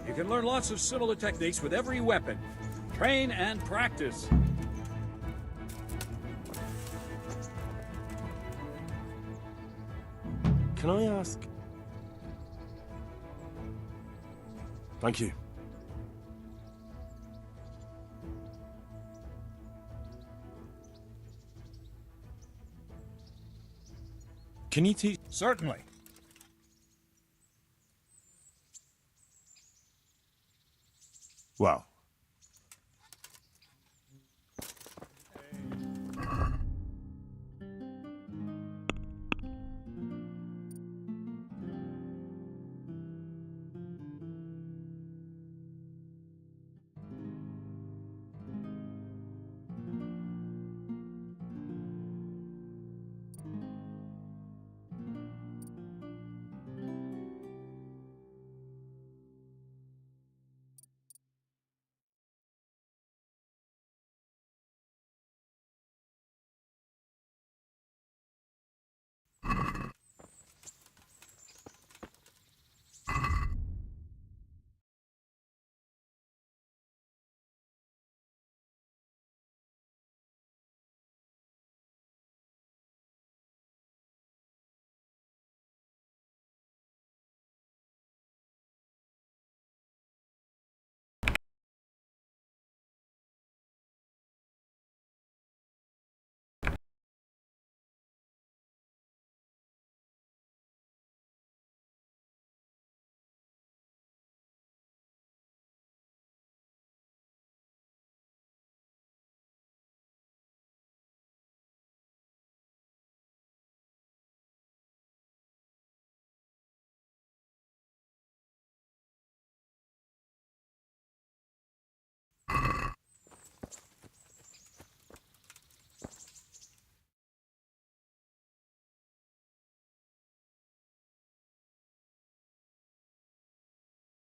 You can learn lots of similar techniques with every weapon. Train and practice. Can I ask? Thank you. Can you teach? Certainly. Well,